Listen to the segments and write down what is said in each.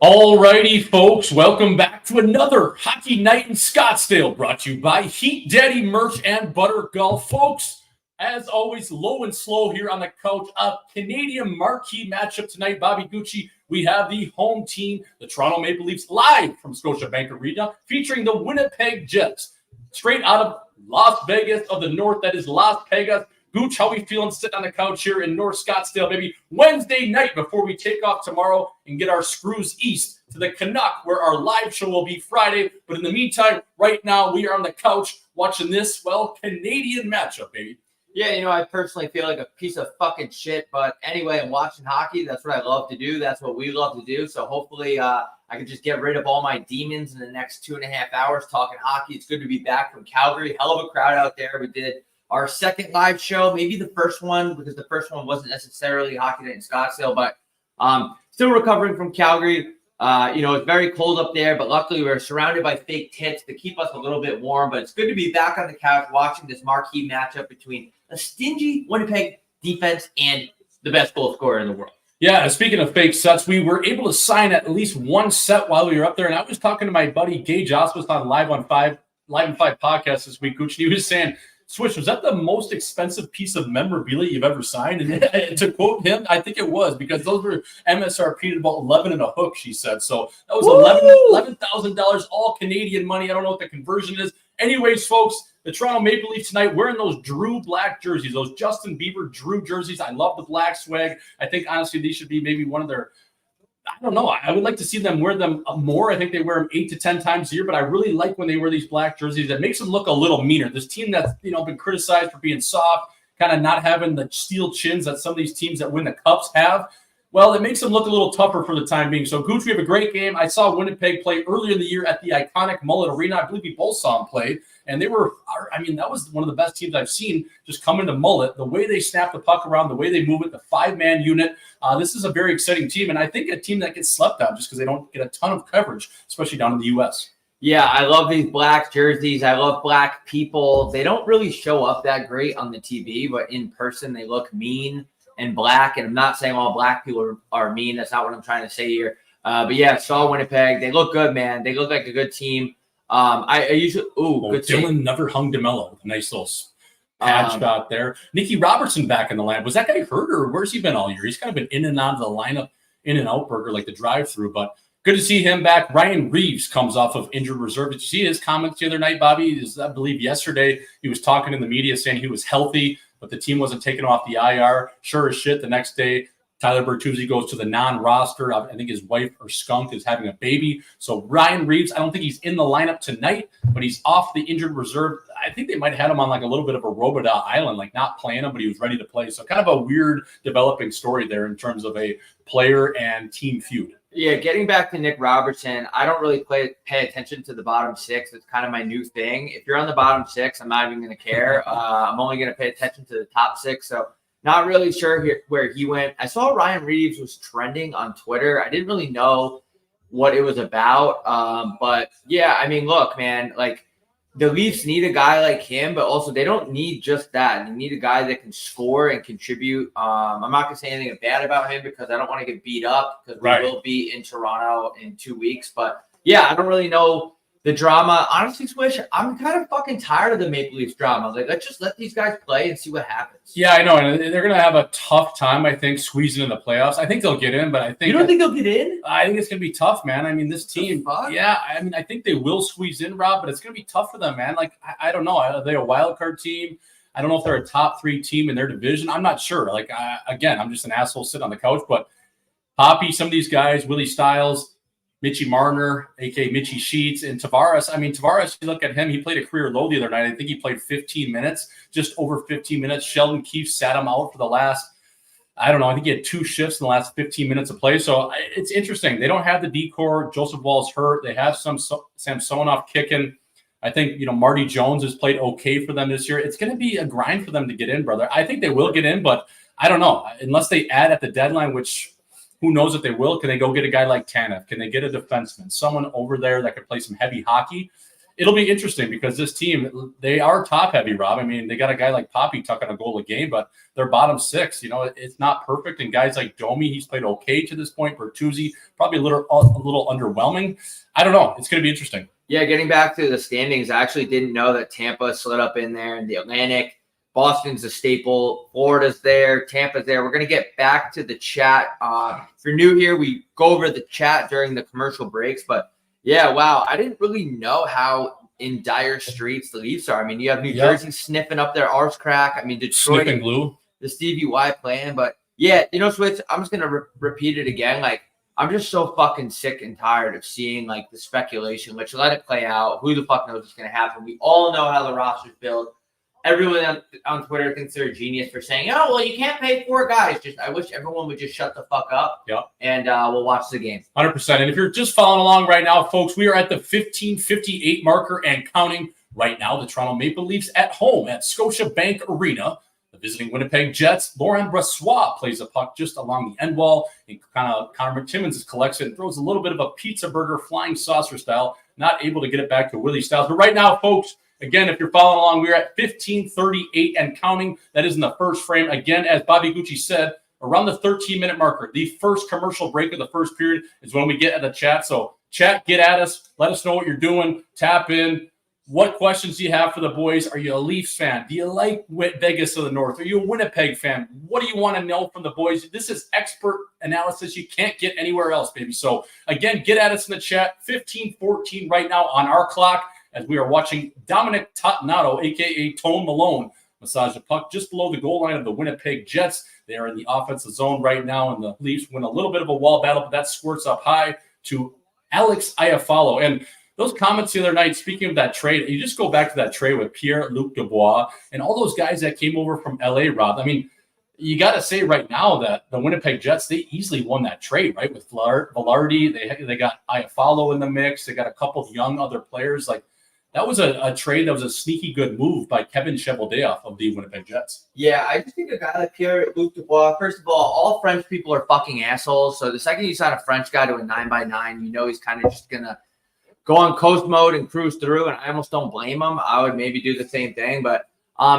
All righty, folks. Welcome back to another Hockey Night in Scottsdale, brought to you by Heat Daddy Merch and Butter Golf. Folks, as always, low and slow here on the couch. A Canadian marquee matchup tonight. Bobby Gucci, we have the home team, the Toronto Maple Leafs, live from Scotiabank Arena, featuring the Winnipeg Jets, straight out of Las Vegas of the North. That is Las Vegas. Gooch, how we feeling sitting on the couch here in North Scottsdale, baby? Wednesday night before we take off tomorrow and get our screws east to the Canuck, where our live show will be Friday. But in the meantime, right now, we are on the couch watching this, Canadian matchup, baby. Yeah, I personally feel like a piece of fucking shit. But anyway, I'm watching hockey. That's what I love to do. That's what we love to do. So hopefully I can just get rid of all my demons in the next 2.5 hours talking hockey. It's good to be back from Calgary. Hell of a crowd out there. We did our second live show, maybe the first one, because the first one wasn't necessarily Hockey Night in Scottsdale, but still recovering from Calgary. It's very cold up there, but luckily we're surrounded by fake tits to keep us a little bit warm. But it's good to be back on the couch watching this marquee matchup between a stingy Winnipeg defense and the best goal scorer in the world. Yeah, speaking of fake sets, we were able to sign at least one set while we were up there. And I was talking to my buddy Gage Osmus on Live in 5 podcast this week, Gooch, and he was saying, Swish, was that the most expensive piece of memorabilia you've ever signed? And to quote him, I think it was, because those were MSRP'd at about 11 and a hook, she said. So that was $11,000, all Canadian money. I don't know what the conversion is. Anyways, folks, the Toronto Maple Leafs tonight wearing those Drew black jerseys, those Justin Bieber Drew jerseys. I love the black swag. I think, honestly, these should be maybe one of their – I don't know. I would like to see them wear them more. I think they wear them 8 to 10 times a year, but I really like when they wear these black jerseys. That makes them look a little meaner. This team that's been criticized for being soft, kind of not having the steel chins that some of these teams that win the cups have. Well, it makes them look a little tougher for the time being. So, Gooch, we have a great game. I saw Winnipeg play earlier in the year at the iconic Mullet Arena. I believe we both saw them play. And they were, that was one of the best teams I've seen just come into Mullet. The way they snap the puck around, the way they move it, the 5-man unit. This is a very exciting team. And I think a team that gets slept on just because they don't get a ton of coverage, especially down in the U.S. Yeah, I love these black jerseys. I love black people. They don't really show up that great on the TV, but in person they look mean and black. And I'm not saying all black people are mean. That's not what I'm trying to say here. But yeah, saw Winnipeg. They look good, man. They look like a good team. I usually good Dylan save. Never hung DeMello with a nice little pad shot there. Nicky Robertson back in the lineup. Was that guy hurt, or where's he been all year? He's kind of been in and out of the lineup, in and out burger like the drive-through, but good to see him back. Ryan Reeves comes off of injured reserve. Did you see his comments the other night, Bobby? I believe yesterday he was talking in the media saying he was healthy, but the team wasn't taking him off the IR. Sure as shit, the next day, Tyler Bertuzzi goes to the non-roster. I think his wife or skunk is having a baby. So Ryan Reeves, I don't think he's in the lineup tonight, but he's off the injured reserve. I think they might have had him on like a little bit of a Roboda island, like not playing him, but he was ready to play. So kind of a weird developing story there in terms of a player and team feud. Yeah, getting back to Nick Robertson, I don't really pay attention to the bottom six. It's kind of my new thing. If you're on the bottom six, I'm not even going to care. I'm only going to pay attention to the top six. So not really sure where he went. I saw Ryan Reeves was trending on Twitter. I didn't really know what it was about. But yeah, look, man, like the Leafs need a guy like him, but also they don't need just that. They need a guy that can score and contribute. I'm not going to say anything bad about him because I don't want to get beat up because we will be in Toronto in 2 weeks. But yeah, I don't really know the drama. Honestly, Swish, I'm kind of fucking tired of the Maple Leafs drama. Like, let's just let these guys play and see what happens. Yeah, I know. And they're going to have a tough time, I think, squeezing in the playoffs. I think they'll get in, but I think... You don't think they'll get in? I think it's going to be tough, man. This team... Yeah, I think they will squeeze in, Rob, but it's going to be tough for them, man. Like, I don't know. Are they a wild card team? I don't know if they're a top 3 team in their division. I'm not sure. Like, again, I'm just an asshole sitting on the couch, but Hoppy, some of these guys, Willie Stiles, Mitchie Marner, a.k.a. Mitchie Sheets, and Tavares. Tavares, you look at him, he played a career low the other night. I think he played 15 minutes, just over 15 minutes. Sheldon Keefe sat him out for the last, I think he had 2 shifts in the last 15 minutes of play. So it's interesting. They don't have the decor. Joseph Wall's hurt. They have some Samsonov kicking. I think, Marty Jones has played okay for them this year. It's going to be a grind for them to get in, brother. I think they will get in, but I don't know. Unless they add at the deadline, which – who knows if they will? Can they go get a guy like Tanev? Can they get a defenseman, someone over there that could play some heavy hockey? it'll be interesting because this team, they are top heavy, Rob. I mean, they got a guy like Poppy tucking a goal a game, but they're bottom 6. You know, it's not perfect. And guys like Domi, he's played okay to this point. Bertuzzi, probably a little underwhelming. I don't know. It's going to be interesting. Yeah, getting back to the standings, I actually didn't know that Tampa slid up in there in the Atlantic. Boston's a staple. Florida's there. Tampa's there. We're going to get back to the chat. If you're new here, we go over the chat during the commercial breaks. But, yeah, wow, I didn't really know how in dire straits the Leafs are. I mean, you have New Jersey sniffing up their arse crack. I mean, Detroit, sniffing glue. The Stevie Y plan. But, yeah, you know, Switch, I'm just going to repeat it again. Like, I'm just so fucking sick and tired of seeing, like, the speculation, which let it play out. Who the fuck knows what's going to happen? We all know how the roster's built. Everyone on Twitter thinks they're a genius for saying, oh, well, you can't pay 4 guys. Just I wish everyone would just shut the fuck up. Yep. And we'll watch the game. 100%. And if you're just following along right now, folks, we are at the 15:58 marker and counting right now. The Toronto Maple Leafs at home at Scotiabank Arena. The visiting Winnipeg Jets, Laurent Brossoit plays a puck just along the end wall. And Connor McTimmons collects it and throws a little bit of a pizza burger flying saucer style. Not able to get it back to Willie Styles. But right now, folks, again, if you're following along, we're at 15:38 and counting. That is in the first frame. Again, as Bobby Gucci said, around the 13-minute marker, the first commercial break of the first period is when we get at the chat. So, chat, get at us. Let us know what you're doing. Tap in. What questions do you have for the boys? Are you a Leafs fan? Do you like Vegas of the North? Are you a Winnipeg fan? What do you want to know from the boys? This is expert analysis you can't get anywhere else, baby. So, again, get at us in the chat. 15:14 right now on our clock, as we are watching Dominic Totnato, a.k.a. Tone Malone, massage the puck just below the goal line of the Winnipeg Jets. They are in the offensive zone right now, and the Leafs win a little bit of a wall battle, but that squirts up high to Alex Iafallo. And those comments the other night, speaking of that trade, you just go back to that trade with Pierre-Luc Dubois and all those guys that came over from L.A., Rob. I mean, you got to say right now that the Winnipeg Jets, they easily won that trade, right? With Velarde, they got Iafallo in the mix. They got a couple of young other players. Like, that was a trade that was a sneaky good move by Kevin Cheveldayoff of the Winnipeg Jets. Yeah, I just think a guy like Pierre-Luc Dubois, first of all French people are fucking assholes. So the second you sign a French guy to a 9x9, you know he's kind of just going to go on coast mode and cruise through, and I almost don't blame him. I would maybe do the same thing, but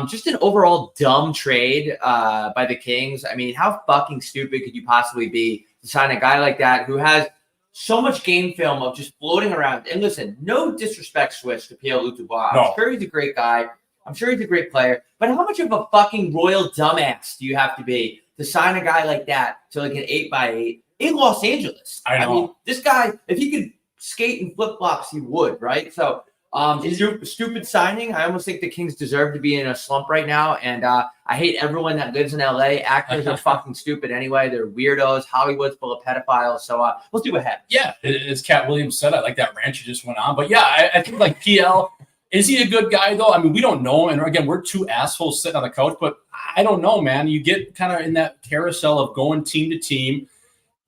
just an overall dumb trade by the Kings. I mean, how fucking stupid could you possibly be to sign a guy like that who has so much game film of just floating around? And listen, no disrespect, Swish, to Pierre-Luc Dubois. I'm sure he's a great guy. I'm sure he's a great player. But how much of a fucking royal dumbass do you have to be to sign a guy like that to like an 8x8 in Los Angeles? I mean, this guy, if he could skate in flip-flops, he would, right? So stupid signing. I almost think the Kings deserve to be in a slump right now. And I hate everyone that lives in LA. Actors are fucking stupid anyway. They're weirdos. Hollywood's full of pedophiles. So let's do ahead. Yeah, as Cat Williams said, I like that rant you just went on. But yeah, I think like PL, is he a good guy though? I mean, we don't know. And again, we're two assholes sitting on the couch, but I don't know, man. You get kind of in that carousel of going team to team.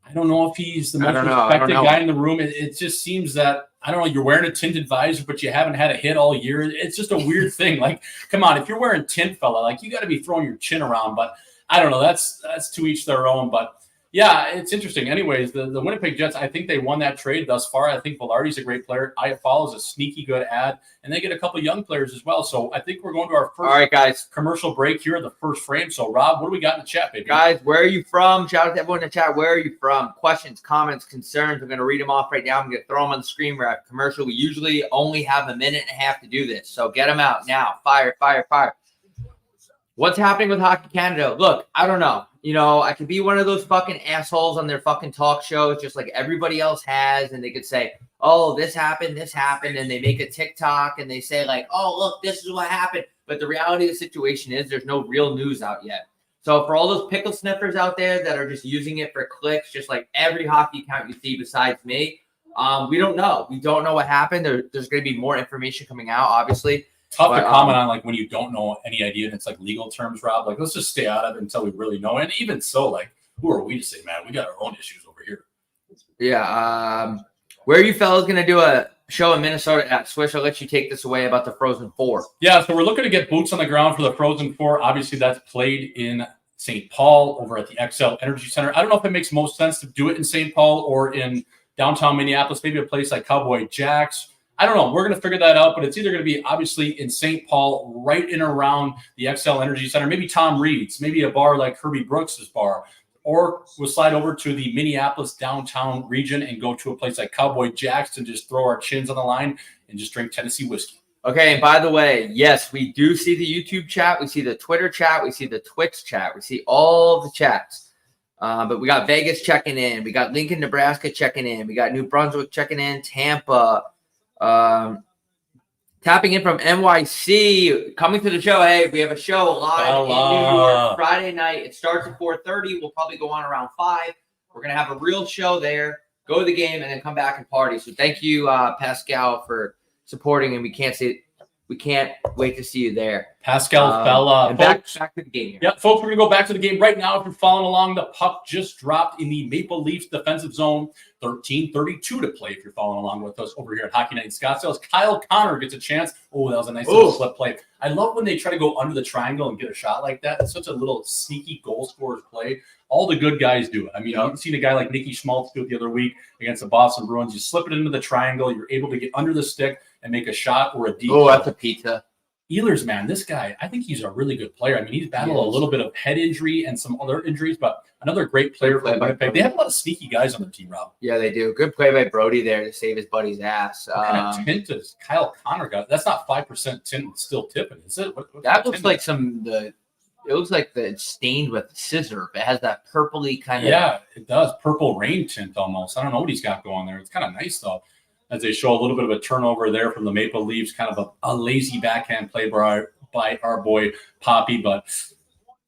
I don't know if he's the most respected guy in the room. It just seems that, I don't know, you're wearing a tinted visor, but you haven't had a hit all year. It's just a weird thing. Like, come on, if you're wearing tint, fella, like, you got to be throwing your chin around. But I don't know. That's to each their own. But yeah, it's interesting. Anyways, the Winnipeg Jets, I think they won that trade thus far. I think Velarde's a great player. Iafallo is a sneaky good ad. And they get a couple young players as well. So I think we're going to our first all right, guys, commercial break here in the first frame. So, Rob, what do we got in the chat, baby? Guys, where are you from? Shout out to everyone in the chat. Where are you from? Questions, comments, concerns. I'm going to read them off right now. I'm going to throw them on the screen. We're at commercial. We usually only have a minute and a half to do this. So get them out now. Fire, fire, fire. What's happening with Hockey Canada? Look, I don't know. You know, I could be one of those fucking assholes on their fucking talk shows, just like everybody else has, and they could say, oh, this happened, and they make a TikTok, and they say, like, oh, look, this is what happened. But the reality of the situation is there's no real news out yet. So for all those pickle sniffers out there that are just using it for clicks, just like every hockey account you see besides me, we don't know. We don't know what happened. There's going to be more information coming out, obviously. Tough to comment on, like, when you don't know any idea and it's like legal terms, Rob. Like, let's just stay out of it until we really know. And even so, like, who are we to say, man, we got our own issues over here. Yeah. Where are you fellas going to do a show in Minnesota at? Swish, I'll let you take this away about the Frozen Four. Yeah, so we're looking to get boots on the ground for the Frozen Four. Obviously, that's played in St. Paul over at the XL Energy Center. I don't know if it makes most sense to do it in St. Paul or in downtown Minneapolis, maybe a place like Cowboy Jack's. I don't know. We're going to figure that out, but it's either going to be obviously in St. Paul, right in and around the XL Energy Center, maybe Tom Reed's, maybe a bar like Herbie Brooks's bar, or we'll slide over to the Minneapolis downtown region and go to a place like Cowboy Jack's and just throw our chins on the line and just drink Tennessee whiskey. Okay, and by the way, yes, we do see the YouTube chat, we see the Twitter chat, we see the Twitch chat, we see all the chats. But we got Vegas checking in, we got Lincoln, Nebraska checking in, we got New Brunswick checking in, Tampa, tapping in from NYC, coming to the show. Hey, we have a show live in New York Friday night. It starts at 4:30. We'll probably go on around 5. We're gonna have a real show there. Go to the game and then come back and party. So thank you, Pascal, for supporting, and we can't wait to see you there. Pascal Fella. And back to the game here. Yep, folks, we're going to go back to the game right now. If you're following along, the puck just dropped in the Maple Leafs defensive zone. 13:32 to play if you're following along with us over here at Hockey Night in Scottsdale. As Kyle Connor gets a chance. Oh, that was a nice little slip play. I love when they try to go under the triangle and get a shot like that. It's such a little sneaky goal scorer's play. All the good guys do it. I mean, you've seen a guy like Nicky Schmaltz do it the other week against the Boston Bruins. You slip it into the triangle. You're able to get under the stick and make a shot or a deep. Oh, that's a pizza. Ehlers, man, this guy, I think he's a really good player. I mean, he's battled a little bit of head injury and some other injuries, but another great player for Winnipeg. They have a lot of sneaky guys on their team, Rob. Yeah, they do. Good play by Brody there to save his buddy's ass. What kind of tint does Kyle Connor got? That's not 5% tint still tipping, is it? What that looks like it looks like it's stained with scissor. It has that purpley kind of. Yeah, it does. Purple rain tint almost. I don't know what he's got going there. It's kind of nice, though, as they show a little bit of a turnover there from the Maple Leafs, kind of a lazy backhand play by our boy Poppy. But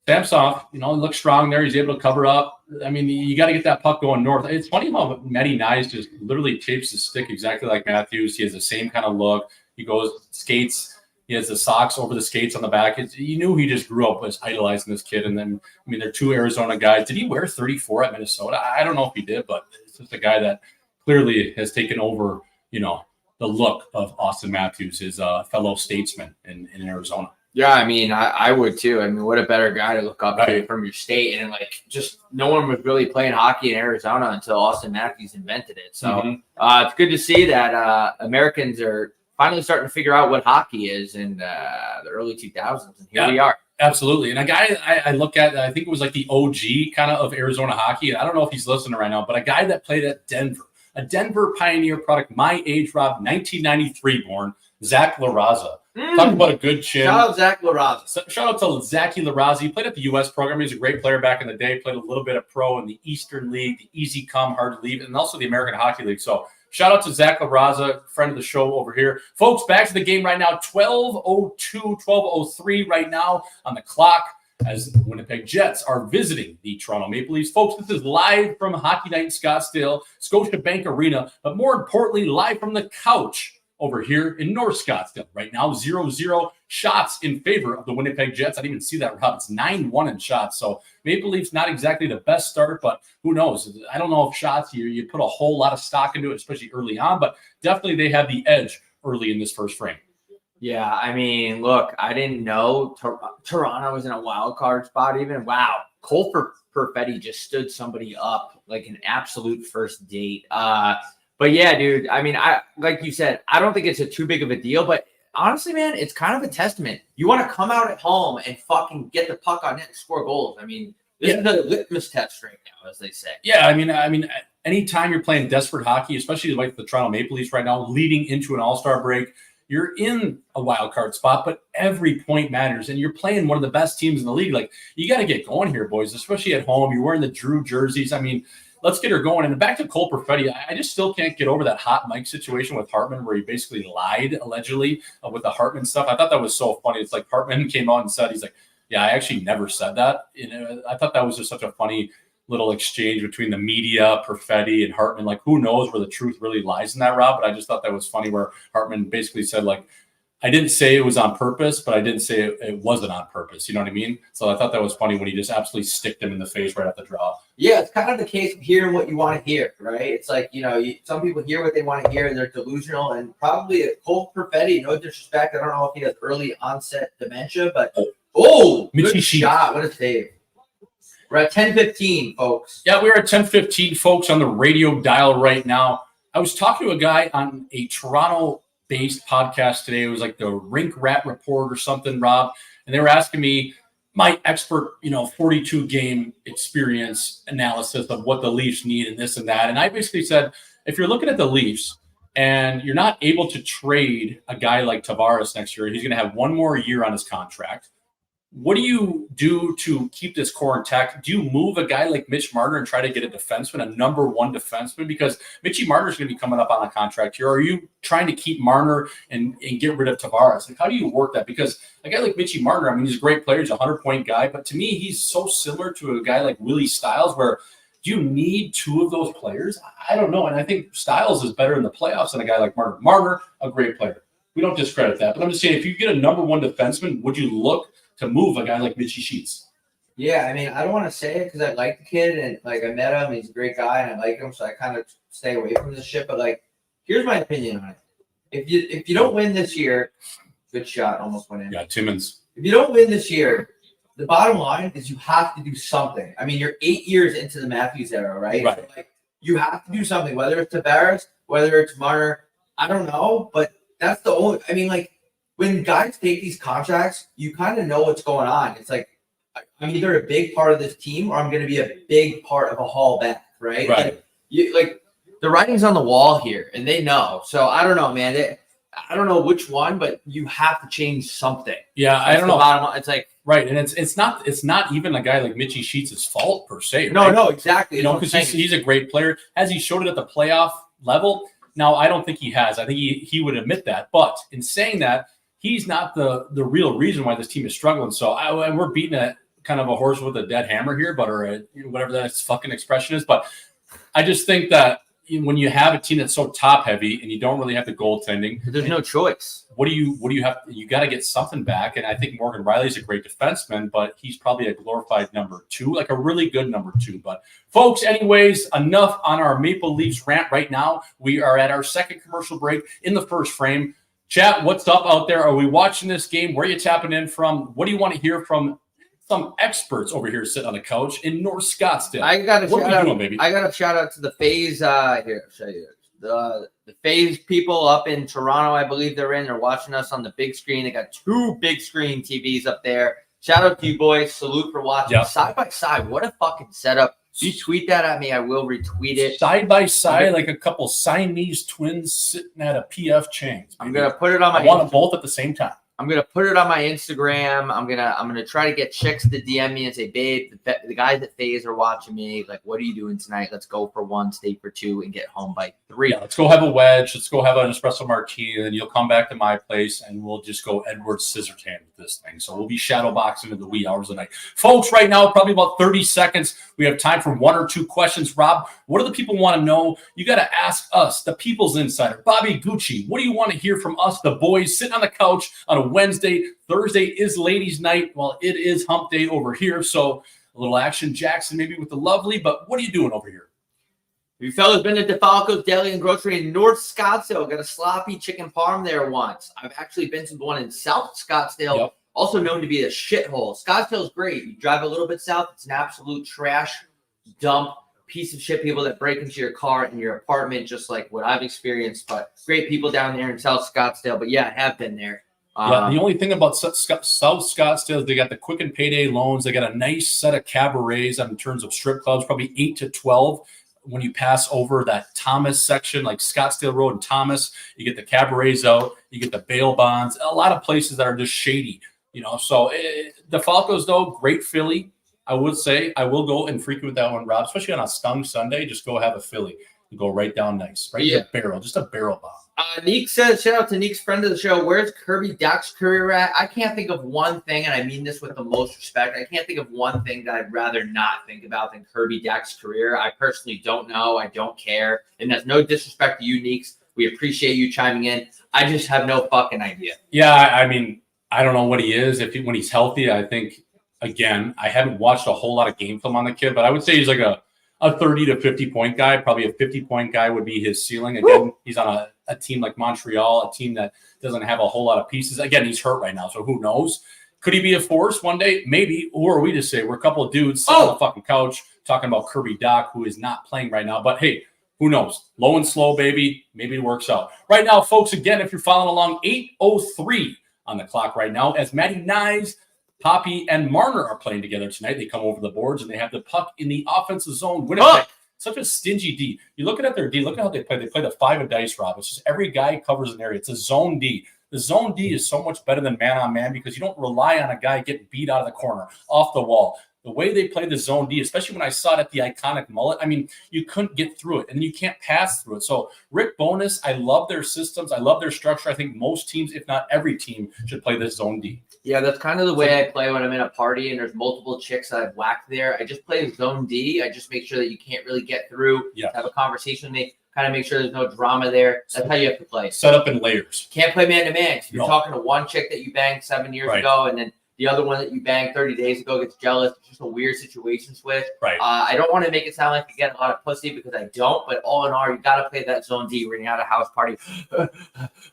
Samsonov, looks strong there. He's able to cover up. I mean, you got to get that puck going north. It's funny how Matty Nyes just literally tapes his stick exactly like Matthews. He has the same kind of look. He goes, skates. He has the socks over the skates on the back. You knew he just grew up was idolizing this kid. And then, I mean, they're two Arizona guys. Did he wear 34 at Minnesota? I don't know if he did, but it's just a guy that clearly has taken over, the look of Austin Matthews, his fellow statesman in Arizona. Yeah, I mean, I would too. I mean, what a better guy to look up to from your state. And just no one was really playing hockey in Arizona until Austin Matthews invented it. So it's good to see that Americans are finally starting to figure out what hockey is in the early 2000s. And here we are. Absolutely. And a guy I look at, I think it was like the OG kind of Arizona hockey. And I don't know if he's listening right now, but a guy that played at Denver, a Denver Pioneer product, my age, Rob, 1993 born, Zach LaRaza. Talk about a good chin. Shout out Zach LaRaza. Shout out to Zachy LaRaza. He played at the U.S. program. He was a great player back in the day. Played a little bit of pro in the Eastern League, the Easy Come, Hard to Leave, and also the American Hockey League. So shout out to Zach LaRaza, friend of the show over here. Folks, back to the game right now. 12:02, 12:03 right now on the clock as the Winnipeg Jets are visiting the Toronto Maple Leafs. Folks, this is live from Hockey Night in Scottsdale, Scotiabank Arena, but more importantly, live from the couch over here in North Scottsdale. Right now, 0-0 shots in favor of the Winnipeg Jets. I didn't even see that, Rob. It's 9-1 in shots. So Maple Leafs not exactly the best start, but who knows? I don't know if shots, you put a whole lot of stock into it, especially early on, but definitely they have the edge early in this first frame. Yeah, I mean, look, I didn't know Toronto was in a wild card spot even. Wow. Cole Perfetti just stood somebody up like an absolute first date. But yeah, dude, I mean, like you said, I don't think it's a too big of a deal, but honestly, man, it's kind of a testament. You want to come out at home and fucking get the puck on net and score goals. I mean, this is the litmus test right now, as they say. Yeah, I mean, anytime you're playing desperate hockey, especially like the Toronto Maple Leafs right now, leading into an all-star break, you're in a wild card spot, but every point matters, and you're playing one of the best teams in the league. Like, you got to get going here, boys, especially at home. You're wearing the Drew jerseys. I mean, let's get her going. And back to Cole Perfetti, I just still can't get over that hot mic situation with Hartman where he basically lied, allegedly, with the Hartman stuff. I thought that was so funny. It's like Hartman came out and said, he's like, yeah, I actually never said that. I thought that was just such a funny little exchange between the media, Perfetti, and Hartman. Like, who knows where the truth really lies in that, Rob? But I just thought that was funny where Hartman basically said, like, I didn't say it was on purpose, but I didn't say it wasn't on purpose. You know what I mean? So I thought that was funny when he just absolutely sticked him in the face right at the draw. Yeah, it's kind of the case of hearing what you want to hear, right? It's like, some people hear what they want to hear and they're delusional. And probably Cole Perfetti, no disrespect, I don't know if he has early onset dementia, but good shot. What a save. We're at 10:15, folks. Yeah, we're at 10:15, folks, on the radio dial right now. I was talking to a guy on a Toronto based podcast today. It was like the Rink Rat Report or something, Rob. And they were asking me my expert, 42 game experience analysis of what the Leafs need and this and that. And I basically said, if you're looking at the Leafs and you're not able to trade a guy like Tavares next year, he's going to have one more year on his contract. What do you do to keep this core intact? Do you move a guy like Mitch Marner and try to get a defenseman, a number one defenseman? Because Mitchie Marner is going to be coming up on a contract here. Or are you trying to keep Marner and get rid of Tavares? Like, how do you work that? Because a guy like Mitchie Marner, I mean, he's a great player. He's a 100-point guy. But to me, he's so similar to a guy like Willie Stiles, where do you need two of those players? I don't know. And I think Stiles is better in the playoffs than a guy like Marner. Marner, a great player. We don't discredit that. But I'm just saying, if you get a number one defenseman, would you look to move a guy like Mitchie Sheets? Yeah, I mean, I don't want to say it because I like the kid and like I met him. He's a great guy and I like him, so I kind of stay away from this shit. But like, here's my opinion on it: if you don't win this year, good shot, almost went in. Yeah, Timmons. If you don't win this year, the bottom line is you have to do something. I mean, you're 8 years into the Matthews era, right? Right. So, like, you have to do something, whether it's Tavares, whether it's Marner. I don't know, but that's the only. I mean, like, when guys take these contracts, you kind of know what's going on. It's like, I'm either a big part of this team or I'm going to be a big part of a haul back, right? Right. Like the writing's on the wall here, and they know. So I don't know, man. I don't know which one, but you have to change something. Yeah, I don't know. Bottom line. It's like right, and it's not even a guy like Mitchie Sheets' fault per se. No, right? no, exactly. Because he's a great player. Has he showed it at the playoff level? Now, I don't think he has. I think he would admit that. But in saying that, he's not the real reason why this team is struggling. So and we're beating a kind of a horse with a dead hammer here, or whatever that fucking expression is. But I just think that when you have a team that's so top heavy and you don't really have the goaltending, there's no choice. What do you have? You got to get something back. And I think Morgan Riley's a great defenseman, but he's probably a glorified number two, like a really good number two. But folks, anyways, enough on our Maple Leafs rant right now. We are at our second commercial break in the first frame. Chat, what's up out there? Are we watching this game? Where are you tapping in from? What do you want to hear from some experts over here sitting on the couch in North Scottsdale? I got a shout out to the FaZe. Here, I'll show you the FaZe people up in Toronto. I believe they're watching us on the big screen. They got 2 big screen TVs up there. Shout out to you boys. Salute for watching. Yep. Side by side. What a fucking setup. If you tweet that at me, I will retweet it. Side by side, like a couple Siamese twins sitting at a PF Chang's. I'm gonna put it on my. I want them both at the same time. I'm gonna put it on my Instagram. I'm gonna try to get chicks to DM me and say, babe, the guys at FaZe are watching me. Like, what are you doing tonight? Let's go for 1, stay for 2, and get home by 3. Yeah, let's go have a wedge. Let's go have an espresso martini, and then you'll come back to my place, and we'll just go Edward Scissorhands with this thing. So we'll be shadow boxing into the wee hours of the night, folks. Right now, probably about 30 seconds. We have time for 1 or 2 questions. Rob, what do the people want to know? You got to ask us, the People's Insider, Bobby Gucci. What do you want to hear from us, the boys, sitting on the couch on a Wednesday? Thursday is ladies' night. Well, it is hump day over here. So a little action Jackson maybe with the lovely. But what are you doing over here? You fellas been to DeFalco's Deli and Grocery in North Scottsdale? Got a sloppy chicken parm there once. I've actually been to the one in South Scottsdale, yep. Also known to be a shithole. Scottsdale's great. You drive a little bit south, it's an absolute trash dump, piece of shit people that break into your car and your apartment, just like what I've experienced. But great people down there in South Scottsdale. But yeah, I have been there. Yeah, the only thing about South Scottsdale is they got the quick and payday loans. They got a nice set of cabarets in terms of strip clubs, probably 8 to 12. When you pass over that Thomas section, like Scottsdale Road and Thomas, you get the cabarets out, you get the bail bonds, a lot of places that are just shady, So the Falcons, though, great Philly. I would say I will go and frequent that one, Rob, especially on a stung Sunday. Just go have a Philly and go right down nice, right? Yeah. Just a barrel bomb. Neek says, shout out to Neek's friend of the show. Where's Kirby Dach's career at? I can't think of one thing, and I mean this with the most respect. I can't think of one thing that I'd rather not think about than Kirby Dach's career. I personally don't know. I don't care. And that's no disrespect to you, Neeks. We appreciate you chiming in. I just have no fucking idea. Yeah, I mean, I don't know what he is. When he's healthy, I think, again, I haven't watched a whole lot of game film on the kid, but I would say he's like a 30 to 50 point guy. Probably a 50 point guy would be his ceiling. Again, he's on a team like Montreal, a team that doesn't have a whole lot of pieces. Again, he's hurt right now, so who knows? Could he be a force one day? Maybe. Or are we just say we're a couple of dudes sitting on the fucking couch talking about Kirby Dach, who is not playing right now. But hey, Who knows? Low and slow, baby. Maybe it works out. Right now, folks, again, if you're following along, 8:03 on the clock right now as Matty Nyes, Poppy, and Marner are playing together tonight. They come over the boards, and they have the puck in the offensive zone. Winnipeg, such a stingy D. You're looking at their D. Look at how they play. They play the 5 of dice, Rob. It's just every guy covers an area. It's a zone D. The zone D is so much better than man-on-man because you don't rely on a guy getting beat out of the corner, off the wall. The way they play the zone D, especially when I saw it at the iconic mullet, I mean, you couldn't get through it, and you can't pass through it. So Rick Bowness, I love their systems. I love their structure. I think most teams, if not every team, should play this zone D. Yeah, that's kind of the way I play when I'm in a party and there's multiple chicks that I've whacked there. I just play zone D. I just make sure that you can't really get through, have a conversation with me, kind of make sure there's no drama there. That's how you have to play. Set up in layers. Can't play man-to-man. You're talking to one chick that you banged 7 years ago, and then the other one that you banged 30 days ago gets jealous. It's just a weird situation switch. I don't want to make it sound like you get a lot of pussy because I don't, but all in all, you got to play that zone D when you're at a house party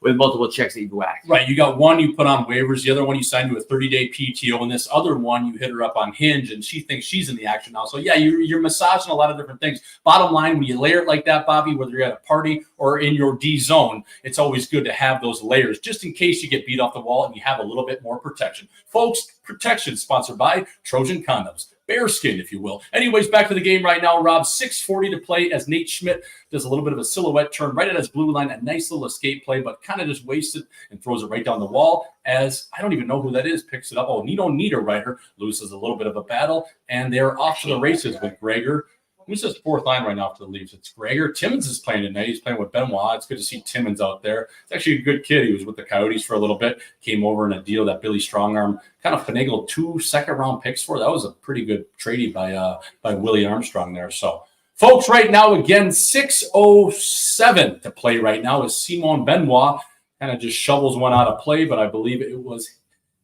with multiple chicks that you've whacked. Right. You got one you put on waivers. The other one you signed to a 30-day PTO. And this other one, you hit her up on Hinge, and she thinks she's in the action now. So, yeah, you're massaging a lot of different things. Bottom line, when you layer it like that, Bobby, whether you're at a party or in your D zone, it's always good to have those layers just in case you get beat off the wall and you have a little bit more protection. Folks, protection sponsored by Trojan Condoms. Bearskin, if you will. Anyways, back to the game right now, Rob. 6:40 to play as Nate Schmidt does a little bit of a silhouette turn right at his blue line. A nice little escape play, but kind of just wasted and throws it right down the wall as I don't even know who that is. Picks it up. Oh, Nino Niederreiter loses a little bit of a battle, and they're off to the races with Gregor. Who's this fourth line right now for the Leafs? It's Gregor. Timmins is playing tonight. He's playing with Benoit. It's good to see Timmins out there. It's actually a good kid. He was with the Coyotes for a little bit. Came over in a deal that Billy Strongarm kind of finagled 2 second-round picks for. That was a pretty good tradie by Willie Armstrong there. So, folks, right now, again, 6:07 to play right now as Simon Benoit kind of just shovels one out of play, but I believe it was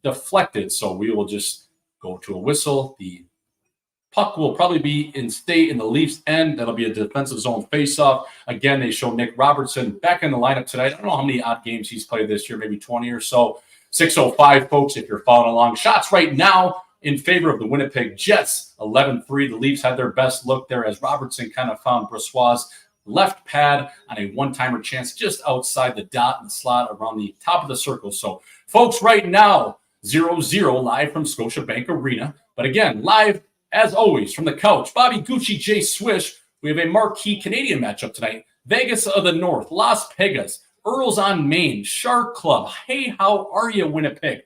deflected. So we will just go to a whistle. The puck will probably stay in the Leafs' end. That'll be a defensive zone faceoff. Again, they show Nick Robertson back in the lineup tonight. I don't know how many odd games he's played this year, maybe 20 or so. 6:05, folks, if you're following along. Shots right now in favor of the Winnipeg Jets. 11-3. The Leafs had their best look there as Robertson kind of found Brossois' left pad on a one-timer chance just outside the dot in the slot around the top of the circle. So, folks, right now, 0-0 live from Scotiabank Arena. But again, live as always, from the couch, Bobby Gucci, Jay Swish, we have a marquee Canadian matchup tonight. Vegas of the North, Las Vegas, Earls on Main, Shark Club. Hey, how are you, Winnipeg?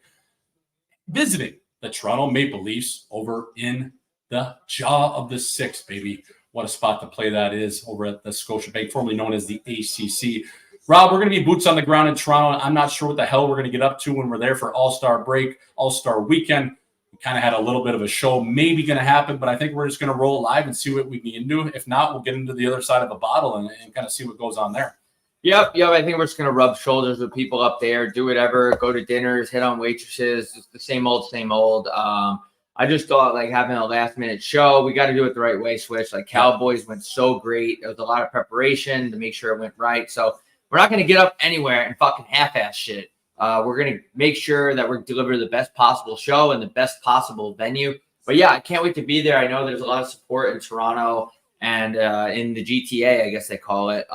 Visiting the Toronto Maple Leafs over in the jaw of the six, baby. What a spot to play that is over at the Scotiabank, formerly known as the ACC. Rob, we're going to be boots on the ground in Toronto. I'm not sure what the hell we're going to get up to when we're there for All-Star break, All-Star weekend. Kind of had a little bit of a show maybe going to happen, but I think we're just going to roll live and see what we can do. If not, we'll get into the other side of a bottle and kind of see what goes on there. Yep. I think we're just going to rub shoulders with people up there, do whatever, go to dinners, hit on waitresses. It's the same old, same old. I just thought like having a last-minute show, we got to do it the right way, Swish. Like Cowboys went so great. There was a lot of preparation to make sure it went right. So we're not going to get up anywhere and fucking half-ass shit. We're going to make sure that we're delivering the best possible show and the best possible venue. But, yeah, I can't wait to be there. I know there's a lot of support in Toronto and in the GTA, I guess they call it.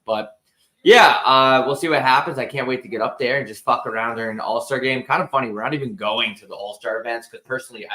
But, yeah, we'll see what happens. I can't wait to get up there and just fuck around during the All-Star game. Kind of funny. We're not even going to the All-Star events because, personally,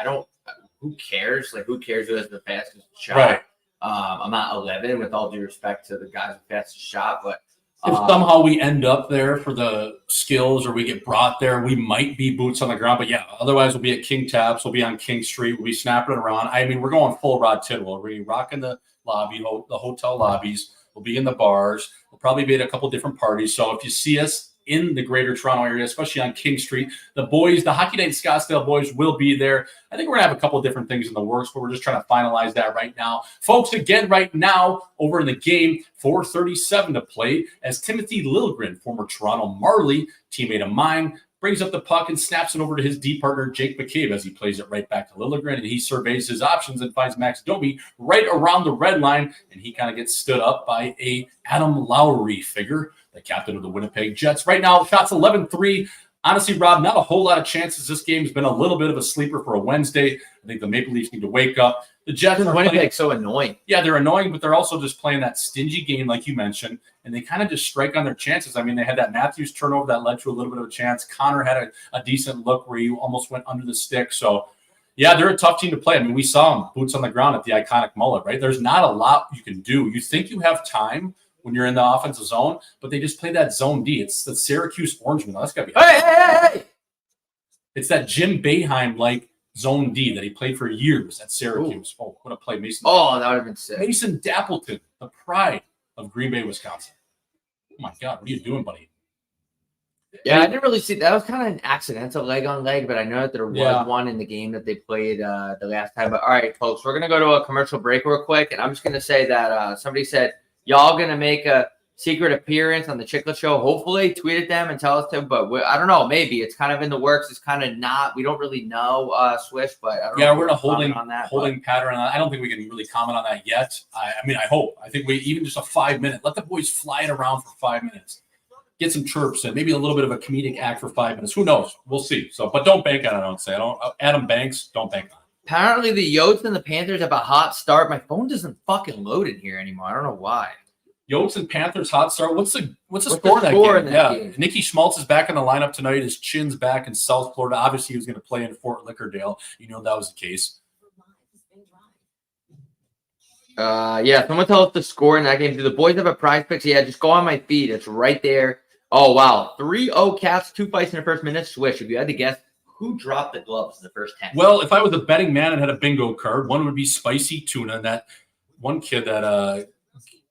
who cares? Like, who cares who has the fastest shot? Right. I'm not 11 with all due respect to the guys with the fastest shot, but if somehow we end up there for the skills or we get brought there, we might be boots on the ground. But, yeah, otherwise we'll be at King Taps. We'll be on King Street. We'll be snapping it around. I mean, we're going full Rod Tidwell. We're rocking the lobby, the hotel lobbies. We'll be in the bars. We'll probably be at a couple different parties. So if you see us in the greater Toronto area, especially on King Street, the boys, the Hockey Night Scottsdale boys will be there. I think we're going to have a couple different things in the works, but we're just trying to finalize that right now. Folks, again, right now, over in the game, 4:37 to play, as Timothy Liljegren, former Toronto Marley, teammate of mine, brings up the puck and snaps it over to his D partner, Jake McCabe, as he plays it right back to Liljegren, and he surveys his options and finds Max Domi right around the red line, and he kind of gets stood up by a Adam Lowry figure, the captain of the Winnipeg Jets. Right now, shots 11-3 Honestly, Rob, not a whole lot of chances. This game's been a little bit of a sleeper for a Wednesday. I think the Maple Leafs need to wake up. The Jets are Winnipeg's so annoying. Yeah, they're annoying, but they're also just playing that stingy game, like you mentioned, and they kind of just strike on their chances. I mean, they had that Matthews turnover that led to a little bit of a chance. Connor had a decent look where he almost went under the stick. So, yeah, they're a tough team to play. I mean, we saw them boots on the ground at the iconic mullet, right? There's not a lot you can do. You think you have time when you're in the offensive zone, but they just play that zone D. It's the Syracuse Orangeman. That's got to be. Hey! It's that Jim Boeheim-like zone D that he played for years at Syracuse. Ooh. Oh, what a play. Mason. Oh, that would have been sick. Mason Dappleton, the pride of Green Bay, Wisconsin. Oh, my God. What are you doing, buddy? Yeah, I didn't really see. That was kind of an accidental leg on leg, but I know that there was one in the game that they played the last time. But all right, folks, we're going to go to a commercial break real quick. And I'm just going to say that somebody said, y'all going to make a secret appearance on the Chiclet Show. Hopefully, tweet at them and tell us to. But I don't know. Maybe it's kind of in the works. It's kind of not. We don't really know, Swish. But I don't know we're in a holding pattern. But I don't think we can really comment on that yet. I mean, I hope. I think we even just a 5 minute. Let the boys fly it around for 5 minutes. Get some chirps and maybe a little bit of a comedic act for 5 minutes. Who knows? We'll see. So, but don't bank on it. I don't say. Adam Banks, don't bank on it. Apparently, the Yotes and the Panthers have a hot start. My phone doesn't fucking load in here anymore. I don't know why. Yotes and Panthers hot start. What's the score in that game? Nicky Schmaltz is back in the lineup tonight. His chin's back in South Florida. Obviously, he was going to play in Fort Lauderdale. You know that was the case. Someone tell us the score in that game. Do the boys have a prize picks? Yeah, just go on my feed. It's right there. Oh, wow. 3-0 Cats, 2 fights in the first minute. Swish, if you had to guess, who dropped the gloves in the first 10? Well, if I was a betting man and had a bingo card, one would be Spicy Tuna. And that one kid that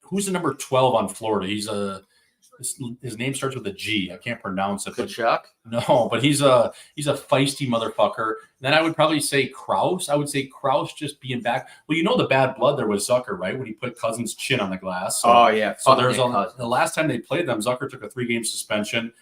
who's the number 12 on Florida? He's his name starts with a G. I can't pronounce it. Kachuk? No, but he's a feisty motherfucker. Then I would probably say Krause. I would say Krause just being back. Well, you know the bad blood there was Zucker, right? When he put Cousins' chin on the glass. So, oh, yeah. So there's the last time they played them, Zucker took a 3-game suspension.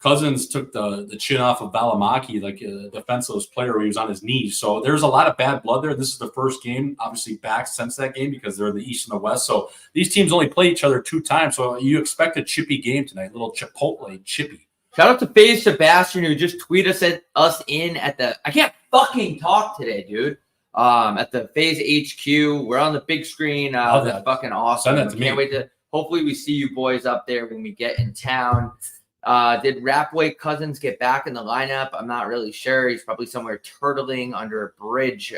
Cousins took the chin off of Valimaki, like a defenseless player where he was on his knees. So there's a lot of bad blood there. This is the first game, obviously, back since that game because they're in the East and the West. So these teams only play each other 2 times. So you expect a chippy game tonight, little Chipotle chippy. Shout out to FaZe Sebastian who just tweeted us in at the – I can't fucking talk today, dude. At the FaZe HQ. We're on the big screen. That's fucking awesome. Send that to me. Can't wait to – hopefully we see you boys up there when we get in town. Did Rapway Cousins get back in the lineup? I'm not really sure. He's probably somewhere turtling under a bridge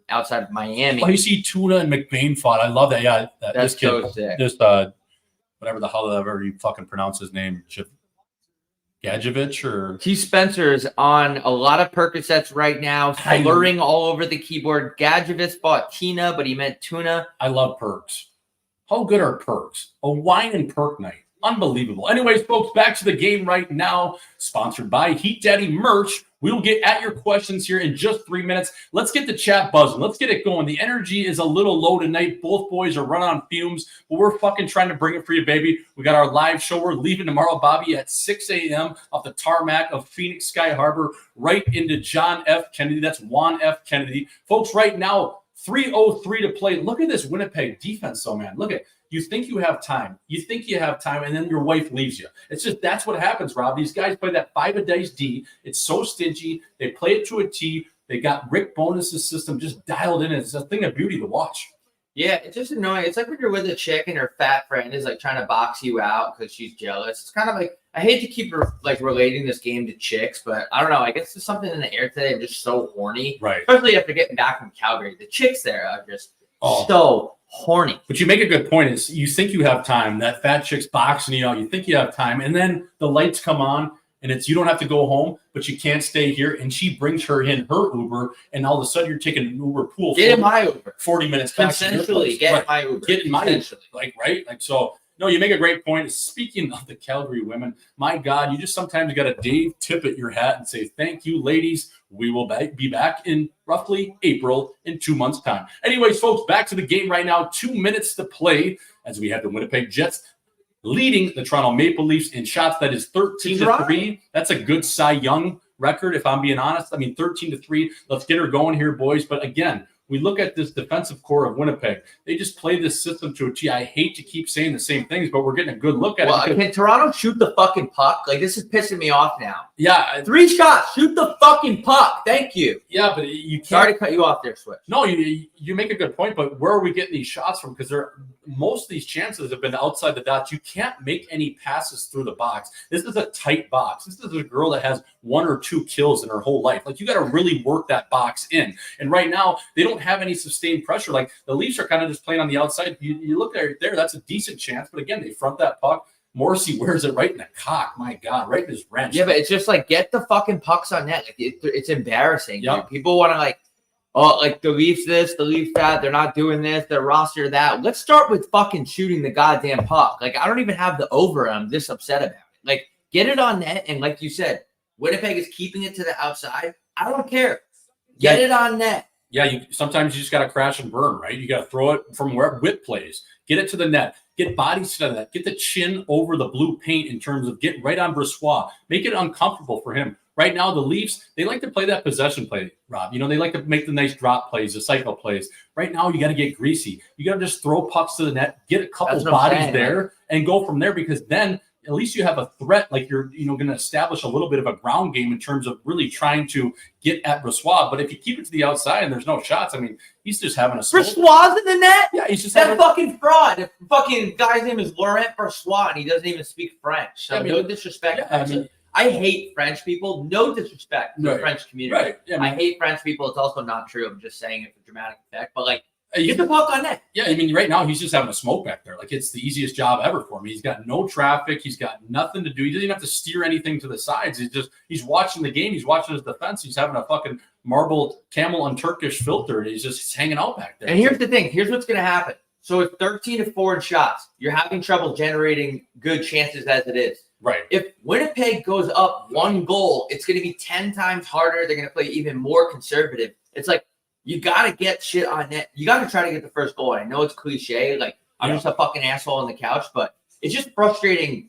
outside of Miami. Well, you see Tuna and McBain fought. I love that. Yeah, that's this kid, so sick. This whatever the hell ever you fucking pronounce his name, Gadjevich or T. Spencer's on a lot of Percocets right now, slurring all over the keyboard. Gadjevich bought Tina, but he meant tuna. I love perks. How good are perks? A wine and perk night. Unbelievable. Anyways, folks, back to the game right now. Sponsored by Heat Daddy Merch. We will get at your questions here in just 3 minutes. Let's get the chat buzzing. Let's get it going. The energy is a little low tonight. Both boys are running on fumes, but we're fucking trying to bring it for you, baby. We got our live show. We're leaving tomorrow, Bobby, at 6 a.m. off the tarmac of Phoenix Sky Harbor right into John F. Kennedy. That's Juan F. Kennedy. Folks, right now, 3:03 to play. Look at this Winnipeg defense, though, man. Look at you think you have time. You think you have time, and then your wife leaves you. It's just that's what happens, Rob. These guys play that 5-a-dice D. It's so stingy. They play it to a T. They got Rick Bonus's system just dialed in. It's a thing of beauty to watch. Yeah, it's just annoying. It's like when you're with a chick and her fat friend is like trying to box you out because she's jealous. It's kind of like I hate to keep relating this game to chicks, but I don't know. I guess there's something in the air today. I'm just so horny, right? Especially after getting back from Calgary. The chicks there are just so horny. But you make a good point. Is you think you have time. That fat chick's boxing you out. You think you have time, and then the lights come on, and it's you don't have to go home, but you can't stay here. And she brings her in her Uber, and all of a sudden you're taking an Uber pool. Get in my Uber. 40 minutes back. Consensually, get in my Uber. Get in my Uber. Right? So. No, you make a great point. Speaking of the Calgary women, my God, you just sometimes got to Dave Tippett your hat and say, thank you, ladies. We will be back in roughly April in 2 months' time. Anyways, folks, back to the game right now. 2 minutes to play as we have the Winnipeg Jets leading the Toronto Maple Leafs in shots. That is 13-3. That's a good Cy Young record, if I'm being honest. I mean, 13-3. Let's get her going here, boys. But again, we look at this defensive core of Winnipeg. They just play this system to a T. I hate to keep saying the same things, but we're getting a good look at it. Can Toronto shoot the fucking puck? Like, this is pissing me off now. Yeah. 3 shots. Shoot the fucking puck. Thank you. Yeah, but you can't. Sorry to cut you off there, Switch. No, you make a good point, but where are we getting these shots from? Because most of these chances have been outside the dots. You can't make any passes through the box. This is a tight box. This is a girl that has 1 or 2 kills in her whole life. Like, you got to really work that box in. And right now, they don't have any sustained pressure. Like, the Leafs are kind of just playing on the outside. You look right there, that's a decent chance. But again, they front that puck. Morrissey wears it right in the cock. My God, right in his wrench. Yeah, but it's just like, get the fucking pucks on net. Like, it's embarrassing. Yep. Dude. People want to the Leafs this, the Leafs that. They're not doing this. Their roster that. Let's start with fucking shooting the goddamn puck. Like, I don't even have the over. I'm this upset about it. Like, get it on net. And like you said, Winnipeg is keeping it to the outside. I don't care. Get it on net. Yeah, sometimes you just got to crash and burn, right? You got to throw it from where Whip plays. Get it to the net. Get bodies to that. Get the chin over the blue paint in terms of get right on Brissois. Make it uncomfortable for him. Right now, the Leafs, they like to play that possession play, Rob. They like to make the nice drop plays, the cycle plays. Right now, you got to get greasy. You got to just throw pucks to the net, get a couple bodies there, and go from there, because then at least you have a threat. Like, you're going to establish a little bit of a ground game in terms of really trying to get at Brissois. But if you keep it to the outside and there's no shots, I mean, he's just having a smoke. Brissois in the net? Yeah, he's just that fucking fraud. The fucking guy's name is Laurent Brissois, and he doesn't even speak French. So no disrespect. Yeah, I hate French people. No disrespect to the French community. Right. Yeah, I hate French people. It's also not true. I'm just saying it for dramatic effect. But, like, get the puck on net. Yeah, I mean, right now he's just having a smoke back there. Like, it's the easiest job ever for him. He's got no traffic. He's got nothing to do. He doesn't even have to steer anything to the sides. He's watching the game. He's watching his defense. He's having a fucking marble camel and Turkish filter. He's just hanging out back there. And here's the thing. Here's what's going to happen. So it's 13-4 in shots. You're having trouble generating good chances as it is. Right. If Winnipeg goes up 1 goal, it's going to be 10 times harder. They're going to play even more conservative. It's like, you got to get shit on net. You got to try to get the first goal. I know it's cliche. Like, I'm just a fucking asshole on the couch, but it's just frustrating.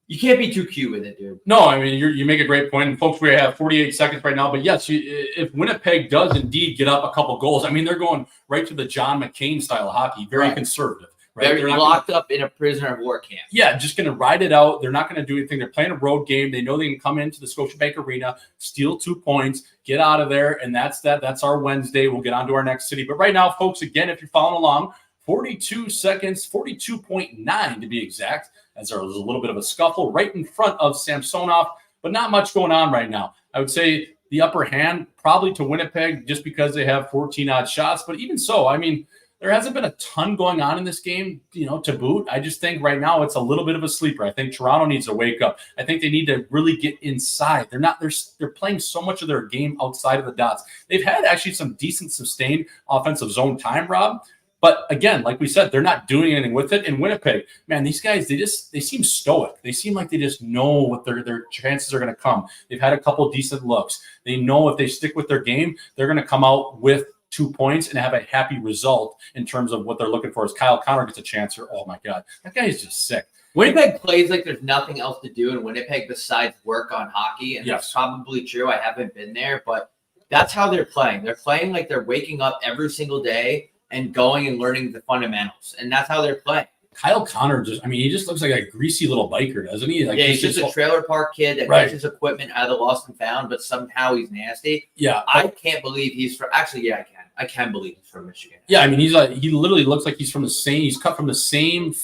You can't be too cute with it, dude. No, I mean, you make a great point. And folks, we have 48 seconds right now. But yes, if Winnipeg does indeed get up a couple goals, I mean, they're going right to the John McCain style hockey, very conservative. Right? They're locked up in a prisoner of war camp. Yeah, just going to ride it out. They're not going to do anything. They're playing a road game. They know they can come into the Scotiabank Arena, steal 2 points, get out of there, and that's that. That's our Wednesday. We'll get on to our next city. But right now, folks, again, if you're following along, 42 seconds, 42.9 to be exact, as there was a little bit of a scuffle right in front of Samsonov, but not much going on right now. I would say the upper hand probably to Winnipeg just because they have 14-odd shots. But even so, I mean, there hasn't been a ton going on in this game, to boot. I just think right now it's a little bit of a sleeper. I think Toronto needs to wake up. I think they need to really get inside. They're playing so much of their game outside of the dots. They've had actually some decent sustained offensive zone time, Rob. But again, like we said, they're not doing anything with it. In Winnipeg, man, these guys, they seem stoic. They seem like they just know what their chances are going to come. They've had a couple decent looks. They know if they stick with their game, they're going to come out with 2 points and have a happy result in terms of what they're looking for. As Kyle Connor gets a chance here, oh my God, that guy is just sick. Winnipeg plays like there's nothing else to do in Winnipeg besides work on hockey, and that's probably true. I haven't been there, but that's how they're playing. They're playing like they're waking up every single day and going and learning the fundamentals, and that's how they're playing. Kyle Connor he just looks like a greasy little biker, doesn't he? Like, he's just a trailer park kid that gets his equipment out of the lost and found, but somehow he's nasty. Yeah. I can't believe he's from – actually, yeah, I can. I can believe he's from Michigan. Yeah, I mean, he literally looks like he's cut from the same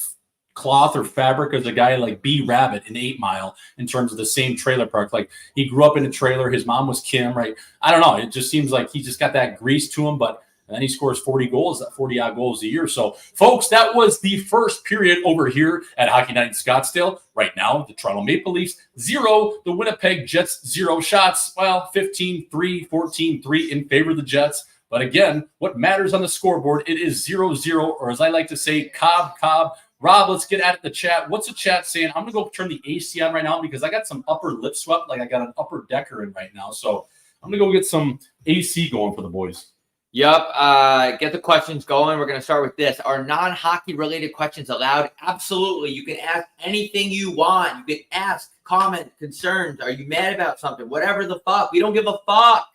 cloth or fabric as a guy like B Rabbit in 8 Mile in terms of the same trailer park. Like, he grew up in a trailer. His mom was Kim, right? I don't know. It just seems like he just got that grease to him, but – and then he scores 40 odd goals a year. So, folks, that was the first period over here at Hockey Night in Scottsdale. Right now, the Toronto Maple Leafs 0, the Winnipeg Jets 0 shots. Well, 15-3, 14-3 in favor of the Jets. But again, what matters on the scoreboard, it is 0-0, or as I like to say, Cobb. Rob, let's get at the chat. What's the chat saying? I'm going to go turn the AC on right now because I got some upper lip swept, like I got an upper decker in right now. So I'm going to go get some AC going for the boys. Yep. Get the questions going. We're going to start with this. Are non-hockey related questions allowed? Absolutely. You can ask anything you want. You can ask, comment, concerns. Are you mad about something? Whatever the fuck. We don't give a fuck.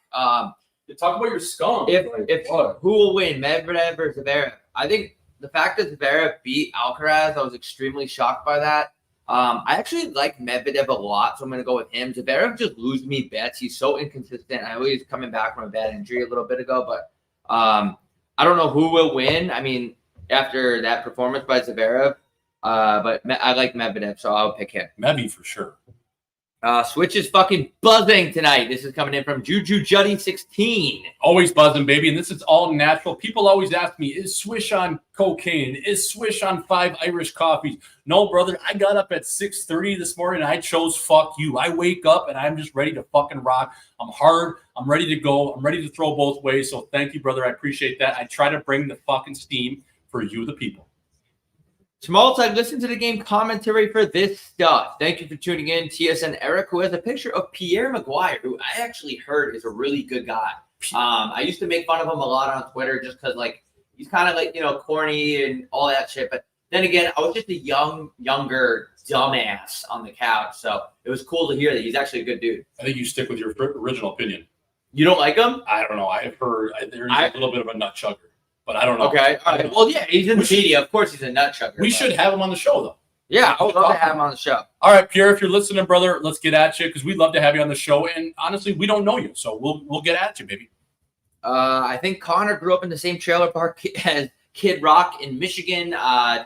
Talk about your scum. Who will win, Medvedev or Zverev? I think the fact that Zverev beat Alcaraz, I was extremely shocked by that. I actually like Medvedev a lot, so I'm going to go with him. Zverev just loses me bets. He's so inconsistent. I know he's coming back from a bad injury a little bit ago, but I don't know who will win. I mean, after that performance by Zverev, but I like Medvedev, so I'll pick him. Mebby for sure. Switch is fucking buzzing tonight. This is coming in from Juju Juddy 16. Always buzzing, baby. And this is all natural. People always ask me, is Swish on cocaine? Is Swish on 5 Irish coffees? No, brother. I got up at 6:30 this morning and I chose fuck you. I wake up and I'm just ready to fucking rock. I'm hard. I'm ready to go. I'm ready to throw both ways. So thank you, brother. I appreciate that. I try to bring the fucking steam for you, the people. Small time, listen to the game commentary for this stuff. Thank you for tuning in. TSN Eric, who has a picture of Pierre Maguire, who I actually heard is a really good guy. I used to make fun of him a lot on Twitter just because, like, he's kind of like, corny and all that shit. But then again, I was just a younger dumbass on the couch. So it was cool to hear that he's actually a good dude. I think you stick with your original opinion. You don't like him? I don't know. I've heard there's a little bit of a nut chugger. But I don't know. Okay. All right. Well, yeah, he's in the media. Of course, he's a nut chugger. We should have him on the show, though. Yeah, I would love to have him on the show. All right, Pierre, if you're listening, brother, let's get at you because we'd love to have you on the show. And honestly, we don't know you, so we'll get at you, baby. I think Connor grew up in the same trailer park as Kid Rock in Michigan.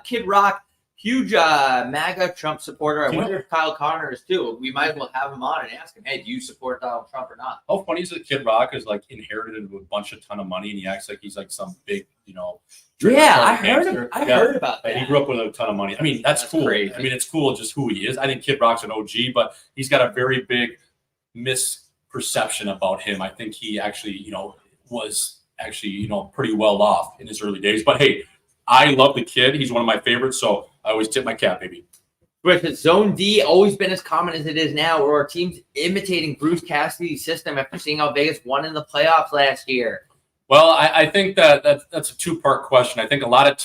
Kid Rock, huge MAGA Trump supporter. I wonder if Kyle Connor is too. We might as well have him on and ask him, hey, do you support Donald Trump or not? How funny is it Kid Rock is like inherited a ton of money and he acts like he's like some big, Yeah, I heard about that. He grew up with a ton of money. I mean, that's cool. Crazy. I mean, it's cool just who he is. I think Kid Rock's an OG, but he's got a very big misperception about him. I think he actually, was actually, pretty well off in his early days. But hey, I love the kid. He's one of my favorites, so I always tip my cap, baby. With Zone D always been as common as it is now, or are teams imitating Bruce Cassidy's system after seeing how Vegas won in the playoffs last year? Well, I think that's a two-part question. I think a lot of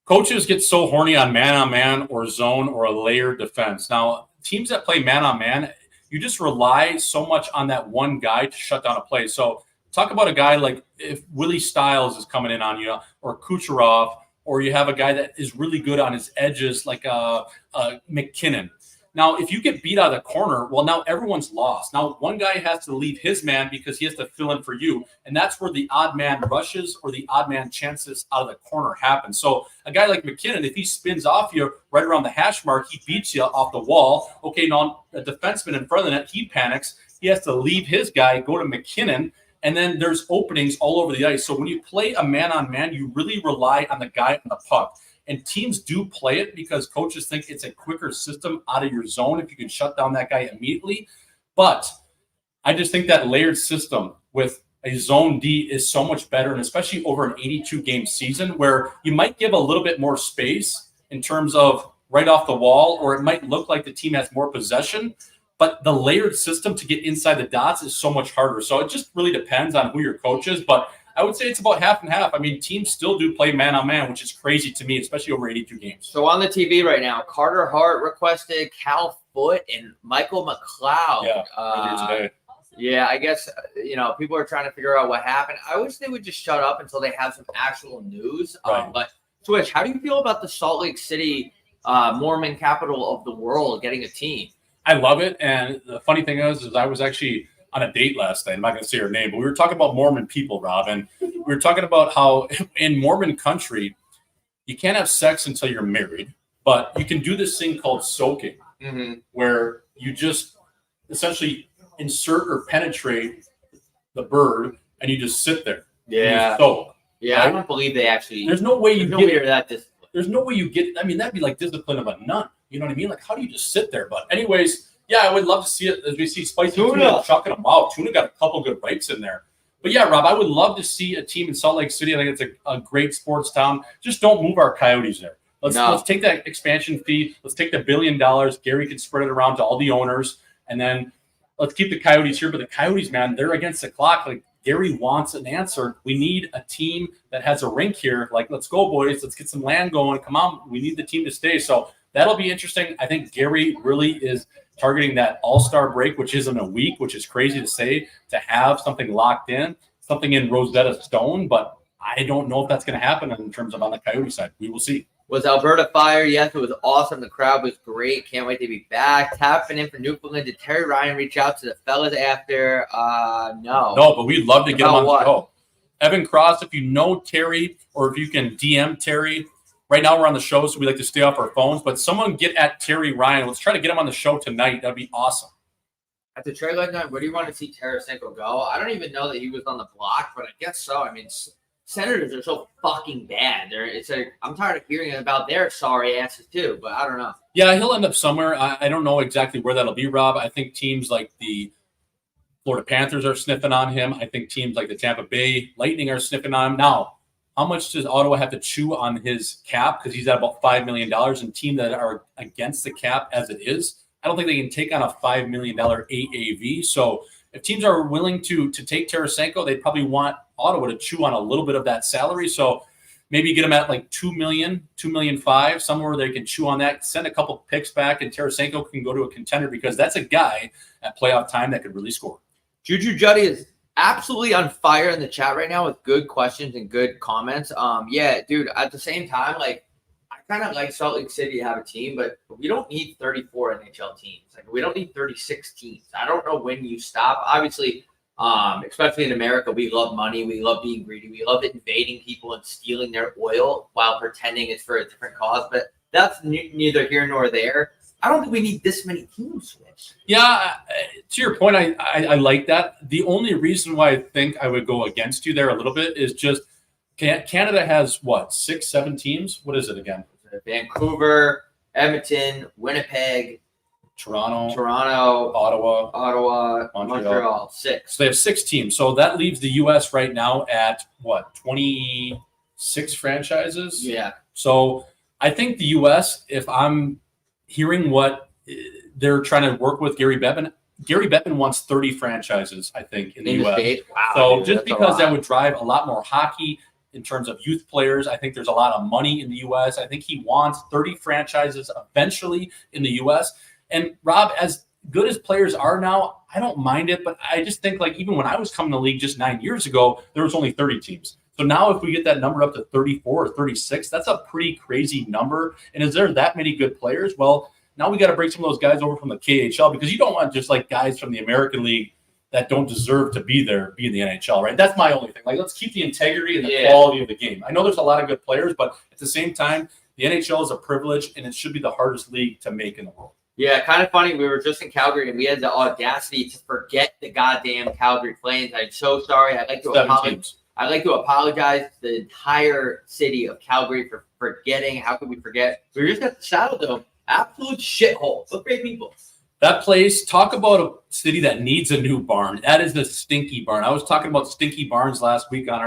coaches get so horny on man-on-man or zone or a layered defense. Now, teams that play man-on-man, you just rely so much on that one guy to shut down a play. So talk about a guy like if Willie Stiles is coming in on you or Kucherov, or you have a guy that is really good on his edges like McKinnon. Now, if you get beat out of the corner, well, now everyone's lost. Now, one guy has to leave his man because he has to fill in for you, and that's where the odd man rushes or the odd man chances out of the corner happen. So a guy like McKinnon, if he spins off you right around the hash mark, he beats you off the wall. Okay, now a defenseman in front of the net, he panics. He has to leave his guy, go to McKinnon, and then there's openings all over the ice. So when you play a man-on-man, you really rely on the guy on the puck. And teams do play it because coaches think it's a quicker system out of your zone if you can shut down that guy immediately. But I just think that layered system with a zone D is so much better, and especially over an 82-game season where you might give a little bit more space in terms of right off the wall, or it might look like the team has more possession. But the layered system to get inside the dots is so much harder. So it just really depends on who your coach is. But I would say it's about half and half. I mean, teams still do play man-on-man, which is crazy to me, especially over 82 games. So on the TV right now, Carter Hart requested Cal Foote and Michael McLeod. Yeah, earlier today. Yeah, I guess, people are trying to figure out what happened. I wish they would just shut up until they have some actual news. Right. But Switch, how do you feel about the Salt Lake City Mormon capital of the world getting a team? I love it. And the funny thing is I was actually on a date last night. I'm not going to say her name, but we were talking about Mormon people, Rob. And we were talking about how in Mormon country, you can't have sex until you're married, but you can do this thing called soaking, where you just essentially insert or penetrate the bird and you just sit there. Yeah. Soak. Yeah, right? I don't believe they actually. There's no way you get that discipline. There's no way you get. I mean, that'd be like discipline of a nun. You know what I mean? Like, how do you just sit there? But anyways, yeah, I would love to see it as we see spicy tuna chucking them out. Tuna got a couple good bites in there. But yeah, Rob, I would love to see a team in Salt Lake City. I think it's a great sports town. Just don't move our Coyotes there. Let's take that expansion fee. Let's take the $1 billion. Gary can spread it around to all the owners, and then let's keep the Coyotes here. But the Coyotes, man, they're against the clock. Like, Gary wants an answer. We need a team that has a rink here. Like, let's go, boys. Let's get some land going. Come on. We need the team to stay. So that'll be interesting. I think Gary really is targeting that all-star break, which isn't a week, which is crazy to say, to have something locked in, something in Rosetta Stone. But I don't know if that's going to happen in terms of on the Coyote side. We will see. Was Alberta fire? Yes, it was awesome. The crowd was great. Can't wait to be back. Tapping in for Newfoundland. Did Terry Ryan reach out to the fellas after? No. No, but we'd love to get him on About the show. Evan Cross, if you know Terry or if you can DM Terry, right now we're on the show, so we like to stay off our phones. But someone get at Terry Ryan. Let's try to get him on the show tonight. That'd be awesome. At the trade line, where do you want to see Tarasenko go? I don't even know that he was on the block, but I guess so. I mean, Senators are so fucking bad. I'm tired of hearing about their sorry asses too, but I don't know. Yeah, he'll end up somewhere. I don't know exactly where that'll be, Rob. I think teams like the Florida Panthers are sniffing on him. I think teams like the Tampa Bay Lightning are sniffing on him. Now, how much does Ottawa have to chew on his cap? Because he's at about $5 million, and teams that are against the cap as it is, I don't think they can take on a $5 million AAV. So if teams are willing to take Tarasenko, they'd probably want Ottawa to chew on a little bit of that salary. So maybe get him at like $2 million, $2.5 million, somewhere where they can chew on that, send a couple picks back, and Tarasenko can go to a contender because that's a guy at playoff time that could really score. Juju Juddy is absolutely on fire in the chat right now with good questions and good comments. Yeah, dude, at the same time, like, I kind of like Salt Lake City to have a team, but we don't need 34 NHL teams. Like, we don't need 36 teams. I don't know when you stop. Obviously, especially in America, we love money. We love being greedy. We love invading people and stealing their oil while pretending it's for a different cause. But that's neither here nor there. I don't think we need this many teams. Yeah, to your point, I like that. The only reason why I think I would go against you there a little bit is just Canada has, what, 6, 7 teams? What is it again? Vancouver, Edmonton, Winnipeg, Toronto, Ottawa, Montreal, 6. So they have 6 teams. So that leaves the U.S. right now at, what, 26 franchises? Yeah. So I think the U.S., if I'm hearing what they're trying to work with Gary Bettman wants 30 franchises, I think, in the U.S. Wow, so dude, just because that would drive a lot more hockey in terms of youth players, I think there's a lot of money in the U.S. I think he wants 30 franchises eventually in the U.S. And Rob, as good as players are now, I don't mind it, but I just think like even when I was coming to the league just 9 years ago, there was only 30 teams. So now if we get that number up to 34 or 36, that's a pretty crazy number. And is there that many good players? Well, now we got to bring some of those guys over from the KHL because you don't want just like guys from the American League that don't deserve to be there, be in the NHL, right? That's my only thing. Like, let's keep the integrity and the quality of the game. I know there's a lot of good players, but at the same time, the NHL is a privilege, and it should be the hardest league to make in the world. Yeah, kind of funny. We were just in Calgary, and we had the audacity to forget the goddamn Calgary Flames. I'm so sorry. I'd like to apologize to the entire city of Calgary for forgetting. How could we forget? We were just at the Saddle Dome. Absolute shithole. But great people. That place, talk about a city that needs a new barn. That is the Stinky Barn. I was talking about Stinky Barns last week on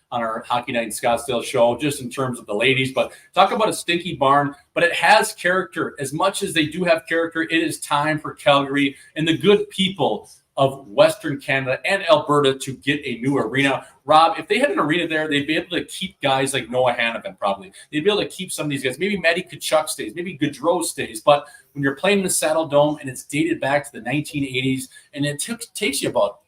our Hockey Night in Scottsdale show, just in terms of the ladies. But talk about a stinky barn, but it has character. As much as they do have character, it is time for Calgary and the good people of Western Canada and Alberta to get a new arena. Rob, if they had an arena there, they'd be able to keep guys like Noah Hannafin probably. They'd be able to keep some of these guys. Maybe Matty Tkachuk stays. Maybe Gaudreau stays. But when you're playing in the Saddle Dome and it's dated back to the 1980s and it takes you about,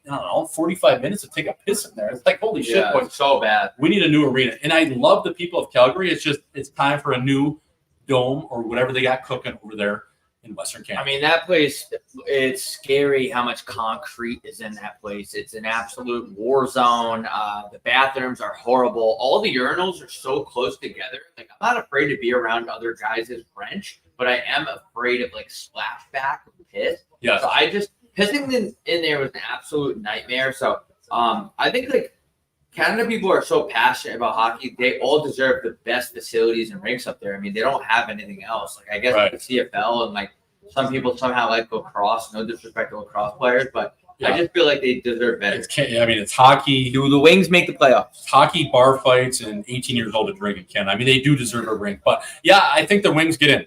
45 minutes to take a piss in there. It's like, holy shit, boy. It's so bad. We need a new arena. And I love the people of Calgary. It's time for a new dome or whatever they got cooking over there in Western Canada. I mean, that place, it's scary how much concrete is in that place. It's an absolute war zone. The bathrooms are horrible. All the urinals are so close together. Like, I'm not afraid to be around other guys' French, but I am afraid of like splashback and piss. Yeah. So pissing in there was an absolute nightmare. So I think like Canada people are so passionate about hockey. They all deserve the best facilities and rinks up there. I mean, they don't have anything else. Like, I guess right. The CFL and like some people somehow like lacrosse. No disrespect to lacrosse players, but yeah. I just feel like they deserve better. It's hockey. Do the Wings make the playoffs? Hockey, bar fights, and 18 years old to drink in Canada. I mean, they do deserve a rink. But yeah, I think the Wings get in.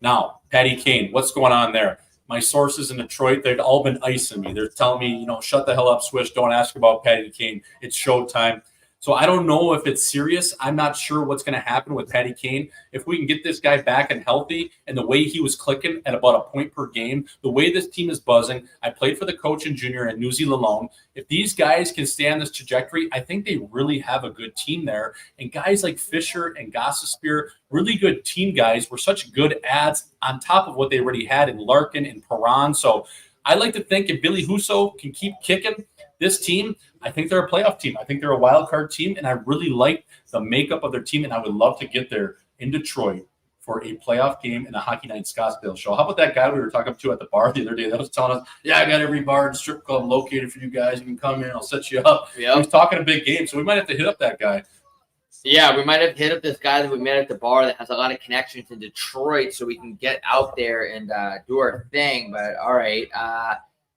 Now, Patty Kane, what's going on there? My sources in Detroit, they've all been icing me. They're telling me, shut the hell up, Swish. Don't ask about Patty Kane. It's showtime. So I don't know if it's serious. I'm not sure what's going to happen with Patty Kane. If we can get this guy back and healthy, and the way he was clicking at about a point per game, the way this team is buzzing. I played for the coach and junior at New Zealand alone. If these guys can stay on this trajectory, I think they really have a good team there. And guys like Fisher and Gossespear, really good team guys, were such good ads on top of what they already had in Larkin and Perron. So I like to think if Billy Huso can keep kicking this team, I think they're a playoff team. I think they're a wild card team, and I really like the makeup of their team, and I would love to get there in Detroit for a playoff game in a Hockey Night Scottsdale show. How about that guy we were talking to at the bar the other day that was telling us, yeah, I got every bar and strip club located for you guys. You can come in. I'll set you up. Yep. He was talking a big game, so we might have to hit up that guy. Yeah, we might have hit up this guy that we met at the bar that has a lot of connections in Detroit so we can get out there and do our thing. But, all right.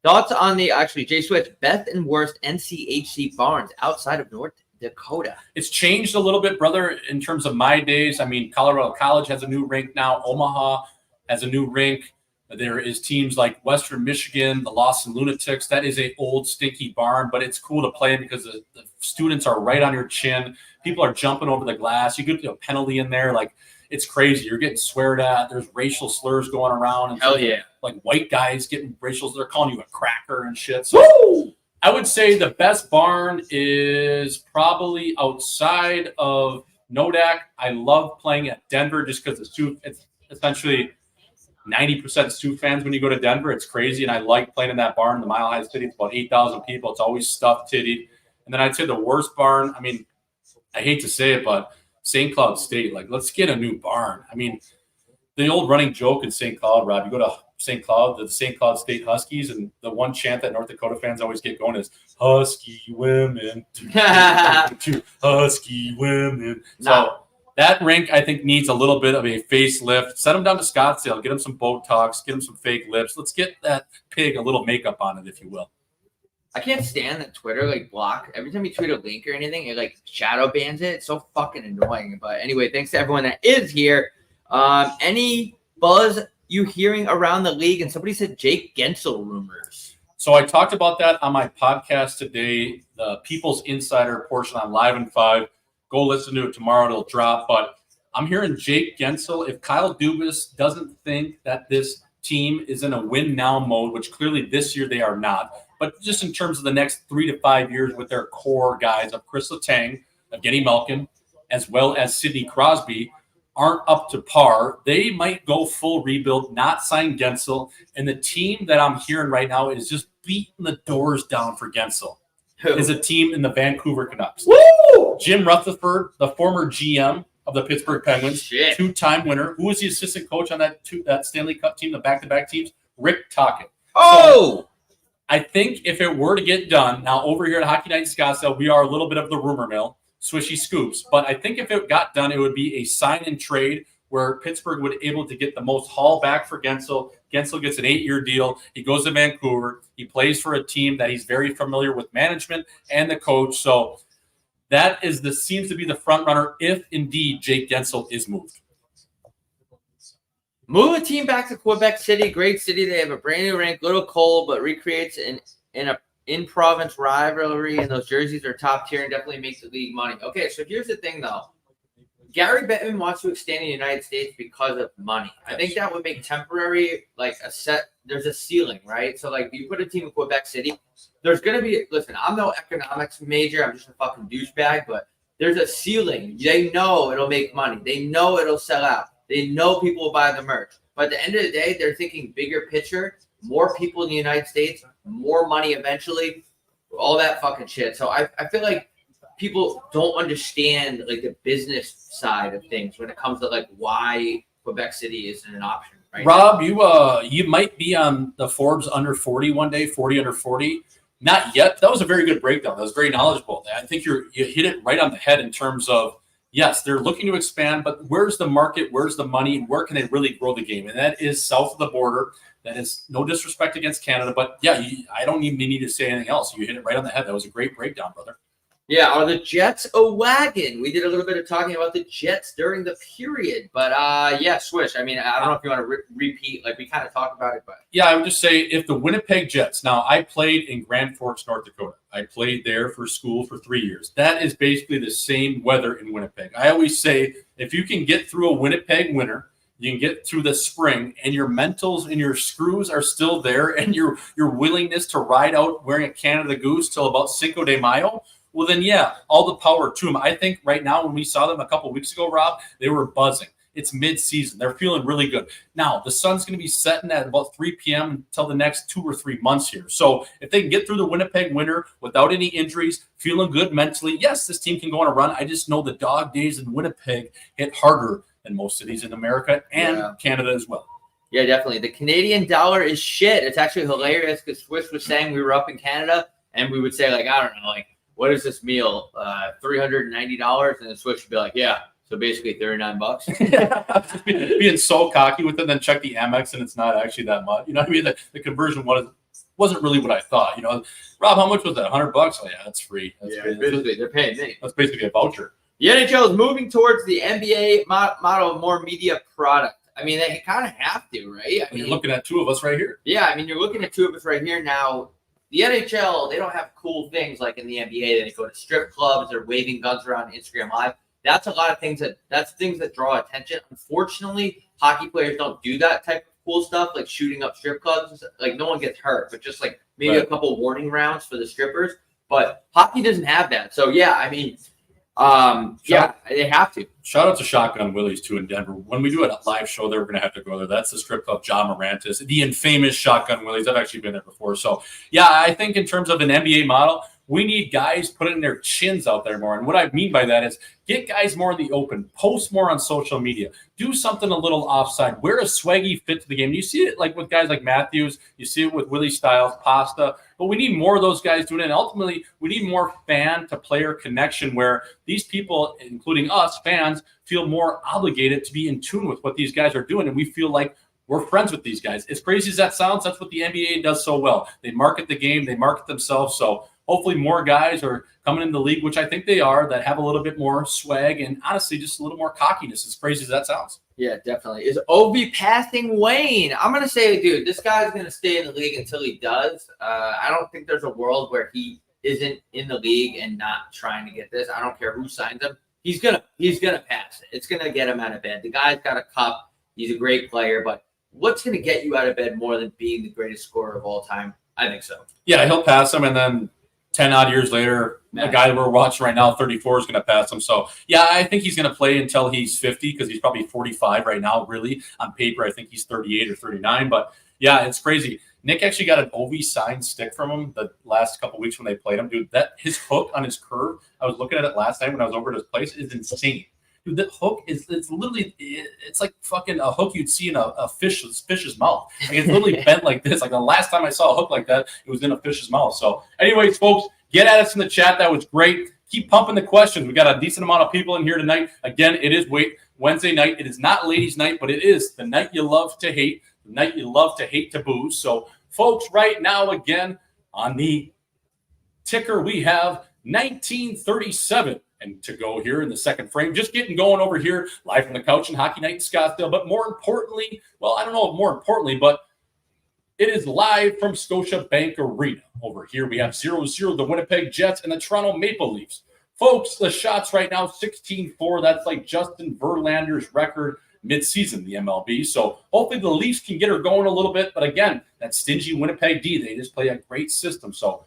Thoughts on the, actually, Jay Switch, best and worst NCHC barns outside of North Dakota? It's changed a little bit, brother, in terms of my days. I mean, Colorado College has a new rink now. Omaha has a new rink. There is teams like Western Michigan, the Lawson Lunatics. That is a old, stinky barn, but it's cool to play because the students are right on your chin. People are jumping over the glass. You get a penalty in there. Like, it's crazy. You're getting sweared at. There's racial slurs going around. And hell yeah. Like white guys getting racial. They're calling you a cracker and shit. So woo! I would say the best barn is probably outside of Nodak. I love playing at Denver just because it's essentially 90% Sioux fans when you go to Denver. It's crazy, and I like playing in that barn, the Mile High City. It's about 8,000 people. It's always stuffed tittied. And then I'd say the worst barn, I mean, I hate to say it, but St. Cloud State, like, let's get a new barn. I mean, the old running joke in St. Cloud, Rob, you go to St. Cloud, the St. Cloud State Huskies, and the one chant that North Dakota fans always get going is Husky women, to Husky women. So that rink, I think, needs a little bit of a facelift. Send them down to Scottsdale, get them some Botox, get them some fake lips. Let's get that pig a little makeup on it, if you will. I can't stand that Twitter block every time you tweet a link or anything, it shadow bans it. It's so fucking annoying. But anyway, thanks to everyone that is here. Any buzz you hearing around the league? And somebody said Jake Gensel rumors. So I talked about that on my podcast today, the People's Insider portion on Live in 5. Go listen to it tomorrow. It'll drop. But I'm hearing Jake Gensel. If Kyle Dubas doesn't think that this team is in a win now mode, which clearly this year they are not, but just in terms of the next 3 to 5 years with their core guys of Chris Letang, Evgeny Malkin, as well as Sidney Crosby, aren't up to par, they might go full rebuild, not sign Gensel. And the team that I'm hearing right now is just beating the doors down for Gensel. Who? Is a team in the Vancouver Canucks. Woo! Jim Rutherford, the former GM of the Pittsburgh Penguins, Shit. two-time winner. Who was the assistant coach on that Stanley Cup team, the back-to-back teams? Rick Tocchet. Oh! So, I think if it were to get done, now over here at Hockey Night in Scottsdale, we are a little bit of the rumor mill, swishy scoops. But I think if it got done, it would be a sign and trade where Pittsburgh would be able to get the most haul back for Gensel. Gensel gets an 8-year deal. He goes to Vancouver. He plays for a team that he's very familiar with management and the coach. So that seems to be the front runner if indeed Jake Gensel is moved. Move a team back to Quebec City, great city. They have a brand new rink, little cold, but recreates an in-province rivalry, and those jerseys are top tier and definitely makes the league money. Okay, so here's the thing, though. Gary Bettman wants to extend in the United States because of money. I think that would make temporary, there's a ceiling, right? So, if you put a team in Quebec City, there's going to be, listen, I'm no economics major. I'm just a fucking douchebag, but there's a ceiling. They know it'll make money. They know it'll sell out. They know people will buy the merch. But at the end of the day, they're thinking bigger picture, more people in the United States, more money eventually, all that fucking shit. So I feel like people don't understand the business side of things when it comes to why Quebec City isn't an option. Right Rob, now. You might be on the Forbes under 40 one day, 40 under 40. Not yet. That was a very good breakdown. That was very knowledgeable. I think you hit it right on the head in terms of, yes, they're looking to expand, but where's the market? Where's the money? Where can they really grow the game? And that is south of the border. That is no disrespect against Canada, but yeah, I don't even need to say anything else. You hit it right on the head. That was a great breakdown, brother. Yeah, are the Jets a wagon? We did a little bit of talking about the Jets during the period, but yeah, Swish. I mean, I don't know if you want to repeat, like we kind of talked about it, but Yeah, I would just say if the Winnipeg Jets. Now, I played in Grand Forks, North Dakota. I played there for school for 3 years. That is basically the same weather in Winnipeg. I always say if you can get through a Winnipeg winter, you can get through the spring, and your mentals and your screws are still there, and your willingness to ride out wearing a Canada Goose till about Cinco de Mayo. Well, then, yeah, all the power to them. I think right now, when we saw them a couple of weeks ago, Rob, they were buzzing. It's mid-season. They're feeling really good. Now, the sun's going to be setting at about 3 p.m. until the next 2 or 3 months here. So if they can get through the Winnipeg winter without any injuries, feeling good mentally, yes, this team can go on a run. I just know the dog days in Winnipeg hit harder than most cities in America and Canada as well. Yeah, definitely. The Canadian dollar is shit. It's actually hilarious because Swiss was saying we were up in Canada and we would say, like, I don't know, like, what is this meal? $390? And the Swiss would be like, yeah. So basically $39. Being so cocky with it, then check the Amex and it's not actually that much. You know what I mean? The conversion wasn't really what I thought. You know, Rob, how much was that? $100? Oh yeah, that's free. Basically, they're paying me. That's basically a voucher. The NHL is moving towards the NBA model of more media product. I mean, they kind of have to, right? I mean, you're looking at two of us right here. Yeah, I mean, you're looking at two of us right here now. The NHL, they don't have cool things like in the NBA. They go to strip clubs. They're waving guns around Instagram Live. That's a lot of things that's things that draw attention. Unfortunately, hockey players don't do that type of cool stuff, like shooting up strip clubs. Like no one gets hurt, but just like maybe a couple warning rounds for the strippers. But hockey doesn't have that. So yeah, I mean, they have to. Shout out to Shotgun Willie's too in Denver. When we do a live show there, we're gonna have to go there. That's the strip club John Morantis, the infamous Shotgun Willie's. I've actually been there before. So yeah, I think in terms of an NBA model, we need guys putting their chins out there more. And what I mean by that is get guys more in the open, post more on social media, do something a little offside, wear a swaggy fit to the game. You see it like with guys like Matthews, you see it with Willie Styles, Pasta, but we need more of those guys doing it. And ultimately, we need more fan to player connection where these people, including us fans, feel more obligated to be in tune with what these guys are doing. And we feel like we're friends with these guys. As crazy as that sounds, that's what the NBA does so well. They market the game, they market themselves. So hopefully more guys are coming in the league, which I think they are, that have a little bit more swag and honestly just a little more cockiness, as crazy as that sounds. Yeah, definitely. Is Ovi passing Wayne? I'm going to say, dude, this guy's going to stay in the league until he does. I don't think there's a world where he isn't in the league and not trying to get this. I don't care who signs him. He's gonna pass it. It's going to get him out of bed. The guy's got a cup. He's a great player, but what's going to get you out of bed more than being the greatest scorer of all time? I think so. Yeah, he'll pass him, and then 10 odd years later, the guy that we're watching right now, 34, is going to pass him. So, yeah, I think he's going to play until he's 50 because he's probably 45 right now, really. On paper, I think he's 38 or 39. But, yeah, it's crazy. Nick actually got an OV signed stick from him the last couple of weeks when they played him. Dude, his hook on his curve, I was looking at it last night when I was over at his place, is insane. Dude, that hook it's literally, it's like fucking a hook you'd see in a fish's mouth. Like it's literally bent like this. Like the last time I saw a hook like that, it was in a fish's mouth. So anyways, folks, get at us in the chat. That was great. Keep pumping the questions. We got a decent amount of people in here tonight. Again, it is Wednesday night. It is not ladies' night, but it is the night you love to hate, the night you love to hate to booze. So folks, right now, again, on the ticker, we have 1937. And to go here in the second frame, just getting going over here, live from the couch in Hockey Night in Scottsdale. But more importantly, well, I don't know if more importantly, but it is live from Scotiabank Arena. Over here, we have 0-0, the Winnipeg Jets and the Toronto Maple Leafs. Folks, the shots right now, 16-4. That's like Justin Verlander's record midseason, the MLB. So hopefully the Leafs can get her going a little bit. But again, that stingy Winnipeg D, they just play a great system. So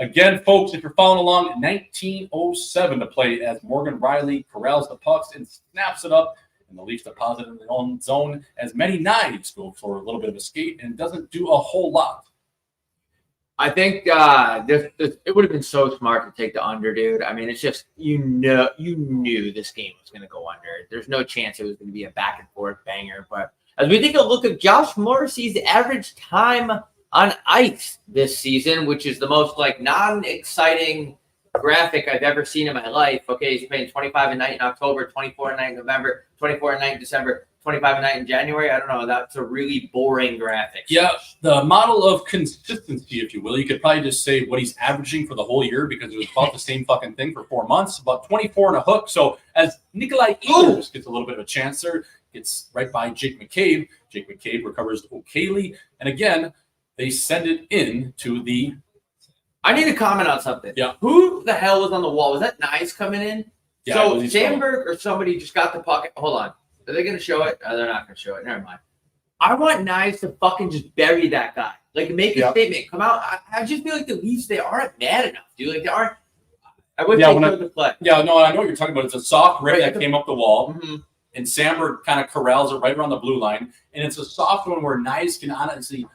again, folks, if you're following along, 1907 to play as Morgan Riley corrals the pucks and snaps it up, and the Leafs deposit in their own zone as many knives go for a little bit of a skate and doesn't do a whole lot. I think it would have been so smart to take the under, dude. I mean, it's just you knew this game was going to go under. There's no chance it was going to be a back and forth banger. But as we take a look at Josh Morrissey's average time on ice this season, which is the most like non-exciting graphic I've ever seen in my life. Okay, he's playing 25 a night in October, 24 a night in November, 24 a night in December, 25 a night in January. I don't know. That's a really boring graphic. Yeah, the model of consistency, if you will. You could probably just say what he's averaging for the whole year because it was about the same fucking thing for 4 months, about 24 and a hook. So as Nikolai Ehlers gets a little bit of a chance there, gets right by Jake McCabe. Jake McCabe recovers O'Kaley. And again, they send it in to the... I need to comment on something. Yeah. Who the hell was on the wall? Was that Nice coming in? Yeah, so Sandberg or somebody just got the puck. Hold on. Are they going to show it? Oh, they're not going to show it. Never mind. I want Nice to fucking just bury that guy. Like, make a statement. Come out. I just feel like the Leafs, they aren't mad enough, dude. Like, they aren't. I wish they showed the play. Yeah, no, I know what you're talking about. It's a soft rip that came up the wall. Mm-hmm. And Sandberg kind of corrals it right around the blue line. And it's a soft one where Nice can honestly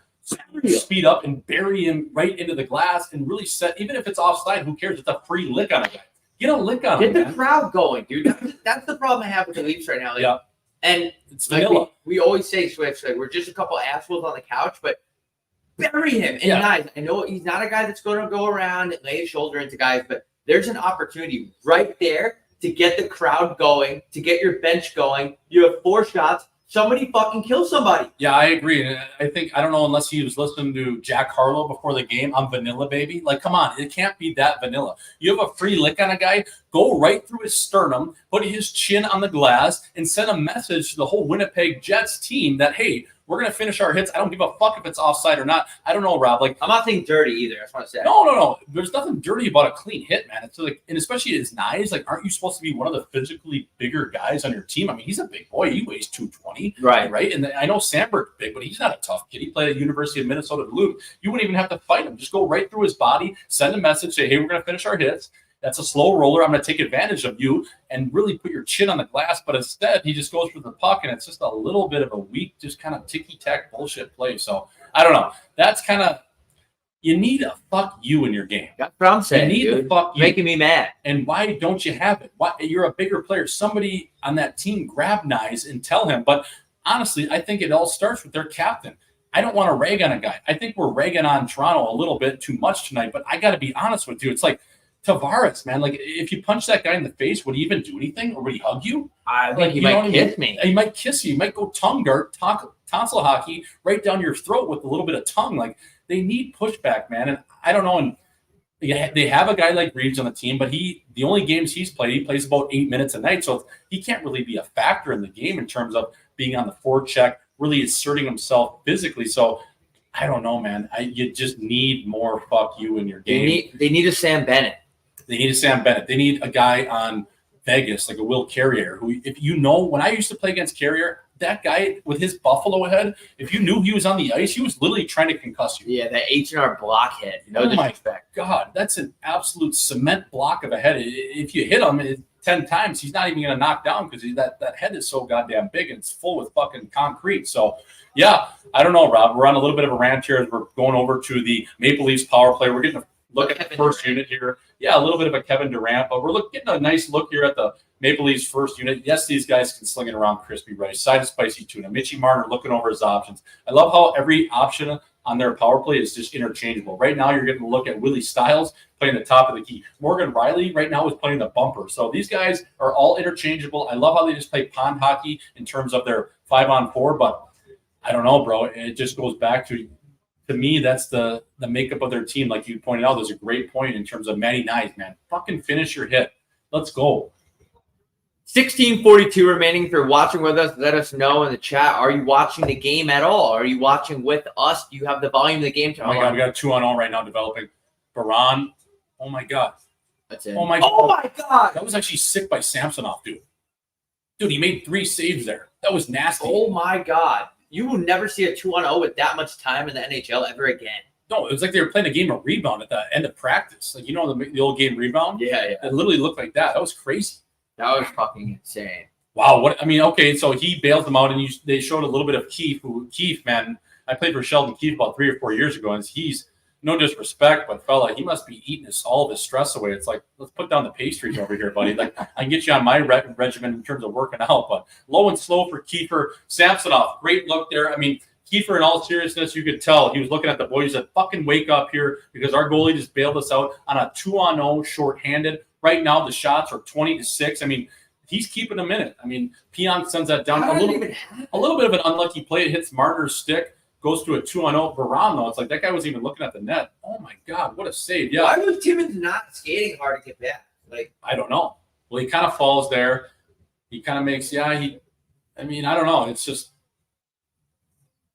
speed up and bury him right into the glass and really set, even if it's offside, who cares? It's a free lick on a guy. Get a lick on him. Get the crowd going, dude. That's the problem I have with the Leafs right now. Like, and it's vanilla. Like we always say, Swift, like we're just a couple assholes on the couch, but bury him. And guys, I know he's not a guy that's going to go around and lay his shoulder into guys, but there's an opportunity right there to get the crowd going, to get your bench going. You have 4 shots. Somebody fucking kill somebody. Yeah, I agree. And I don't know, unless he was listening to Jack Harlow before the game, I'm vanilla, baby. Like, come on, it can't be that vanilla. You have a free lick on a guy, go right through his sternum, put his chin on the glass, and send a message to the whole Winnipeg Jets team that, hey, we're going to finish our hits. I don't give a fuck if it's offside or not. I don't know, Rob. Like, I'm not saying dirty either. That's what I said. No. There's nothing dirty about a clean hit, man. It's like, and especially his knives. Like, aren't you supposed to be one of the physically bigger guys on your team? I mean, he's a big boy. He weighs 220. Right. And I know Sandberg's big, but he's not a tough kid. He played at the University of Minnesota Duluth. You wouldn't even have to fight him. Just go right through his body, send a message, say, hey, we're going to finish our hits. That's a slow roller. I'm going to take advantage of you and really put your chin on the glass. But instead, he just goes for the puck, and it's just a little bit of a weak, just kind of ticky-tack bullshit play. So, I don't know. That's kind of – you need a fuck you in your game. That's what I'm saying, you need the fuck you. Making me mad. And why don't you have it? Why, you're a bigger player. Somebody on that team grab Nyes and tell him. But honestly, I think it all starts with their captain. I don't want to rag on a guy. I think we're ragging on Toronto a little bit too much tonight. But I got to be honest with you. It's like – Tavares, man, like if you punch that guy in the face, would he even do anything, or would he hug you? I think he might kiss me. He might kiss you. He might go tongue dart, tonsil hockey right down your throat with a little bit of tongue. Like they need pushback, man. And I don't know. And they have a guy like Reeves on the team, but the only games he's played, he plays about 8 minutes a night, so he can't really be a factor in the game in terms of being on the forecheck, really asserting himself physically. So I don't know, man. You just need more fuck you in your game. They need a Sam Bennett. They need a Sam Bennett. They need a guy on Vegas, like a Will Carrier, who, if you know, when I used to play against Carrier, that guy with his Buffalo head, if you knew he was on the ice, he was literally trying to concuss you. Yeah, that H&R block head. No disrespect. My God, that's an absolute cement block of a head. If you hit him 10 times, he's not even going to knock down because that head is so goddamn big and it's full with fucking concrete. So, yeah, I don't know, Rob. We're on a little bit of a rant here as we're going over to the Maple Leafs power play. We're getting a look at the first unit here. Yeah, a little bit of a Kevin Durant, but we're getting a nice look here at the Maple Leafs first unit. Yes, these guys can sling it around crispy rice, side of spicy tuna. Mitchie Marner looking over his options. I love how every option on their power play is just interchangeable. Right now, you're getting a look at Willie Stiles playing the top of the key. Morgan Riley right now is playing the bumper. So these guys are all interchangeable. I love how they just play pond hockey in terms of their 5-on-4, but I don't know, bro. It just goes back to me, that's the makeup of their team. Like you pointed out, there's a great point in terms of Matty Nyes, man. Fucking finish your hit. Let's go. 16:42 remaining. If you're watching with us, let us know in the chat. Are you watching the game at all? Are you watching with us? Do you have the volume of the game? Oh my God, we got 2-on-0 right now developing. Baran. Oh my God. That's it. Oh my God. That was actually sick by Samsonov, dude. Dude, he made 3 saves there. That was nasty. Oh my God. You will never see a 2-on-0 with that much time in the NHL ever again. No, it was like they were playing a game of rebound at the end of practice. Like, you know, the old game rebound? Yeah. It literally looked like that. That was crazy. That was fucking insane. Wow. Okay, so he bailed them out, and they showed a little bit of Keefe, man, I played for Sheldon Keefe about 3 or 4 years ago, and he's, no disrespect, but fella, he must be eating all of his stress away. It's like, let's put down the pastries over here, buddy. Like, I can get you on my regimen in terms of working out, but low and slow for Kiefer. Samsonov, great look there. I mean, Kiefer, in all seriousness, you could tell he was looking at the boys that fucking wake up here because our goalie just bailed us out on a 2-on-0 shorthanded. Right now, the shots are 20-6. I mean, he's keeping him in it. I mean, Pionk sends that down How a did it little even happen? bit of an unlucky play. It hits Marner's stick, goes to a 2-0. Baran, though, it's like that guy wasn't even looking at the net. Oh my God, what a save! Yeah, Why was Timmons not skating hard to get back? Like, I don't know. Well, he kind of falls there. He kind of makes I don't know. It's just.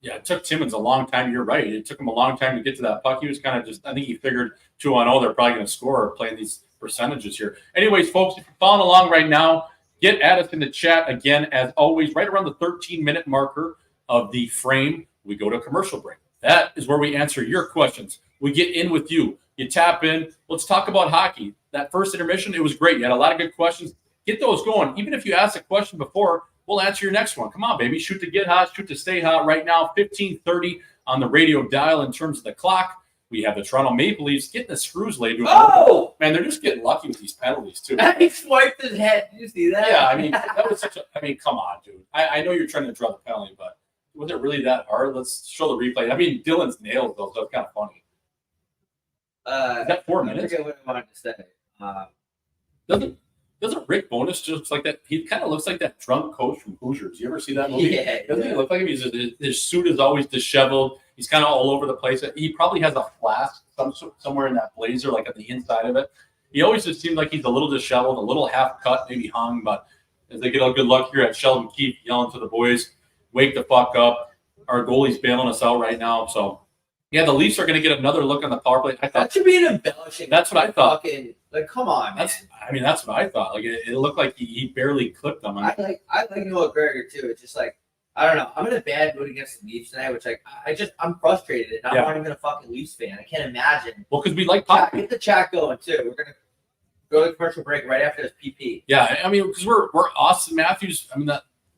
Yeah, it took Timmons a long time. You're right. It took him a long time to get to that puck. He was kind of I think he figured 2-0, they're probably going to score playing these percentages here. Anyways, folks, if you're following along right now, get at us in the chat. Again, as always, right around the 13-minute marker of the frame, we go to commercial break. That is where we answer your questions. We get in with you. You tap in. Let's talk about hockey. That first intermission, it was great. You had a lot of good questions. Get those going. Even if you asked a question before, we'll answer your next one. Come on, baby. Shoot to get hot, shoot to stay hot. Right now, 15:30 on the radio dial in terms of the clock. We have the Toronto Maple Leafs getting the screws laid. oh! Man, they're just getting lucky with these penalties, too. He swiped his head. Did you see that? Yeah, I mean, that was come on, dude. I know you're trying to draw the penalty, but was it really that hard? Let's show the replay. I mean, Dylan's nails, though, so it's kind of funny. Is that 4 minutes? I forget what I wanted to say. Doesn't Rick Bonus just looks like that? He kind of looks like that drunk coach from Hoosiers. You ever see that movie? Yeah. Doesn't he look like him? His suit is always disheveled. He's kind of all over the place. He probably has a flask somewhere in that blazer, like at the inside of it. He always just seems like he's a little disheveled, a little half cut, maybe hung. But as they get a good look here at Sheldon Keefe yelling to the boys, wake the fuck up. Our goalie's bailing us out right now. So, yeah, the Leafs are going to get another look on the power play. I thought That should be an embellishing. That's what I thought. Fucking, like, come on, man. That's what I thought. Like it looked like he barely clipped them. I like Noah Gregor too. It's just like, I don't know. I'm in a bad mood against the Leafs tonight, which I'm frustrated and I'm not even a fucking Leafs fan. I can't imagine. Well, because we like pop. Get the chat going too. We're gonna go to commercial break right after this PP. Yeah, I mean, because we're Austin Matthews. I mean,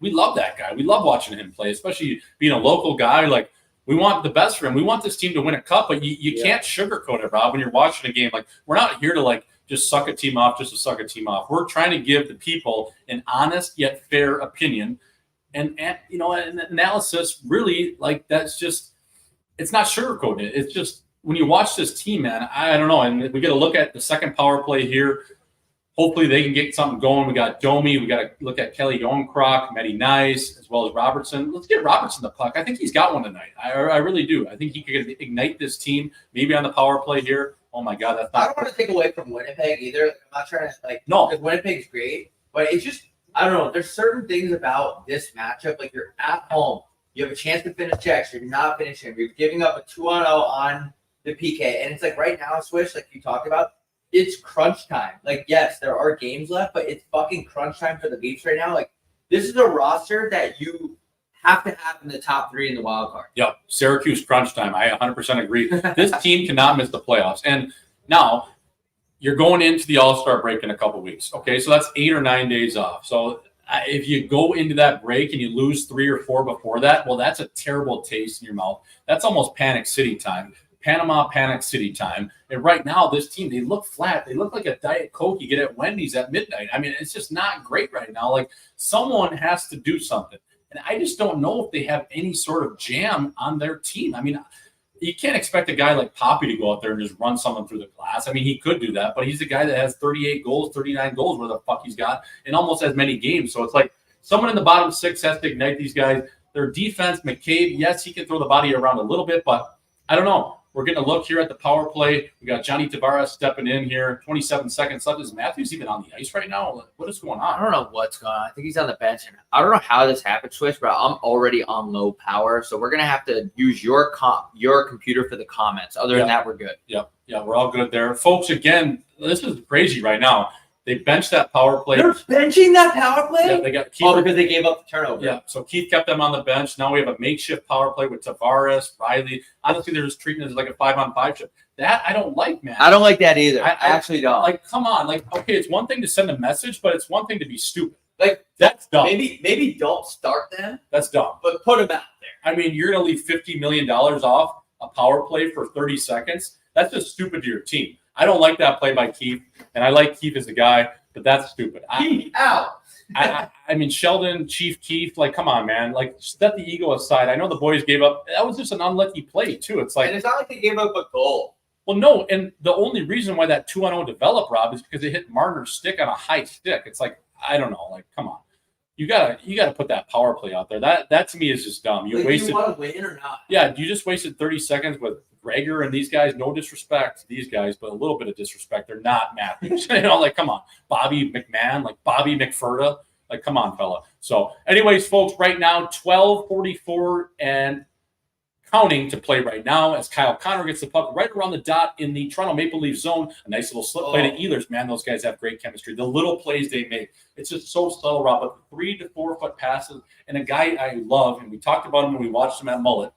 we love that guy. We love watching him play, especially being a local guy. Like we want the best for him. We want this team to win a cup, but you can't sugarcoat it, Rob. When you're watching a game, like we're not here to like just suck a team off just to suck a team off. We're trying to give the people an honest yet fair opinion. And you know, an analysis really like that's just it's not sugarcoating it. It's just when you watch this team, man, I don't know. And we get to look at the second power play here. Hopefully they can get something going. We got Domi. We got to look at Kelly Youngcroc, Matty Nice, as well as Robertson. Let's get Robertson the puck. I think he's got one tonight. I really do. I think he could ignite this team maybe on the power play here. Oh my God, that's not. I don't want to take away from Winnipeg either. I'm not trying to no, because Winnipeg's great, but it's just I don't know. There's certain things about this matchup. Like you're at home, you have a chance to finish checks. You're not finishing. You're giving up a 2-0 on the PK, and it's like right now, Swish, like you talked about, it's crunch time. Like yes, there are games left, but it's fucking crunch time for the Leafs right now. Like this is a roster that you have to have in the top 3 in the wild card. Yep, Syracuse crunch time. I 100% agree. This team cannot miss the playoffs. And now you're going into the All-Star break in a couple weeks. Okay, so that's 8 or 9 days off. So if you go into that break and you lose 3 or 4 before that, well, that's a terrible taste in your mouth. That's almost Panic City time. Panama Panic City time. And right now, this team, they look flat. They look like a Diet Coke you get at Wendy's at midnight. I mean, it's just not great right now. Like someone has to do something. And I just don't know if they have any sort of jam on their team. I mean, you can't expect a guy like Poppy to go out there and just run someone through the glass. I mean, he could do that, but he's a guy that has 38 goals, 39 goals, where the fuck he's got, in almost as many games. So it's like someone in the bottom 6 has to ignite these guys. Their defense, McCabe, yes, he can throw the body around a little bit, but I don't know. We're getting a look here at the power play. We got Johnny Tavares stepping in here. 27 seconds left. Is Matthews even on the ice right now? What is going on? I don't know what's going on. I think he's on the bench. I don't know how this happened, Swish, but I'm already on low power. So we're going to have to use your computer for the comments. Other than that, we're good. Yeah, we're all good there. Folks, again, this is crazy right now. They benched that power play. They're benching that power play? Yeah, they got Keith. Because they gave up the turnover. Yeah, so Keith kept them on the bench. Now we have a makeshift power play with Tavares, Riley. Honestly, they're just treating it as like a 5-on-5 shift. That I don't like, man. I don't like that either. I actually don't. Like, come on. Like, okay, it's one thing to send a message, but it's one thing to be stupid. Like, that's dumb. Maybe don't start them. That's dumb. But put them out there. I mean, you're going to leave $50 million off a power play for 30 seconds. That's just stupid to your team. I don't like that play by Keith, and I like Keith as a guy, but that's stupid. Keith out. I mean, Sheldon, Chief Keith, like, come on, man. Like, set the ego aside. I know the boys gave up. That was just an unlucky play, too. It's like, and it's not like they gave up a goal. Well, no, and the only reason why that 2-0 developed, Rob, is because it hit Marner's stick on a high stick. It's like, I don't know. Like, come on. You gotta put that power play out there. That to me is just dumb. You wasted. You want to win or not? Yeah, you just wasted 30 seconds with Gregor and these guys. No disrespect to these guys, but a little bit of disrespect. They're not Matthews. Like, come on. Bobby McMahon, like Bobby McFerda. Like, come on, fella. So, anyways, folks, right now, 12:44 and counting to play right now as Kyle Connor gets the puck right around the dot in the Toronto Maple Leaf zone. A nice little slip play to Ehlers. Man, those guys have great chemistry. The little plays they make. It's just so subtle, Rob. But 3 to 4 foot passes. And a guy I love, and we talked about him when we watched him at Mullet,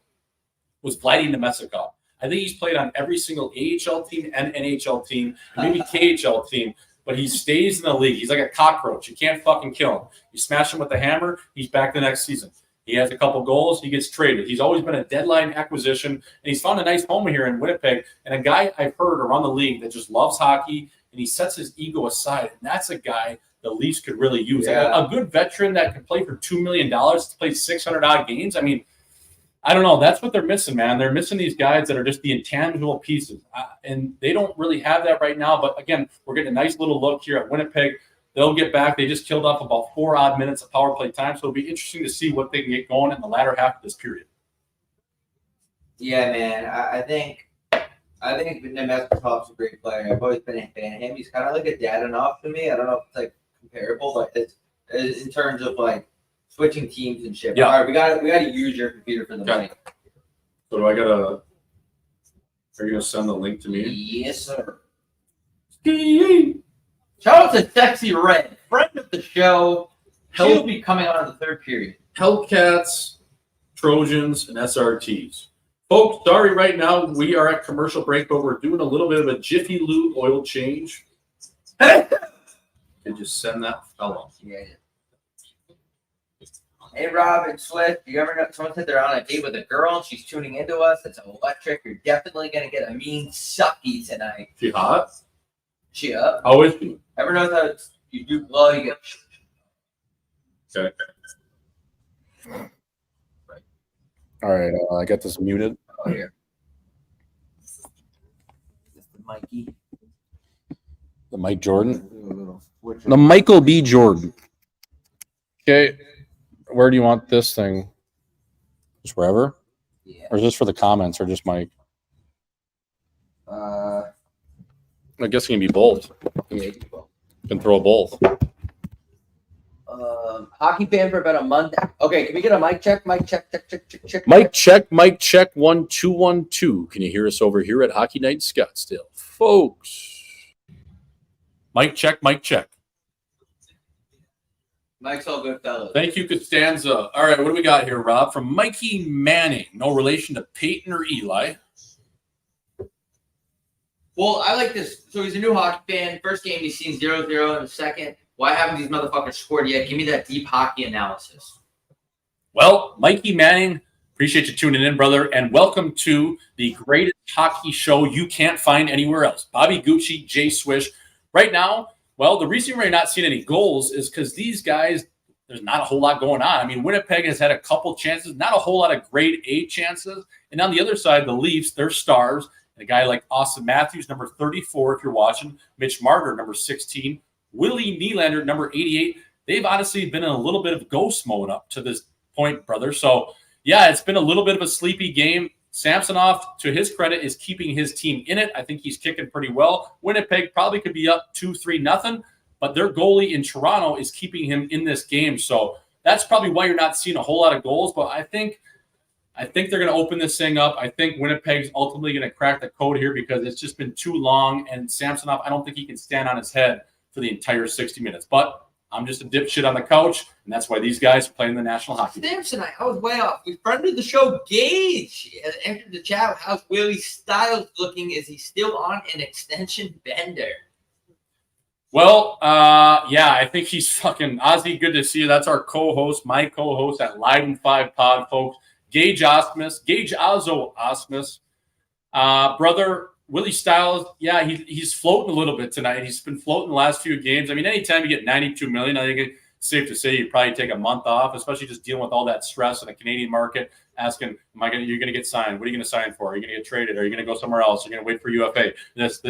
was Vladdy Nemestikov. I think he's played on every single AHL team and NHL team, and maybe KHL team, but he stays in the league. He's like a cockroach. You can't fucking kill him. You smash him with a hammer, he's back the next season. He has a couple goals, he gets traded. He's always been a deadline acquisition, and he's found a nice home here in Winnipeg. And a guy I've heard around the league that just loves hockey, and he sets his ego aside, and that's a guy the Leafs could really use. Yeah. A good veteran that could play for $2 million to play 600-odd games. I mean, I don't know. That's what they're missing, man. They're missing these guys that are just the intangible pieces, and they don't really have that right now. But, again, we're getting a nice little look here at Winnipeg. They'll get back. They just killed off about 4 odd minutes of power play time, so it'll be interesting to see what they can get going in the latter half of this period. Yeah, man. I think Nemestikov's a great player. I've always been a fan of him. He's kind of like a dad enough to me. I don't know if it's like comparable, but it's in terms of like switching teams and shit. Yeah. All right, we got to use your computer for the mic. So do I got to – are you going to send the link to me? Yes, sir. Ski! Shout out to Sexy Red, friend of the show. She'll be coming on in the third period. Hellcats, Trojans, and SRTs. Folks, sorry, right now we are at commercial break, but we're doing a little bit of a Jiffy Lube oil change. Could you send that fellow? Yeah. Hey, Rob and Swift, you ever know someone said they're on a date with a girl and she's tuning into us? It's electric. You're definitely going to get a mean sucky tonight. She hot? She up? How is she? Ever know that you do blow, you get. Okay. All right, I got this muted. Oh, here. This is Mikey. The Mike Jordan. Which The Michael B. Jordan. Okay, where do you want this thing? Just wherever? Yeah. Or is this for the comments or just Mike? I guess it can be both. Yeah. You can throw both. Hockey fan for about a month. Okay, can we get a mic check? Mic check, check. Mic check 1 2 1 2. Can you hear us over here at Hockey Night Scottsdale, folks? Mic check, mic check. Mike's all good, fellas. Thank you, Costanza. All right, what do we got here, Rob? From Mikey Manning. No relation to Peyton or Eli. Well, I like this. So he's a new hockey fan. First game he's seen 0-0 in the second. Why haven't these motherfuckers scored yet? Give me that deep hockey analysis. Well, Mikey Manning, appreciate you tuning in, brother, and welcome to the greatest hockey show you can't find anywhere else. Bobby Gucci, Jay Swish. Right now, well, the reason we're not seeing any goals is because these guys, there's not a whole lot going on. I mean, Winnipeg has had a couple chances, not a whole lot of grade A chances. And on the other side, the Leafs, they're stars. And a guy like Austin Matthews, number 34, if you're watching, Mitch Marner, number 16, Willie Nylander, number 88. They've honestly been in a little bit of ghost mode up to this point, brother. So, yeah, it's been a little bit of a sleepy game. Samsonov, to his credit, is keeping his team in it. I think he's kicking pretty well. Winnipeg probably could be up 2-3-0, but their goalie in Toronto is keeping him in this game. So that's probably why you're not seeing a whole lot of goals. But I think they're going to open this thing up. I think Winnipeg's ultimately going to crack the code here because it's just been too long. And Samsonov, I don't think he can stand on his head for the entire 60 minutes. But I'm just a dipshit on the couch, and that's why these guys are playing the National Hockey League. Samsonite, I was way off. We friended the show. Gage entered the chat. How's Willie Styles looking? Is he still on an extension bender? Well, yeah, I think he's fucking Ozzy. Good to see you. That's our co-host, my co-host at Live in 5 Pod, folks. Gage Ozzo Osmus. Brother, Willie Styles, yeah, he's floating a little bit tonight. He's been floating the last few games. I mean, anytime you get $92 million, I think safe to say you'd probably take a month off, especially just dealing with all that stress in the Canadian market, asking, you're going to get signed? What are you going to sign for? Are you going to get traded? Are you going to go somewhere else? Are you going to wait for UFA? This.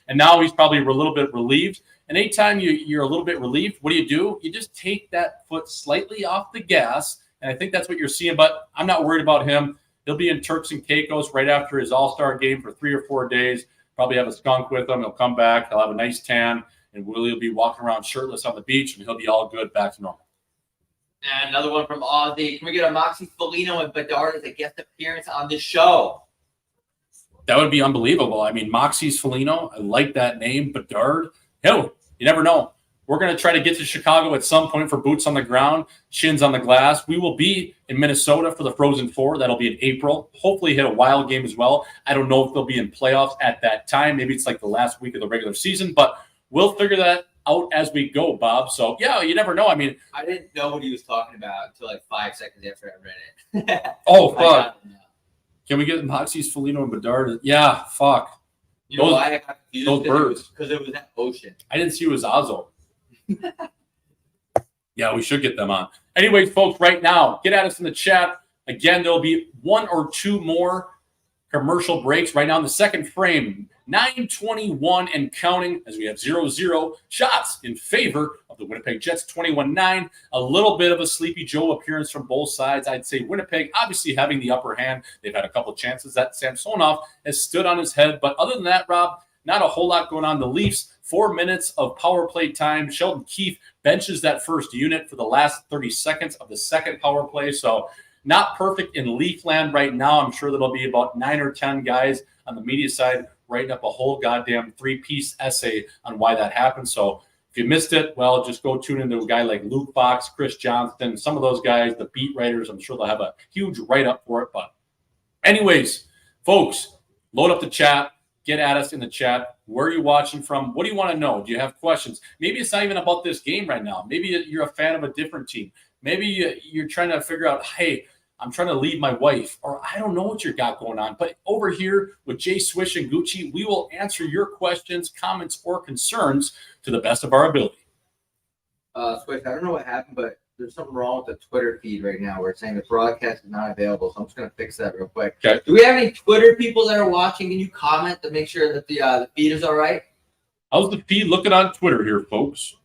And now he's probably a little bit relieved. And anytime you're a little bit relieved, what do? You just take that foot slightly off the gas. And I think that's what you're seeing. But I'm not worried about him. He'll be in Turks and Caicos right after his All-Star game for 3 or 4 days. Probably have a skunk with him. He'll come back. He'll have a nice tan. And Willie will be walking around shirtless on the beach. And he'll be all good, back to normal. And another one from Ozzy. Can we get a Moxie Foligno and Bedard as a guest appearance on the show? That would be unbelievable. I mean, Moxie's Foligno. I like that name. Bedard. Hell, you never know. We're going to try to get to Chicago at some point for boots on the ground, shins on the glass. We will be in Minnesota for the Frozen Four. That'll be in April. Hopefully hit a Wild game as well. I don't know if they'll be in playoffs at that time. Maybe it's like the last week of the regular season, but we'll figure that out as we go, Bob. So, yeah, you never know. I mean, I didn't know what he was talking about until like 5 seconds after I read it. Oh, fuck. Can we get Moxie's Foligno and Bedard? Yeah, fuck. You know why I got confused? Those birds. Because it was that ocean. I didn't see it was Azo. Yeah, we should get them on. Anyways, folks, right now, get at us in the chat. Again, there'll be 1 or 2 more commercial breaks right now in the second frame. 9:21 and counting as we have 0-0 shots in favor of the Winnipeg Jets, 21-9. A little bit of a Sleepy Joe appearance from both sides. I'd say Winnipeg obviously having the upper hand. They've had a couple chances that Samsonov has stood on his head. But other than that, Rob, not a whole lot going on. The Leafs, 4 minutes of power play time. Sheldon Keefe benches that first unit for the last 30 seconds of the second power play. So not perfect in Leafland right now. I'm sure there'll be about 9 or 10 guys on the media side writing up a whole goddamn 3-piece essay on why that happened. So if you missed it, well, just go tune into a guy like Luke Fox, Chris Johnston, some of those guys, the beat writers. I'm sure they'll have a huge write-up for it. But anyways, folks, load up the chat. Get at us in the chat. Where are you watching from? What do you want to know? Do you have questions? Maybe it's not even about this game right now. Maybe you're a fan of a different team. Maybe you're trying to figure out, hey, I'm trying to leave my wife, or I don't know what you got going on. But over here with Jay Swish and Gucci, we will answer your questions, comments, or concerns to the best of our ability. Swish, I don't know what happened, but there's something wrong with the Twitter feed right now. We're saying the broadcast is not available, so I'm just going to fix that real quick. Okay. Do we have any Twitter people that are watching? Can you comment to make sure that the feed is all right? How's the feed looking on Twitter here, folks?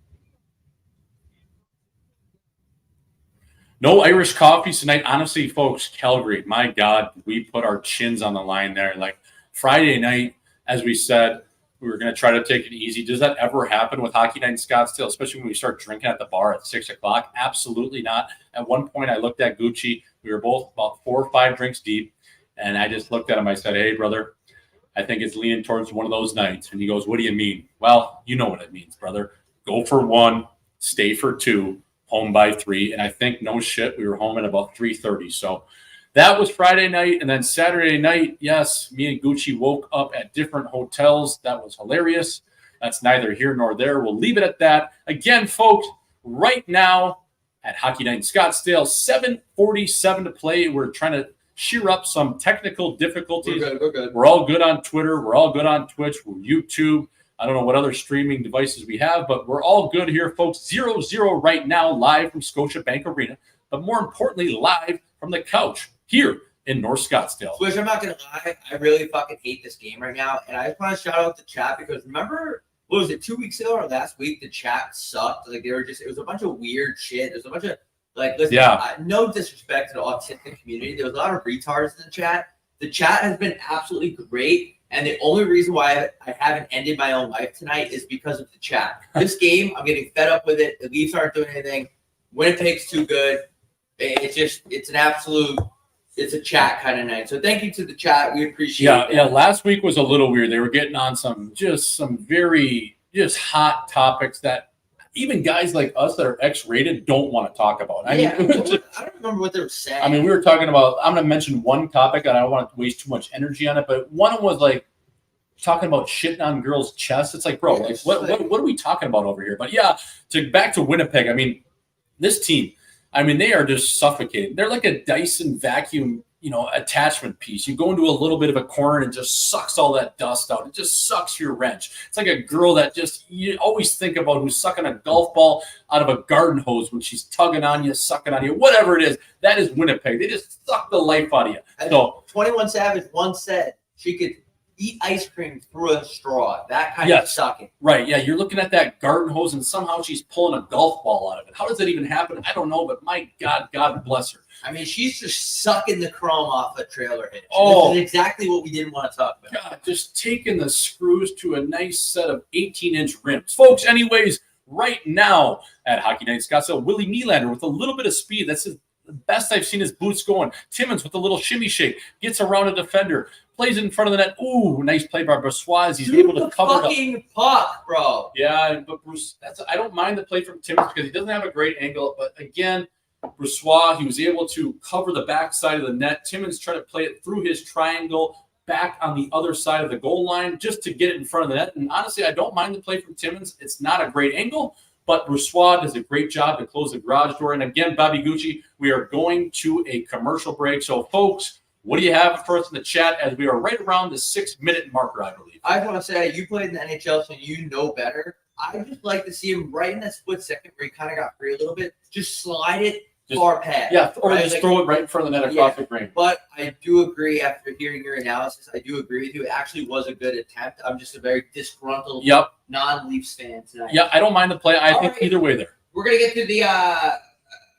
No Irish coffee tonight. Honestly, folks, Calgary, my God, we put our chins on the line there. Like Friday night, as we said, we were going to try to take it easy. Does that ever happen with Hockey Night in Scottsdale, especially when we start drinking at the bar at 6 o'clock? Absolutely not. At one point, I looked at Gucci. We were both about 4 or 5 drinks deep, and I just looked at him. I said, hey, brother, I think it's leaning towards one of those nights. And he goes, what do you mean? Well, you know what it means, brother. Go for 1, stay for 2. Home by 3, and I think no shit, we were home at about 3:30. So that was Friday night, and then Saturday night, yes, me and Gucci woke up at different hotels. That was hilarious. That's neither here nor there. We'll leave it at that. Again, folks, right now at Hockey Night in Scottsdale, 7:47 to play. We're trying to sheer up some technical difficulties. We're good. We're all good on Twitter. We're all good on Twitch. We're YouTube. I don't know what other streaming devices we have, but we're all good here, folks. 0-0 right now, live from Scotiabank Arena, but more importantly, live from the couch here in North Scottsdale. Swish, I'm not going to lie. I really fucking hate this game right now, and I just want to shout out the chat because remember, what was it, 2 weeks ago or last week, the chat sucked. Like, it was a bunch of weird shit. There's a bunch of, like, listen, no disrespect to the autistic community. There was a lot of retards in the chat. The chat has been absolutely great. And the only reason why I haven't ended my own life tonight is because of the chat. This game, I'm getting fed up with it. The Leafs aren't doing anything. Winnipeg's too good. It's a chat kind of night. So thank you to the chat. We appreciate it. Yeah, last week was a little weird. They were getting on some very hot topics that even guys like us that are X-rated don't want to talk about. I don't remember what they were saying. I mean, we were talking about, I'm going to mention one topic, and I don't want to waste too much energy on it, but one was like talking about shitting on girls' chests. It's like, bro, what are we talking about over here? But yeah, back to Winnipeg. I mean, this team, I mean, they are just suffocating. They're like a Dyson vacuum, attachment piece. You go into a little bit of a corner and it just sucks all that dust out. It just sucks your wrench. It's like a girl that you always think about who's sucking a golf ball out of a garden hose when she's tugging on you, sucking on you, whatever it is. That is Winnipeg. They just suck the life out of you. So 21 Savage once said she could eat ice cream through a straw. That kind of sucking. Right. Yeah. You're looking at that garden hose and somehow she's pulling a golf ball out of it. How does that even happen? I don't know, but my God bless her. I mean, she's just sucking the chrome off a trailer hitch. Oh, this is exactly what we didn't want to talk about. God, just taking the screws to a nice set of 18-inch rims. Folks, anyways, right now at Hockey Night in Scottsdale, Willie Nylander with a little bit of speed. That's the best I've seen his boots going. Timmins with a little shimmy shake. Gets around a defender. Plays it in front of the net. Ooh, nice play by Brossois. He's able to cover the fucking puck, bro. Yeah, but Bruce, I don't mind the play from Timmins because he doesn't have a great angle. But again, Brossois, he was able to cover the backside of the net. Timmins tried to play it through his triangle back on the other side of the goal line just to get it in front of the net. And honestly, I don't mind the play from Timmins. It's not a great angle, but Brossois does a great job to close the garage door. And again, Bobby Gucci, we are going to a commercial break. So, folks, what do you have for us in the chat as we are right around the 6-minute marker, I believe? I want to say you played in the NHL, so you know better. I just like to see him right in that split second where he kind of got free a little bit. Just slide it far past. Yeah, or just throw it right in front of the net across the green. But I do agree, after hearing your analysis, I do agree with you. It actually was a good attempt. I'm just a very disgruntled non-Leafs fan tonight. Yeah, I don't mind the play. I think either way there. We're going to get to the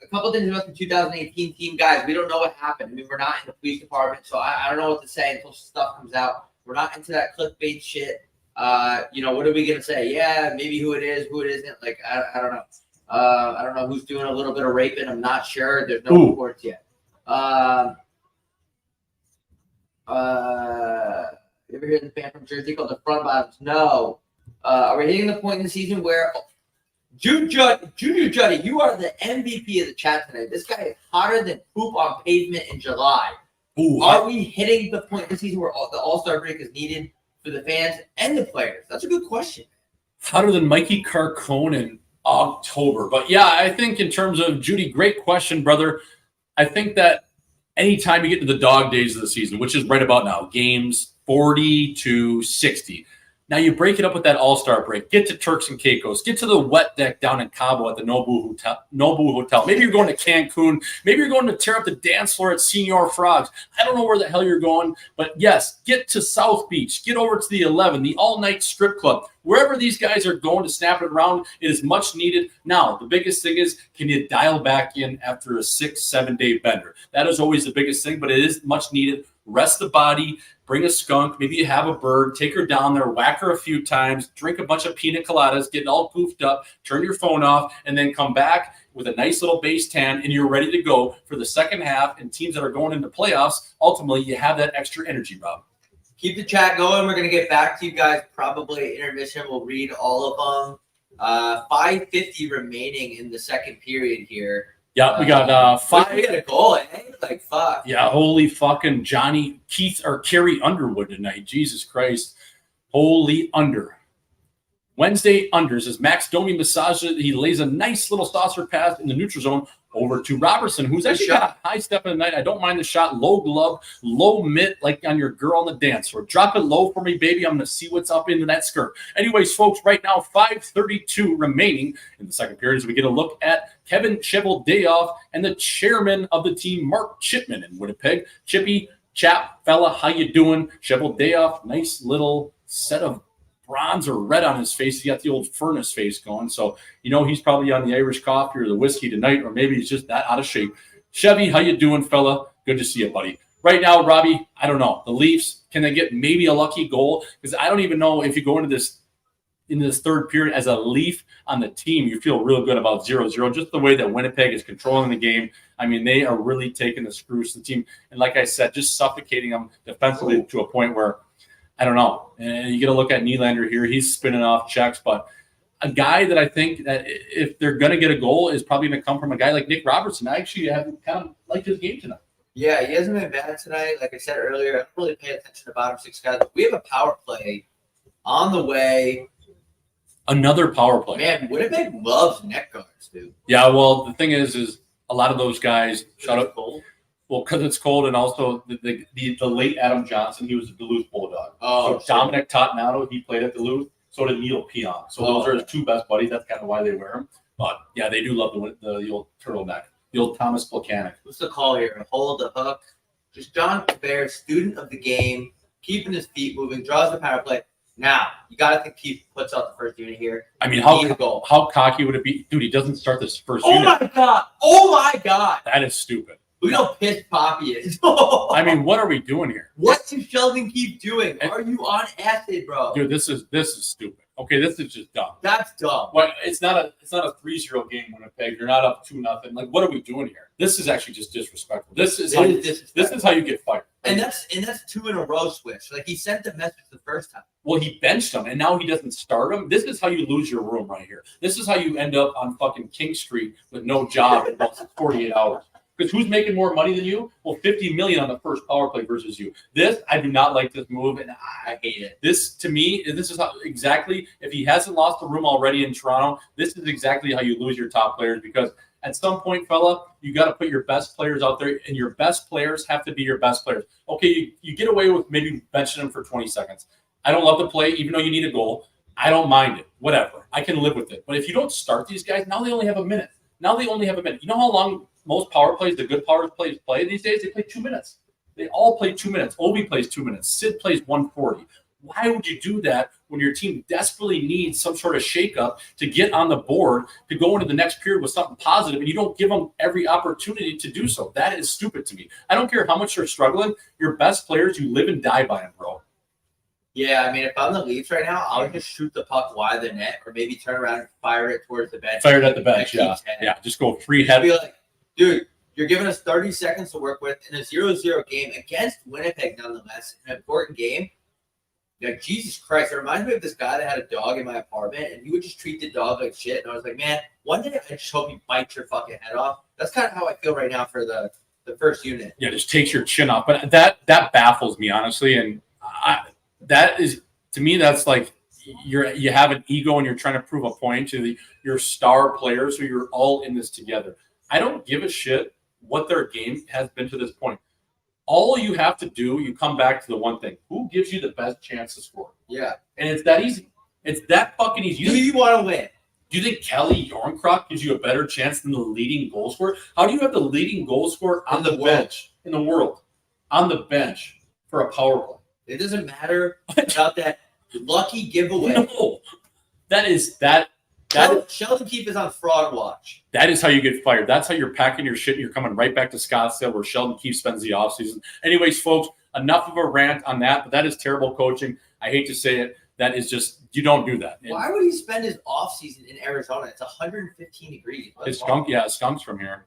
a couple things about the 2018 team, guys. We don't know what happened. I mean, we're not in the police department, so I don't know what to say until stuff comes out. We're not into that clickbait shit. What are we going to say? Yeah, maybe who it is, who it isn't. Like, I don't know. I don't know who's doing a little bit of raping. I'm not sure. There's no reports yet. You ever hear the band from Jersey called the Front Bottoms? No. Are we hitting the point in the season where Junior Juddy, you are the MVP of the chat tonight. This guy is hotter than poop on pavement in July. Are we hitting the point in the season where the All-Star break is needed for the fans and the players? That's a good question. Hotter than Mikey Carcone in October. But yeah, I think in terms of Judy, great question, brother. I think that anytime you get to the dog days of the season, which is right about now, games 40 to 60. Now you break it up with that All-Star break. Get to Turks and Caicos. Get to the wet deck down in Cabo at the Nobu Hotel. Maybe you're going to Cancun. Maybe you're going to tear up the dance floor at Senior Frogs. I don't know where the hell you're going, but yes, get to South Beach. Get over to the 11, the all-night strip club. Wherever these guys are going to snap it around, it is much needed. Now, the biggest thing is, can you dial back in after a 6-7 day bender? That is always the biggest thing, but it is much needed. Rest the body, bring a skunk, maybe you have a bird, take her down there, whack her a few times, drink a bunch of pina coladas, get all goofed up, turn your phone off, and then come back with a nice little base tan, and you're ready to go for the second half. And teams that are going into playoffs, ultimately, you have that extra energy, Rob. Keep the chat going. We're going to get back to you guys probably at intermission. We'll read all of them. 5:50 remaining in the second period here. Yeah, we got 5. We got a goal, eh? Like, fuck. Yeah, holy fucking Carrie Underwood tonight. Jesus Christ. Holy under. Wednesday unders as Max Domi massages it. He lays a nice little saucer pass in the neutral zone over to Robertson, who's actually got a high step in the night. I don't mind the shot. Low glove, low mitt, like on your girl on the dance floor. Drop it low for me, baby. I'm going to see what's up into that skirt. Anyways, folks, right now, 5:32 remaining in the second period as we get a look at Kevin Cheveldayoff and the chairman of the team, Mark Chipman in Winnipeg. Chippy, chap, fella, how you doing? Cheveldayoff, nice little set of bronze or red on his face. He got the old furnace face going. So, he's probably on the Irish coffee or the whiskey tonight, or maybe he's just that out of shape. Chevy, how you doing, fella? Good to see you, buddy. Right now, Robbie, I don't know. The Leafs, can they get maybe a lucky goal? Because I don't even know if you go into this third period as a Leaf on the team, you feel real good about 0-0. Just the way that Winnipeg is controlling the game. I mean, they are really taking the screws to the team. And like I said, just suffocating them defensively to a point where, I don't know. And you get a look at Nylander here. He's spinning off checks. But a guy that I think that if they're going to get a goal is probably going to come from a guy like Nick Robertson. I actually have kind of liked his game tonight. Yeah, he hasn't been bad tonight. Like I said earlier, I don't really pay attention to bottom six guys. We have a power play on the way. Another power play. Man, Winnipeg loves net guards, dude. Yeah, well, the thing is a lot of those guys, shout out, Well, because it's cold, and also the late Adam Johnson, he was a Duluth Bulldog. Oh, so Dominic Totinato, he played at Duluth. So did Neil Peon. So those are his two best buddies. That's kind of why they wear them. But yeah, they do love the old turtleneck, the old Thomas Plekanec. What's the call here? Hold the hook. Just John Bear, student of the game, keeping his feet moving, draws the power play. Now, you got to think Keith puts out the first unit here. I mean, how cocky would it be? Dude, he doesn't start this first unit. My God. Oh, my God. That is stupid. Look how pissed Poppy is. I mean, what are we doing here? What is Sheldon Keith doing? Are you on acid, bro? Dude, this is stupid. Okay, this is just dumb. That's dumb. But it's not a 3-0 game, Winnipeg. You're not up 2-0. Like, what are we doing here? This is actually just disrespectful. This is how you get fired. And that's 2 in a row switch. Like, he sent the message the first time. Well, he benched him, and now he doesn't start him. This is how you lose your room right here. This is how you end up on fucking King Street with no job in about 48 hours. Because who's making more money than you? Well, $50 million on the first power play versus you. This, I do not like this move, and I hate it. This, to me, this is how exactly, if he hasn't lost the room already in Toronto, this is exactly how you lose your top players. Because at some point, fella, you got to put your best players out there, and your best players have to be your best players. Okay, you get away with maybe benching them for 20 seconds. I don't love the play, even though you need a goal. I don't mind it. Whatever. I can live with it. But if you don't start these guys, now they only have a minute. You know how long most power plays, the good power plays play these days? They play 2 minutes. They all play 2 minutes. Obi plays 2 minutes. Sid plays 140. Why would you do that when your team desperately needs some sort of shakeup to get on the board, to go into the next period with something positive, and you don't give them every opportunity to do so? That is stupid to me. I don't care how much you're struggling. Your best players, you live and die by them, bro. Yeah, I mean, if I'm the Leafs right now, I would just shoot the puck wide the net, or maybe turn around and fire it towards the bench. Fire it at the bench, yeah. Just go free head. Be like, dude, you're giving us 30 seconds to work with in a 0-0 game against Winnipeg, nonetheless, an important game. Like, Jesus Christ, it reminds me of this guy that had a dog in my apartment, and he would just treat the dog like shit. And I was like, man, one day I just hope you bite your fucking head off. That's kind of how I feel right now for the first unit. Yeah, just takes your chin off. But that baffles me, honestly. And that is, to me, that's like you have an ego and you're trying to prove a point to your star players, so you're all in this together. I don't give a shit what their game has been to this point. All you have to do, you come back to the one thing: who gives you the best chance to score? Yeah, and it's that easy. It's that fucking easy. Do you want to win? Do you think Kelly Jornkrock gives you a better chance than the leading goal scorer? How do you have the leading goal scorer on the bench in the world, on the bench for a power play? It doesn't matter about that lucky giveaway. No, Sheldon Keefe is on fraud watch. That is how you get fired. That's how you're packing your shit and you're coming right back to Scottsdale, where Sheldon Keefe spends the offseason. Anyways, folks, enough of a rant on that, but that is terrible coaching. I hate to say it. That is just, you don't do that. Why would he spend his offseason in Arizona? It's 115 degrees. Skunk's from here.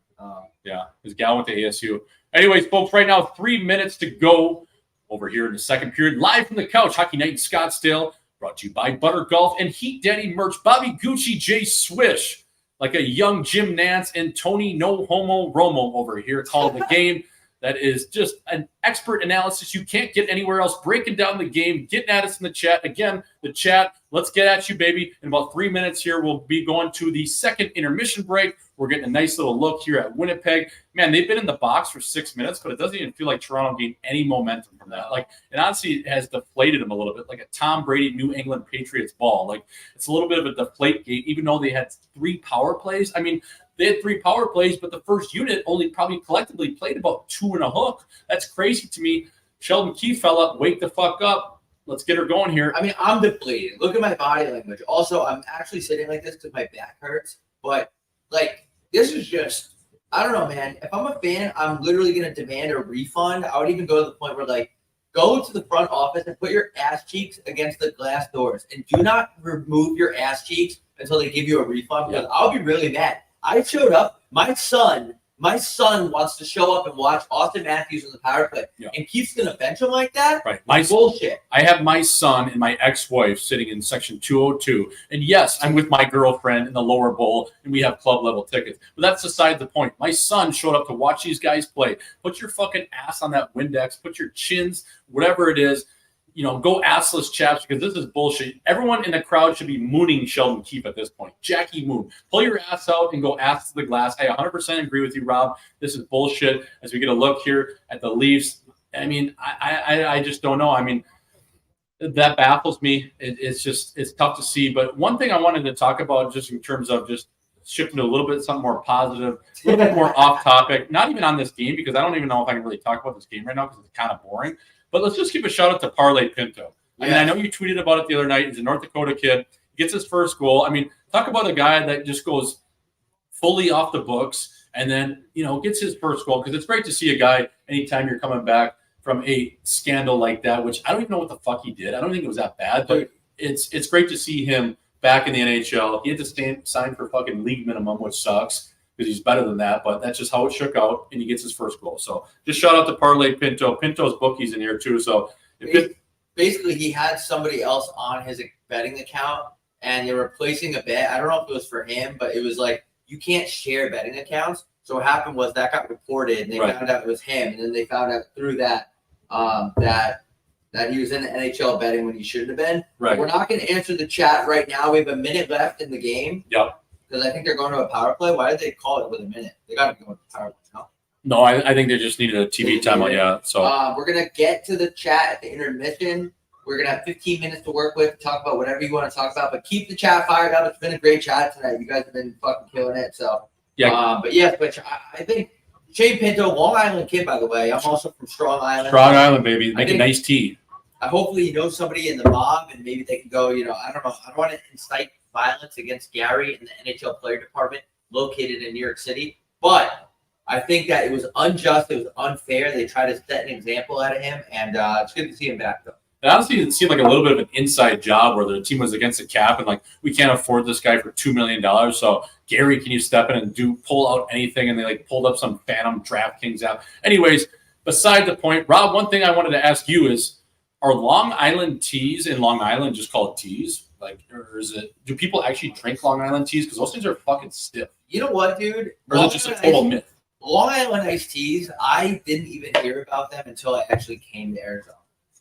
Yeah, his gal went to ASU. Anyways, folks, right now, 3 minutes to go over here in the second period. Live from the couch, Hockey Night in Scottsdale. Brought to you by Butter Golf and Heat Daddy merch. Bobby Gucci, Jay Swish, like a young Jim Nance and Tony No Homo Romo over here calling the game. That is just an expert analysis you can't get anywhere else. Breaking down the game, getting at us in the chat. Again, the chat, let's get at you, baby. In about 3 minutes here, we'll be going to the second intermission break. We're getting a nice little look here at Winnipeg. Man, they've been in the box for 6 minutes, but it doesn't even feel like Toronto gained any momentum from that. Like, it honestly has deflated them a little bit, like a Tom Brady New England Patriots ball. Like, it's a little bit of a deflate gate, even though they had 3 power plays. I mean, they had 3 power plays, but the first unit only probably collectively played about 2 and a hook. That's crazy to me. Sheldon Keefe, fella, wake the fuck up. Let's get her going here. I mean, I'm depleted. Look at my body language. Also, I'm actually sitting like this because my back hurts. But, like, this is just, I don't know, man. If I'm a fan, I'm literally going to demand a refund. I would even go to the point where, like, go to the front office and put your ass cheeks against the glass doors. And do not remove your ass cheeks until they give you a refund, because I'll be really mad. I showed up. My son wants to show up and watch Austin Matthews in the power play, and Keith's going to bench him like that? Right. Bullshit. I have my son and my ex-wife sitting in section 202. And yes, I'm with my girlfriend in the lower bowl, and we have club-level tickets. But that's beside the point. My son showed up to watch these guys play. Put your fucking ass on that Windex. Put your chins, whatever it is. go assless chaps because this is bullshit. Everyone in the crowd should be mooning Sheldon Keefe at this point. Jackie Moon. Pull your ass out and go ass to the glass. I 100% agree with you, Rob. This is bullshit. As we get a look here at the Leafs, I mean, I just don't know. I mean, that baffles me. It's tough to see. But one thing I wanted to talk about just in terms of just shifting to a little bit something more positive, a little bit more off topic, not even on this game because I don't even know if I can really talk about this game right now because it's kind of boring. But let's just give a shout out to Parlay Pinto. I mean, I know you tweeted about it the other night. He's a North Dakota kid. He gets his first goal. I mean, talk about a guy that just goes fully off the books and then, gets his first goal because it's great to see a guy anytime you're coming back from a scandal like that, which I don't even know what the fuck he did. I don't think it was that bad, but it's great to see him back in the NHL. He had to sign for fucking league minimum, which sucks because he's better than that, but that's just how it shook out, and he gets his first goal. So just shout out to Parlay Pinto. Pinto's bookies in here too. So basically, he had somebody else on his betting account, and they were placing a bet. I don't know if it was for him, but it was like you can't share betting accounts. So what happened was that got reported, and they found out it was him, and then they found out through that that he was in the NHL betting when he shouldn't have been. Right. We're not going to answer the chat right now. We have a minute left in the game. Yep. Because I think they're going to a power play. Why did they call it with a minute? They got to go with a power play. No, I think they just needed a TV timeout. Yeah. So we're going to get to the chat at the intermission. We're going to have 15 minutes to work with, talk about whatever you want to talk about. But keep the chat fired up. It's been a great chat tonight. You guys have been fucking killing it. So, but I think Shane Pinto, Long Island kid, by the way. I'm also from Strong Island. Strong Island, baby. Make a nice tea. Hopefully he knows somebody in the mob, and maybe they can go, I don't know. I don't want to incite violence against Gary in the NHL player department located in New York City. But I think that it was unjust. It was unfair. They tried to set an example out of him, and it's good to see him back, though. It honestly seemed like a little bit of an inside job where the team was against the cap and like, we can't afford this guy for $2 million. So Gary, can you step in and pull out anything? And they pulled up some phantom DraftKings app. Anyways, beside the point, Rob, one thing I wanted to ask you is, are Long Island teas in Long Island just called teas? Or do people actually drink Long Island teas? Because those things are fucking stiff. You know what, dude? Or is it just a total myth? Long Island iced teas, I didn't even hear about them until I actually came to Arizona.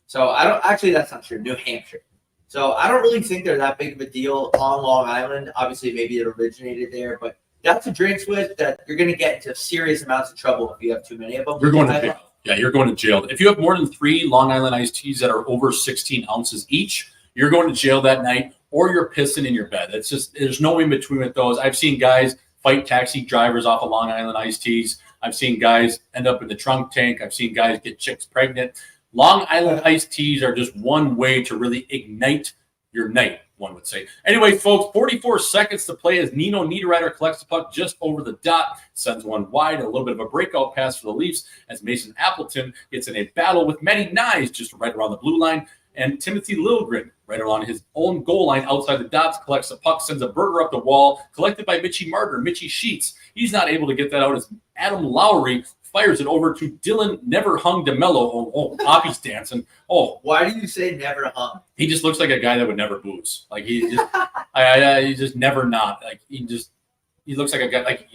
So that's not true. New Hampshire. So I don't really think they're that big of a deal on Long Island. Obviously, maybe it originated there, but that's a drink switch that you're going to get into serious amounts of trouble if you have too many of them. You're going to jail. Yeah, you're going to jail. If you have more than 3 Long Island iced teas that are over 16 ounces each, you're going to jail that night, or you're pissing in your bed. It's just, there's no in between with those. I've seen guys fight taxi drivers off of Long Island iced teas. I've seen guys end up in the trunk tank. I've seen guys get chicks pregnant. Long Island iced teas are just one way to really ignite your night, one would say. Anyway, folks, 44 seconds to play as Nino Niederreiter collects the puck just over the dot, sends one wide, a little bit of a breakout pass for the Leafs as Mason Appleton gets in a battle with Matty Nyes just right around the blue line, and Timothy Liljegren right around his own goal line outside the dots, collects the puck, sends a burger up the wall, collected by Mitchie Marner, Mitchie Sheets. He's not able to get that out as Adam Lowry fires it over to Dylan Never Hung DeMello. Oh, Poppy's dancing. Oh, why do you say never hung? He just looks like a guy that would never booze. Like he just, he just never not. Like he looks like a guy. Like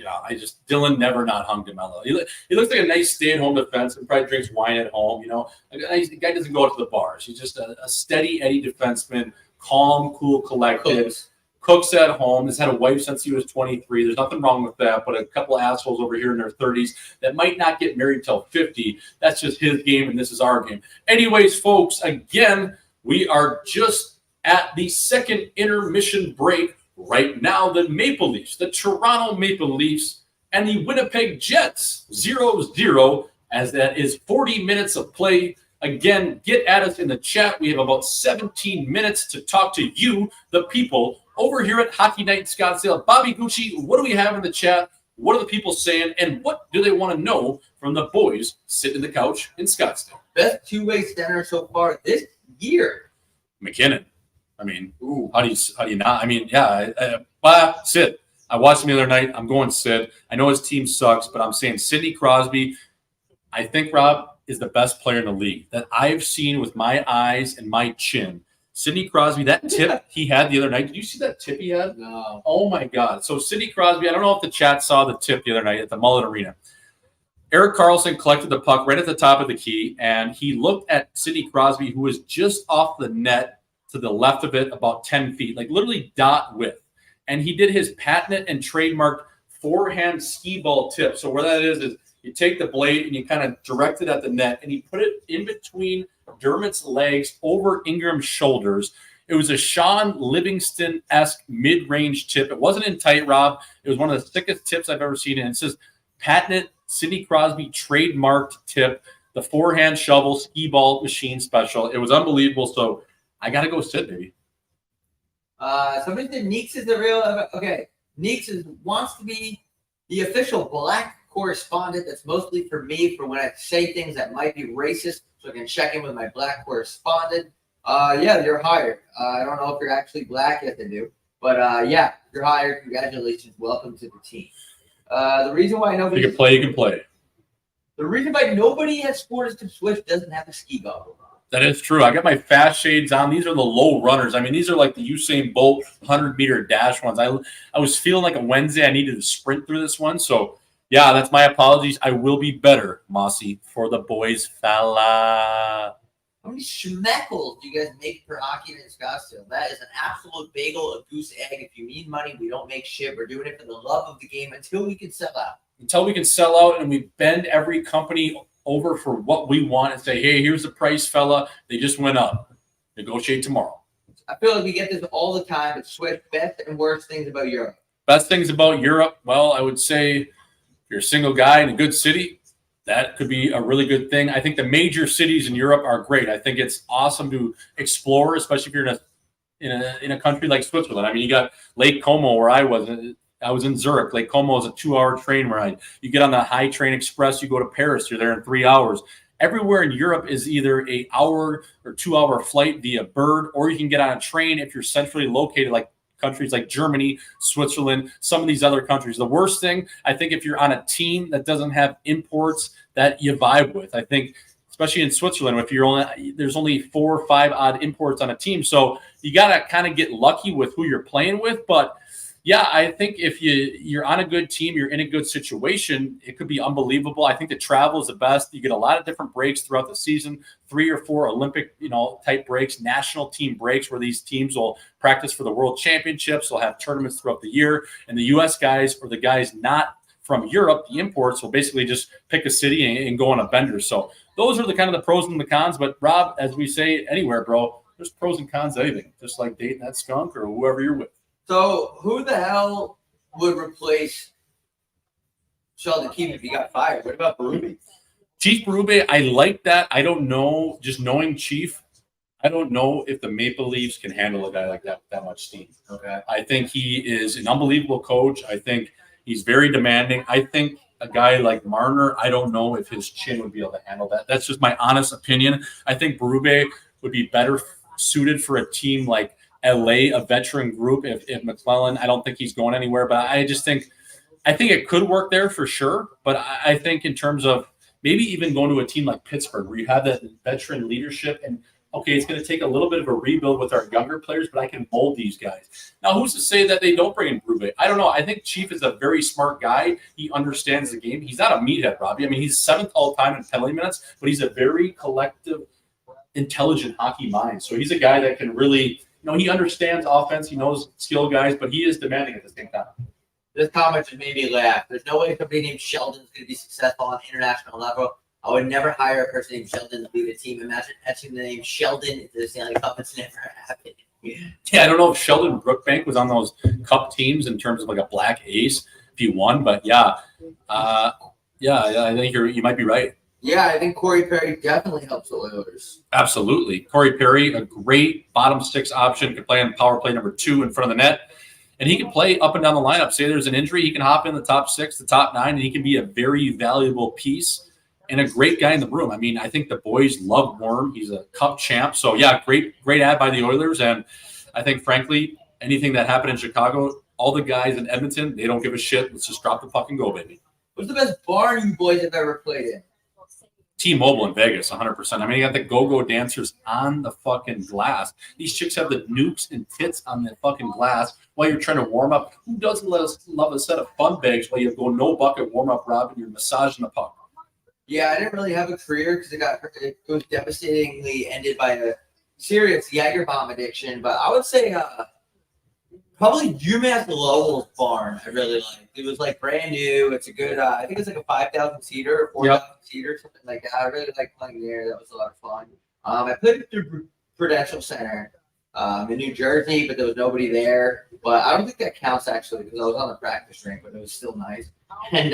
Dylan Never Not Hung DeMello. He looks like a nice stay-at-home defenseman. Probably drinks wine at home. The guy doesn't go out to the bars. He's just a steady Eddie defenseman, calm, cool, collected. Cooks at home, has had a wife since he was 23. There's nothing wrong with that, but a couple of assholes over here in their 30s that might not get married till 50. That's just his game, and this is our game. Anyways, folks, again, we are just at the second intermission break. Right now, the Maple Leafs, the Toronto Maple Leafs, and the Winnipeg Jets, 0-0, as that is 40 minutes of play. Again, get at us in the chat. We have about 17 minutes to talk to you, the people, over here at Hockey Night in Scottsdale. Bobby Gucci, what do we have in the chat? What are the people saying? And what do they want to know from the boys sitting in the couch in Scottsdale? Best two-way center so far this year. McKinnon. I mean, how do you not? I mean, Sid. I watched him the other night. I'm going Sid. I know his team sucks, but I'm saying Sidney Crosby, I think, Rob, is the best player in the league that I've seen with my eyes and my chin. Sidney Crosby, that tip he had the other night. Did you see that tip he had? No. Oh, my God. So Sidney Crosby, I don't know if the chat saw the tip the other night at the Mullet Arena. Eric Carlson collected the puck right at the top of the key, and he looked at Sidney Crosby, who was just off the net to the left of it about 10 feet, like literally dot width. And he did his patented and trademarked forehand skee ball tip. So where that is you take the blade and you kind of direct it at the net, and he put it in between Dermott's legs over Ingram's shoulders. It was a Sean Livingston-esque mid-range tip. It wasn't in tight, Rob. It was one of the thickest tips I've ever seen. And it says patented Sidney Crosby trademarked tip, the forehand shovel skee ball machine special. It was unbelievable. So I got to go sit, baby. Somebody said Neeks is the real. Okay. Neeks wants to be the official black correspondent. That's mostly for me for when I say things that might be racist, so I can check in with my black correspondent. Yeah, you're hired. I don't know if you're actually black, yet to do, but yeah, you're hired. Congratulations. Welcome to the team. The reason why nobody you can play. The reason why nobody at Sports to Switch doesn't have a ski goggle. That is true. I got my fast shades on. These are the low runners. I mean, these are like the Usain Bolt 100-meter dash ones. I was feeling like a Wednesday. I needed to sprint through this one. So, yeah, that's my apologies. I will be better, Mossy, for the boys, fella. How many schmeckles do you guys make per hockey in Scottsdale? That is an absolute bagel, a goose egg. If you need money, we don't make shit. We're doing it for the love of the game until we can sell out. Until we can sell out, and we bend every company over for what we want and say, hey, here's the price, fella. They just went up. Negotiate tomorrow. I feel like we get this all the time. It's Switch best and worst things about Europe. Best things about Europe, well, I would say if you're a single guy in a good city, that could be a really good thing. I think the major cities in Europe are great. I think it's awesome to explore, especially if you're in a country like Switzerland. I mean, you got Lake Como where I was. I was in Zurich. Lake Como is a 2-hour train ride. You get on the high train express, you go to Paris, you're there in 3 hours. Everywhere in Europe is either an hour or 2-hour flight via bird, or you can get on a train if you're centrally located, like countries like Germany, Switzerland, some of these other countries. The worst thing, I think, if you're on a team that doesn't have imports that you vibe with, I think, especially in Switzerland, if there's only 4 or 5 odd imports on a team. So you got to kind of get lucky with who you're playing with. But yeah, I think if you're on a good team, you're in a good situation, it could be unbelievable. I think the travel is the best. You get a lot of different breaks throughout the season, 3 or 4 Olympic, type breaks, national team breaks where these teams will practice for the World Championships. They'll have tournaments throughout the year. And the U.S. guys or the guys not from Europe, the imports, will basically just pick a city and go on a bender. So those are the kind of the pros and the cons. But Rob, as we say anywhere, bro, there's pros and cons to anything, just like dating that skunk or whoever you're with. So who the hell would replace Sheldon Keefe if he got fired? What about Berube? Chief Berube, I like that. I don't know. Just knowing Chief, I don't know if the Maple Leafs can handle a guy like that much steam. Okay. I think he is an unbelievable coach. I think he's very demanding. I think a guy like Marner, I don't know if his chin would be able to handle that. That's just my honest opinion. I think Berube would be better suited for a team like LA, a veteran group. If McClellan, I don't think he's going anywhere, but I think it could work there for sure. But I think in terms of maybe even going to a team like Pittsburgh where you have that veteran leadership and, okay, it's going to take a little bit of a rebuild with our younger players, but I can mold these guys. Now, who's to say that they don't bring in Berube? I don't know. I think Chief is a very smart guy. He understands the game. He's not a meathead, Robbie. I mean, he's 7th all-time in penalty minutes, but he's a very collective, intelligent hockey mind. So he's a guy that can really – he understands offense. He knows skill guys, but he is demanding at the same time. This comment just made me laugh. There's no way somebody named Sheldon is going to be successful on an international level. I would never hire a person named Sheldon to lead a team. Imagine etching the name Sheldon into the Stanley Cup. It's never happened. Yeah, I don't know if Sheldon Brookbank was on those cup teams in terms of like a black ace if he won, but yeah, I think you might be right. Yeah, I think Corey Perry definitely helps the Oilers. Absolutely. Corey Perry, a great bottom 6 option, could play on power play number 2 in front of the net. And he can play up and down the lineup. Say there's an injury, he can hop in the top 6, the top 9, and he can be a very valuable piece and a great guy in the room. I mean, I think the boys love Worm. He's a cup champ. So, yeah, great ad by the Oilers. And I think, frankly, anything that happened in Chicago, all the guys in Edmonton, they don't give a shit. Let's just drop the puck and go, baby. What's the best bar you boys have ever played in? T-Mobile in Vegas, 100%. I mean, you got the go-go dancers on the fucking glass. These chicks have the nukes and tits on the fucking glass while you're trying to warm up. Who doesn't love a set of fun bags while you go no bucket warm-up, Rob, and you're massaging the puck? Yeah, I didn't really have a career because it was devastatingly ended by a serious Jaeger bomb addiction. But I would say probably UMass Lowell's barn. I really liked. It was like brand new. It's a good. I think it's like a 5,000 seater, 4,000 seater, something like that. I really like playing there. That was a lot of fun. I played it through Prudential Center in New Jersey, but there was nobody there. But I don't think that counts actually because I was on the practice rink, but it was still nice. And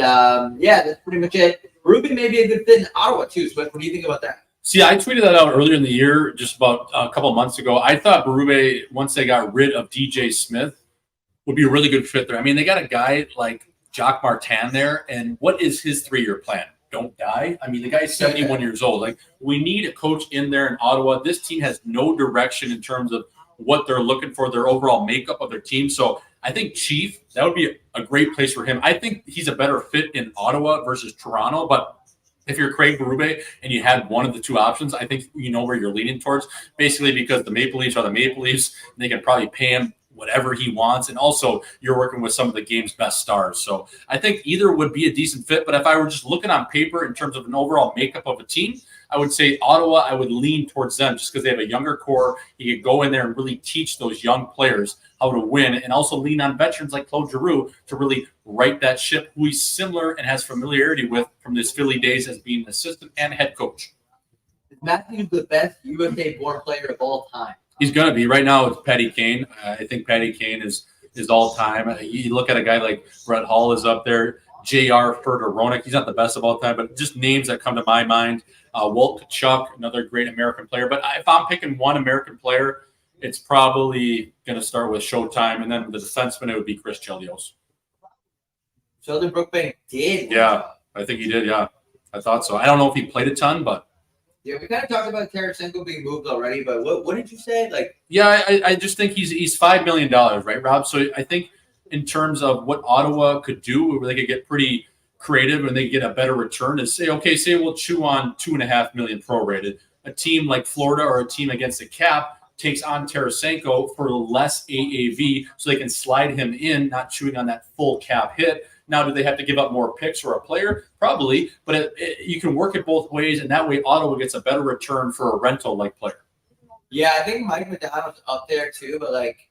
yeah, that's pretty much it. Ruby may be a good fit in Ottawa too. So what do you think about that? See, I tweeted that out earlier in the year, just about a couple of months ago. I thought Berube, once they got rid of DJ Smith, would be a really good fit there. I mean, they got a guy like Jacques Martin there, and what is his 3-year plan? Don't die. I mean, the guy's 71 years old. Like, we need a coach in there in Ottawa. This team has no direction in terms of what they're looking for, their overall makeup of their team. So I think Chief, that would be a great place for him. I think he's a better fit in Ottawa versus Toronto, but if you're Craig Berube and you had one of the two options, I think you know where you're leaning towards, basically because the Maple Leafs are the Maple Leafs. And they can probably pay him whatever he wants. And also you're working with some of the game's best stars. So I think either would be a decent fit. But if I were just looking on paper in terms of an overall makeup of a team, I would say Ottawa, I would lean towards them just because they have a younger core. You could go in there and really teach those young players how to win, and also lean on veterans like Claude Giroux to really right that ship, who he's similar and has familiarity with from his Philly days as being assistant and head coach. Is Matthews the best USA-born player of all time? He's going to be. Right now, it's Patty Kane. I think Patty Kane is all time. You look at a guy like Brett Hall is up there. J.R. Ferdoronic, he's not the best of all time, but just names that come to my mind. Walt Kachuk, another great American player. But if I'm picking one American player, it's probably going to start with Showtime, and then the defenseman, it would be Chris Chelios. Sheldon Brookbank did. Yeah, I think he did, yeah. I thought so. I don't know if he played a ton, but. Yeah, we kind of talked about Tarasenko being moved already, but what did you say? Like, yeah, I just think he's $5 million, right, Rob? So I think in terms of what Ottawa could do, where they could get pretty creative and they get a better return, is say we'll chew on $2.5 million prorated. A team like Florida or a team against the cap takes on Tarasenko for less AAV so they can slide him in, not chewing on that full cap hit. Now, do they have to give up more picks for a player? Probably, but you can work it both ways, and that way Ottawa gets a better return for a rental-like player. Yeah, I think Mike McDonald's up there too, but like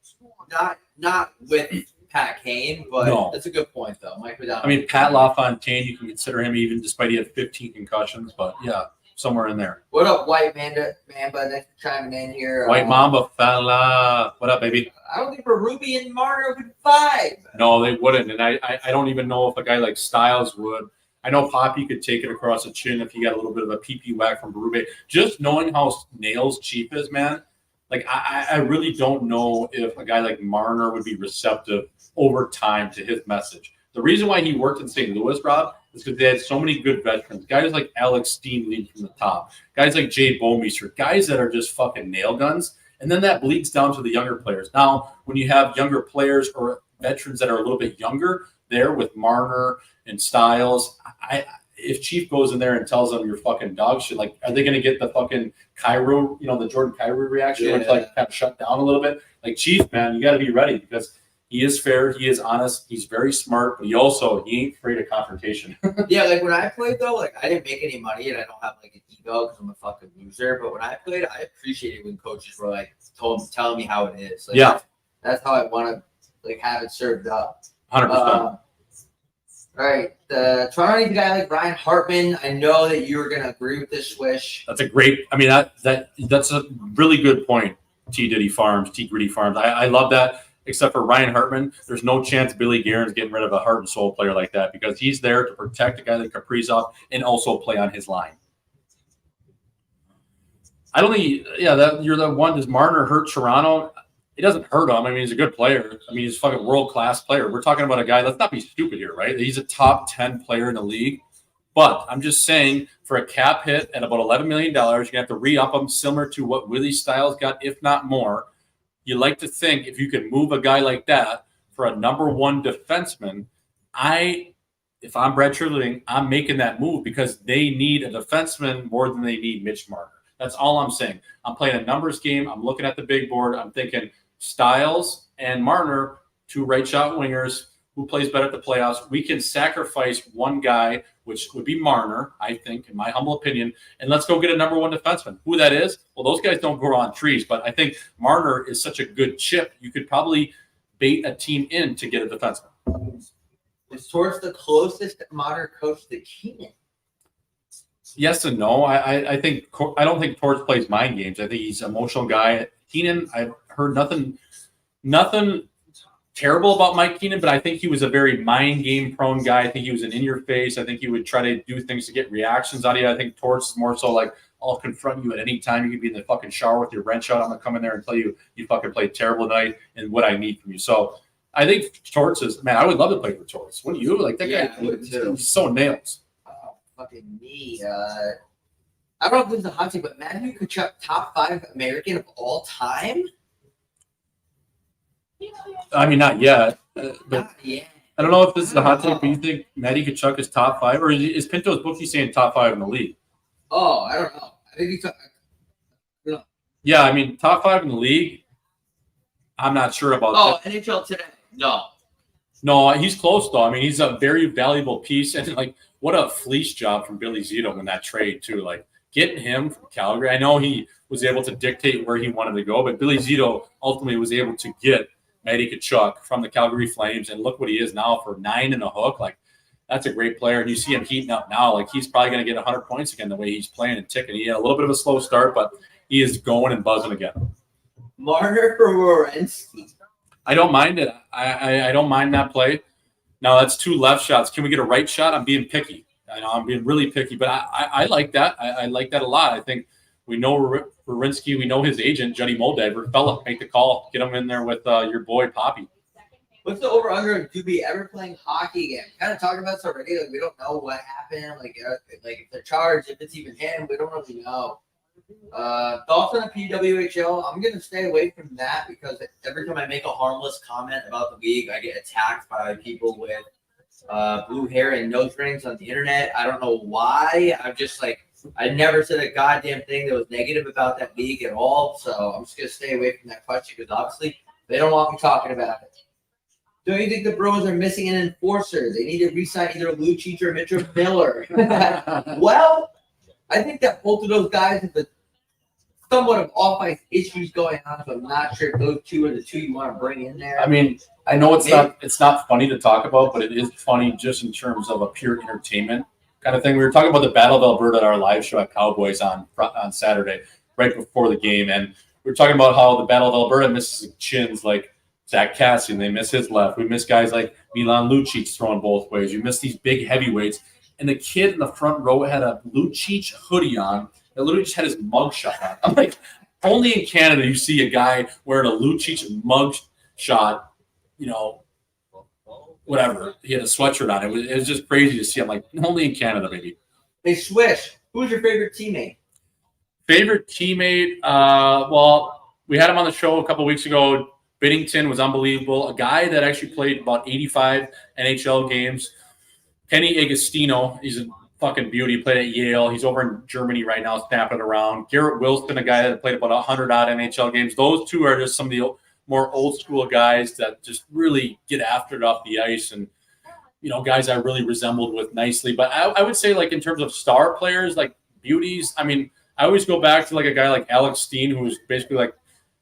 not with Pat Kane, but no. That's a good point though. Mike McDonald. I mean, Pat LaFontaine, you can consider him even despite he had 15 concussions, but yeah. Somewhere in there. What up, White Mamba? Thanks for chiming in here. White Mamba fella. What up, baby? I don't think Ruby and Marner would vibe. No, they wouldn't. And I don't even know if a guy like Styles would. I know Poppy could take it across the chin if he got a little bit of a PP whack from Berube. Just knowing how Nails cheap is, man, like I really don't know if a guy like Marner would be receptive over time to his message. The reason why he worked in St. Louis, Rob, is because they had so many good veterans. Guys like Alex Steen leading from the top. Guys like Jay Bomeister. Guys that are just fucking nail guns. And then that bleeds down to the younger players. Now, when you have younger players or veterans that are a little bit younger there with Marner and Styles, if Chief goes in there and tells them you're fucking dog shit, like, are they going to get the fucking Cairo, the Jordan Cairo reaction where it's like kind of shut down a little bit? Like, Chief, man, you got to be ready because he is fair. He is honest. He's very smart, but he ain't afraid of confrontation. Yeah, like when I played though, like I didn't make any money and I don't have like an ego because I'm a fucking loser. But when I played, I appreciated when coaches were like telling me how it is. Like, yeah, that's how I want to like have it served up. 100%. All right, the Toronto needs a guy like Ryan Hartman. I know that you were gonna agree with this swish. That's a great. I mean that's a really good point. T Gritty Farms. I love that. Except for Ryan Hartman, there's no chance Billy Guerin's getting rid of a heart and soul player like that because he's there to protect a guy like Kaprizov and also play on his line. I don't think, that you're the one. Does Marner hurt Toronto? It doesn't hurt him. I mean, he's a good player. I mean, he's a fucking world-class player. We're talking about a guy, let's not be stupid here, right? He's a top 10 player in the league. But I'm just saying, for a cap hit at about $11 million, you're going to have to re-up him similar to what Willie Styles got, if not more. You like to think if you could move a guy like that for a number one defenseman, if I'm Brad Treliving, I'm making that move because they need a defenseman more than they need Mitch Marner. That's all I'm saying. I'm playing a numbers game. I'm looking at the big board. I'm thinking Styles and Marner, two right shot wingers who plays better at the playoffs. We can sacrifice one guy, which would be Marner, I think, in my humble opinion, and let's go get a number one defenseman. Who that is? Well, those guys don't grow on trees, but I think Marner is such a good chip. You could probably bait a team in to get a defenseman. Is Torts the closest modern coach to Keenan? Yes and no. I don't think Torts plays mind games. I think he's an emotional guy. Keenan, I've heard nothing terrible about Mike Keenan, but I think he was a very mind game prone guy. I think he was an in your face. I think he would try to do things to get reactions out of you. I think Torts is more so like, I'll confront you at any time. You could be in the fucking shower with your wrench out. I'm gonna come in there and tell you fucking played terrible tonight and what I need from you. So I think Torts is, man, I would love to play for Torts. Wouldn't you? Like that guy, he's so nails. Oh, fucking me. I don't know if this is a hot take, but Matthew Tkachuk, top 5 American of all time? I mean, not yet. But Yeah. I don't know if this is a hot take, but you think Matty Tkachuk is top 5, or is Pinto's bookie saying top 5 in the league? Oh, I don't know. I think he's. Yeah, I mean, top 5 in the league. I'm not sure about that. NHL today. No. No, he's close though. I mean, he's a very valuable piece, and like, what a fleece job from Billy Zito in that trade too. Like getting him from Calgary. I know he was able to dictate where he wanted to go, but Billy Zito ultimately was able to get Matty Tkachuk from the Calgary Flames, and look what he is now for 9 and a hook. Like that's a great player, and you see him heating up now. Like he's probably going to get 100 points again the way he's playing and ticking. He had a little bit of a slow start, but he is going and buzzing again. Marner for Werenski. I don't mind it. I don't mind that play. Now that's 2 left shots. Can we get a right shot? I'm being picky. I know I'm being really picky, but I like that. I like that a lot. I think we know Werenski. We know his agent, Juddy Moldaver. Fella, make the call. Get him in there with your boy Poppy. What's the over/under of Doobie ever playing hockey again? Kind of talking about this already. Like we don't know what happened. Like if they're charged, if it's even him, we don't really know. Thoughts on the PWHL? I'm gonna stay away from that because every time I make a harmless comment about the league, I get attacked by people with blue hair and nose rings on the internet. I don't know why. I'm just like, I never said a goddamn thing that was negative about that league at all. So I'm just gonna stay away from that question because obviously they don't want me talking about it. Don't you think the Bruins are missing an enforcer? They need to re-sign either Lucic or Mitchell Miller. Well, I think that both of those guys have somewhat of off-ice issues going on, so I'm not sure if those two are the two you want to bring in there. I mean, I know it's not funny to talk about, but it is funny just in terms of a pure entertainment kind of thing. We were talking about the Battle of Alberta at our live show at Cowboys on Saturday, right before the game, and we were talking about how the Battle of Alberta misses chins like Zach Cassian. They miss his left. We miss guys like Milan Lucic throwing both ways. You miss these big heavyweights. And the kid in the front row had a Lucic hoodie on that literally just had his mug shot on. I'm like, only in Canada you see a guy wearing a Lucic mug shot, whatever. He had a sweatshirt on. It was just crazy to see. I'm like, only in Canada, maybe. Hey, Swish, who's your favorite teammate? Favorite teammate? Well, we had him on the show a couple weeks ago. Binnington was unbelievable. A guy that actually played about 85 NHL games. Kenny Agostino, he's a fucking beauty. He played at Yale. He's over in Germany right now, snapping it around. Garrett Wilson, a guy that played about 100-odd NHL games. Those two are just some of the more old-school guys that just really get after it off the ice and, guys I really resembled with nicely. But I would say, like, in terms of star players, like beauties, I mean, I always go back to, like, a guy like Alex Steen, who was basically, like,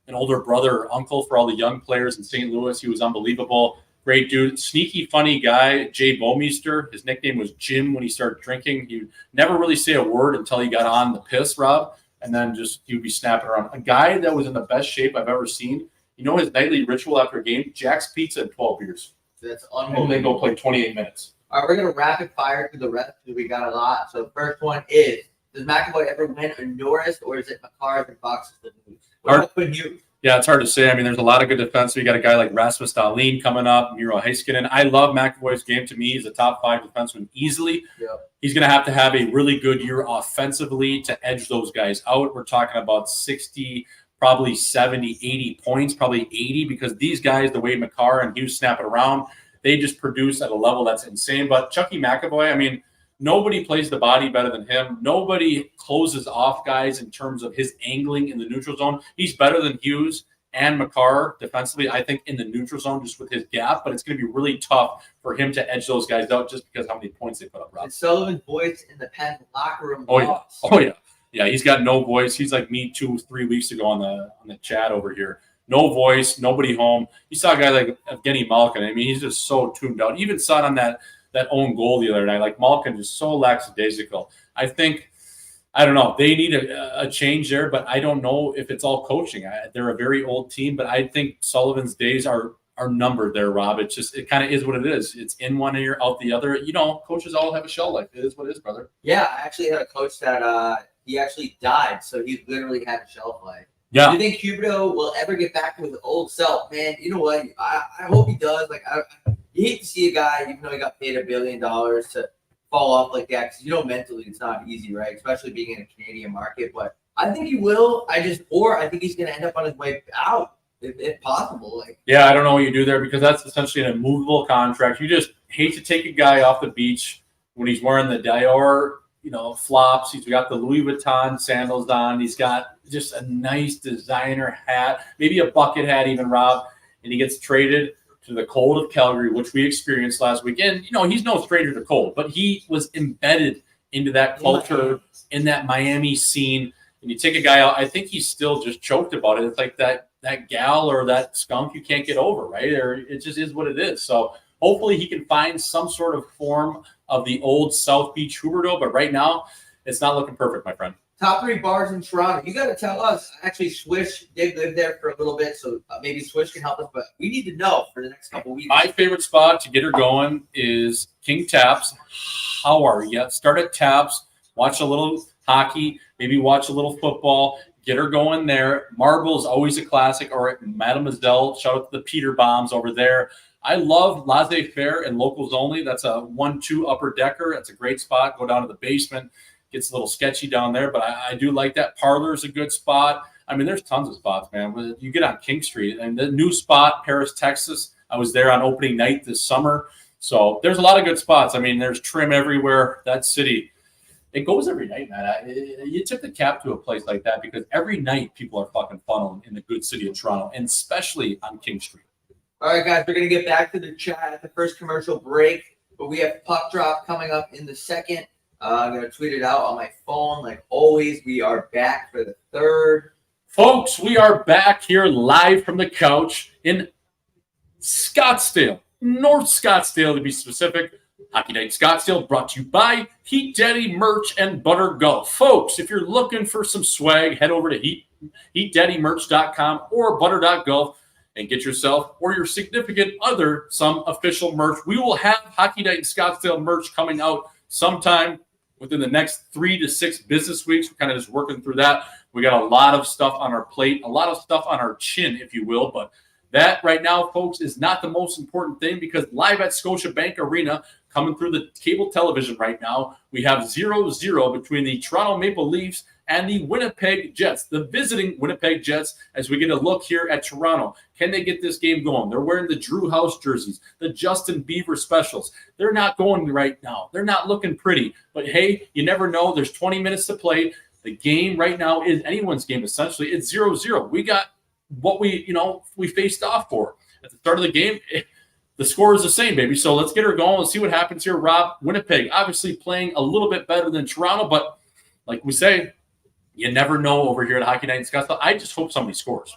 an older brother or uncle for all the young players in St. Louis. He was unbelievable. Great dude, sneaky, funny guy, Jay Bomeister. His nickname was Jim when he started drinking. He would never really say a word until he got on the piss, Rob, and then he would be snapping around. A guy that was in the best shape I've ever seen. His nightly ritual after a game, Jack's Pizza and 12 beers. That's unbelievable. And they go play 28 minutes. All right, we're going to rapid fire through the rest because we got a lot. So the first one is, does McAvoy ever win a Norris, or is it McCarr and Fox that lose? What would you? Yeah, it's hard to say. I mean, there's a lot of good defense. We got a guy like Rasmus Dahlin coming up, Miro Heiskanen. I love McAvoy's game. To me, he's a top 5 defenseman easily. Yeah. He's going to have a really good year offensively to edge those guys out. We're talking about 60, probably 70, 80 points, probably 80, because these guys, the way McCarr and Hughes snap it around, they just produce at a level that's insane. But Chucky McAvoy, I mean, nobody plays the body better than him. Nobody closes off guys in terms of his angling in the neutral zone. He's better than Hughes and McCarr defensively, I think, in the neutral zone just with his gap, but it's going to be really tough for him to edge those guys out just because how many points they put up, Rob. And Sullivan's voice in the Penn locker room. Oh, yeah. Oh, yeah. Yeah, he's got no voice. He's like me 2-3 weeks ago on the chat over here. No voice, nobody home. You saw a guy like Evgeny Malkin. I mean, he's just so tuned out. Even saw it on that own goal the other night. Like Malkin just so lackadaisical. I don't know. They need a change there, but I don't know if it's all coaching. They're a very old team, but I think Sullivan's days are numbered there, Rob. It kind of is what it is. It's in one ear, out the other. You know, coaches all have a shelf life. It is what it is, brother. Yeah, I actually had a coach that he actually died, so he literally had a shelf life. Yeah. Do you think Huberdeau will ever get back to his old self? Man, you know what? I hope he does. Like, you hate to see a guy, even though he got paid $1 billion, to fall off like that, because mentally it's not easy, right? Especially being in a Canadian market. But I think he will. I think he's going to end up on his way out, if possible. Yeah, I don't know what you do there, because that's essentially an immovable contract. You just hate to take a guy off the beach when he's wearing the Dior, flops. He's got the Louis Vuitton sandals on. He's got just a nice designer hat, maybe a bucket hat even, Rob, and he gets traded to the cold of Calgary, which we experienced last weekend. He's no stranger to cold, but he was embedded into that culture, in that Miami scene. And you take a guy out, I think he's still just choked about it. It's like that gal or that skunk you can't get over, right? Or it just is what it is. So hopefully he can find some sort of form of the old South Beach Huberdeau, but right now it's not looking perfect, my friend. Top 3 bars in Toronto. You got to tell us. Actually, Swish did live there for a little bit, so maybe Swish can help us, but we need to know for the next couple weeks. My favorite spot to get her going is King Taps. How are you? Start at Taps, watch a little hockey, maybe watch a little football, get her going there. Marble is always a classic, or at Mademoiselle. Shout out to the Peter Bombs over there. I love Laissez-Faire and Locals Only. That's a 1-2 upper decker. That's a great spot. Go down to the basement. Gets a little sketchy down there, but I do like that. Parlor is a good spot. I mean, there's tons of spots, man. You get on King Street, and the new spot, Paris, Texas. I was there on opening night this summer. So there's a lot of good spots. I mean, there's trim everywhere. That city, it goes every night, man. You tip the cap to a place like that, because every night people are fucking funneling in the good city of Toronto, and especially on King Street. All right, guys, we're going to get back to the chat at the first commercial break, but we have Puck Drop coming up in the second. I'm going to tweet it out on my phone. Like always, we are back for the third. Folks, we are back here live from the couch in Scottsdale, North Scottsdale to be specific. Hockey Night Scottsdale brought to you by Heat Daddy Merch and Butter Golf. Folks, if you're looking for some swag, head over to heatdaddymerch.com or butter.golf and get yourself or your significant other some official merch. We will have Hockey Night Scottsdale merch coming out sometime within the next 3 to 6 business weeks. We're kind of just working through that. We got a lot of stuff on our plate, a lot of stuff on our chin, if you will. But that right now, folks, is not the most important thing, because live at Scotiabank Arena, coming through the cable television right now, we have 0-0 between the Toronto Maple Leafs and the Winnipeg Jets, the visiting Winnipeg Jets, as we get a look here at Toronto. Can they get this game going? They're wearing the Drew House jerseys, the Justin Bieber specials. They're not going right now. They're not looking pretty. But, hey, you never know. There's 20 minutes to play. The game right now is anyone's game, essentially. It's 0-0. We got what we faced off for. At the start of the game, the score is the same, baby. So let's get her going. Let's see what happens here, Rob. Winnipeg obviously playing a little bit better than Toronto, but like we say, you never know over here at Hockey Night in Scottsdale. I just hope somebody scores.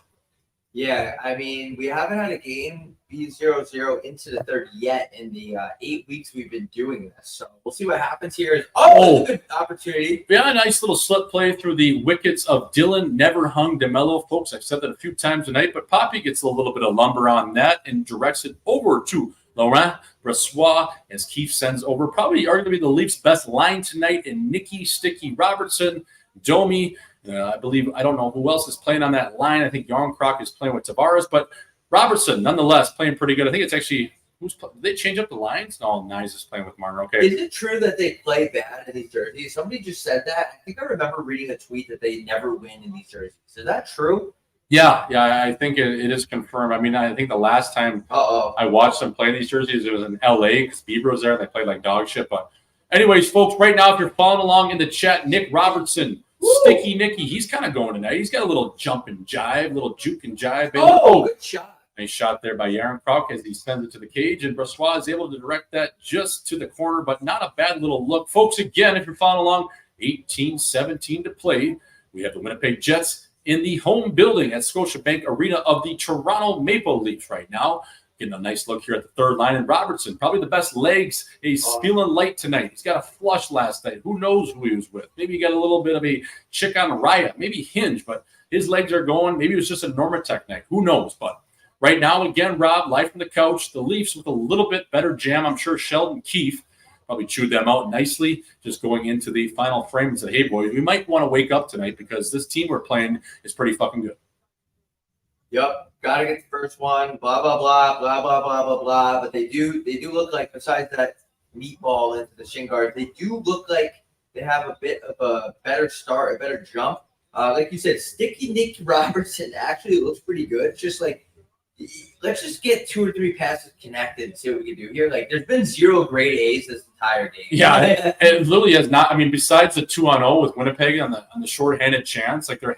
Yeah, I mean, we haven't had a game be 0-0 into the third yet in the 8 weeks we've been doing this. So we'll see what happens here. Oh, good opportunity. Yeah, a nice little slip play through the wickets of Dylan Never Hung DeMello. Folks, I've said that a few times tonight, but Poppy gets a little bit of lumber on that and directs it over to Laurent Brossois as Keefe sends over probably arguably the Leafs' best line tonight in Nicky Sticky Robertson, Domi. I don't know who else is playing on that line. I think Yarncroc is playing with Tavares, but Robertson, nonetheless, playing pretty good. I think it's actually did they change up the lines? No, Nyes is playing with Marner. Okay. Is it true that they play bad in these jerseys? Somebody just said that. I think I remember reading a tweet that they never win in these jerseys. Is that true? Yeah, I think it is confirmed. I mean, I think the last time I watched them play these jerseys, it was in L.A. because Bieber was there. And they played like dog shit. But anyways, folks, right now, if you're following along in the chat, Nick Robertson Sticky Nicky, he's kind of going tonight. He's got a little jump and jive, little juke and jive. Oh, good shot. Nice shot there by Yaron Kruk as he sends it to the cage, and Brossois is able to direct that just to the corner, but not a bad little look. Folks, again, if you're following along, 18-17 to play. We have the Winnipeg Jets in the home building at Scotiabank Arena of the Toronto Maple Leafs right now. Getting a nice look here at the third line. And Robertson, probably the best legs. He's feeling light tonight. He's got a flush last night. Who knows who he was with? Maybe he got a little bit of a chick on Raya. Maybe Hinge, but his legs are going. Maybe it was just a Normatec neck. Who knows? But right now, again, Rob, live from the couch. The Leafs with a little bit better jam. I'm sure Sheldon Keefe probably chewed them out nicely, just going into the final frame and said, hey, boys, we might want to wake up tonight because this team we're playing is pretty fucking good. Yep, gotta get the first one. Blah blah blah blah blah blah blah blah. But they do look like, besides that meatball into the shin guard, they do look like they have a bit of a better start, a better jump. Like you said, Sticky Nick Robertson actually looks pretty good. It's just like, let's just get 2 or 3 passes connected and see what we can do here. Like, there's been 0 grade A's this entire game. Yeah, it literally has not. I mean, besides the 2-0 with Winnipeg on the shorthanded chance, like there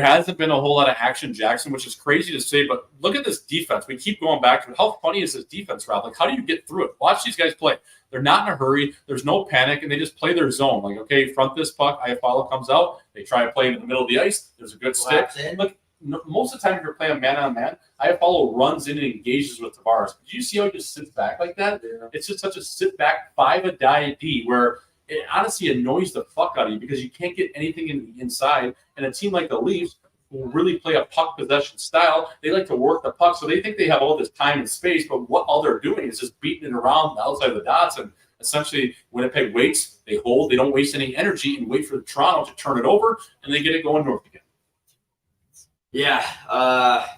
hasn't been a whole lot of action, Jackson, which is crazy to say. But look at this defense. We keep going back to it. How funny is this defense, Rob? Like, how do you get through it? Watch these guys play. They're not in a hurry. There's no panic, and they just play their zone. Like, okay, front this puck. Iafallo comes out. They try to play it in the middle of the ice. There's a good stick. Look, most of the time, if you're playing man-on-man, Iafallo runs in and engages with Tavares. Did you see how he just sits back like that? Yeah. It's just such a sit-back 5-a-die-D where it honestly annoys the fuck out of you because you can't get anything inside. And a team like the Leafs will really play a puck possession style. They like to work the puck, so they think they have all this time and space, but all they're doing is just beating it around the outside of the dots. And essentially, Winnipeg waits, they hold, they don't waste any energy and wait for Toronto to turn it over, and they get it going north again. Yeah,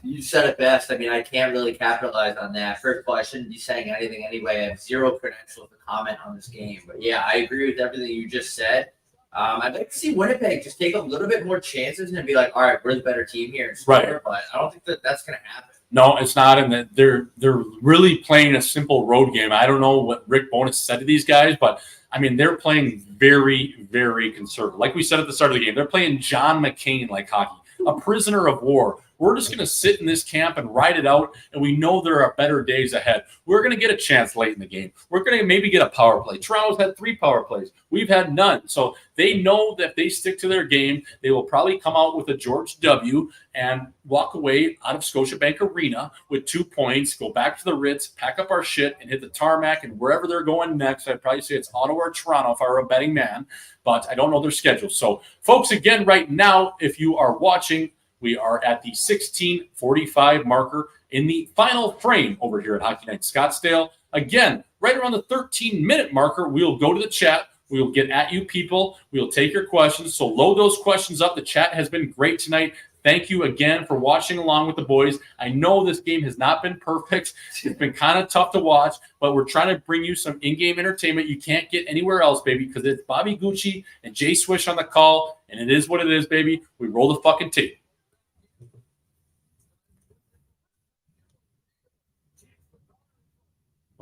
you said it best. I mean, I can't really capitalize on that. First of all, I shouldn't be saying anything anyway. I have 0 credentials to comment on this game. But yeah, I agree with everything you just said. I'd like to see Winnipeg just take a little bit more chances and be like, all right, we're the better team here. Right. But I don't think that's going to happen. No, it's not. And they're really playing a simple road game. I don't know what Rick Bowness said to these guys, but I mean, they're playing very, very conservative. Like we said at the start of the game, they're playing John McCain like hockey. A prisoner of war. We're just going to sit in this camp and ride it out, and we know there are better days ahead. We're going to get a chance late in the game. We're going to maybe get a power play. Toronto's had 3 power plays. We've had none. So they know that if they stick to their game, they will probably come out with a George W. and walk away out of Scotiabank Arena with 2 points, go back to the Ritz, pack up our shit, and hit the tarmac, and wherever they're going next, I'd probably say it's Ottawa or Toronto if I were a betting man, but I don't know their schedule. So, folks, again, right now, if you are watching, we are at the 16:45 marker in the final frame over here at Hockey Night Scottsdale. Again, right around the 13-minute marker, we'll go to the chat. We'll get at you people. We'll take your questions. So load those questions up. The chat has been great tonight. Thank you again for watching along with the boys. I know this game has not been perfect. It's been kind of tough to watch, but we're trying to bring you some in-game entertainment you can't get anywhere else, baby, because it's Bobby Gucci and Jay Swish on the call, and it is what it is, baby. We roll the fucking tape.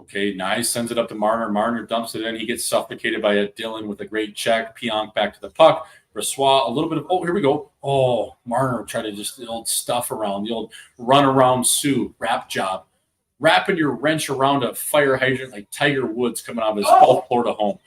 Okay, nice. Sends it up to Marner. Marner dumps it in. He gets suffocated by a Dillon with a great check. Pionk back to the puck. Brossois, a little bit of, here we go. Oh, Marner tried to just the old stuff around, the old run around Sue, wrap job. Wrapping your wrench around a fire hydrant like Tiger Woods coming out of his South Florida home.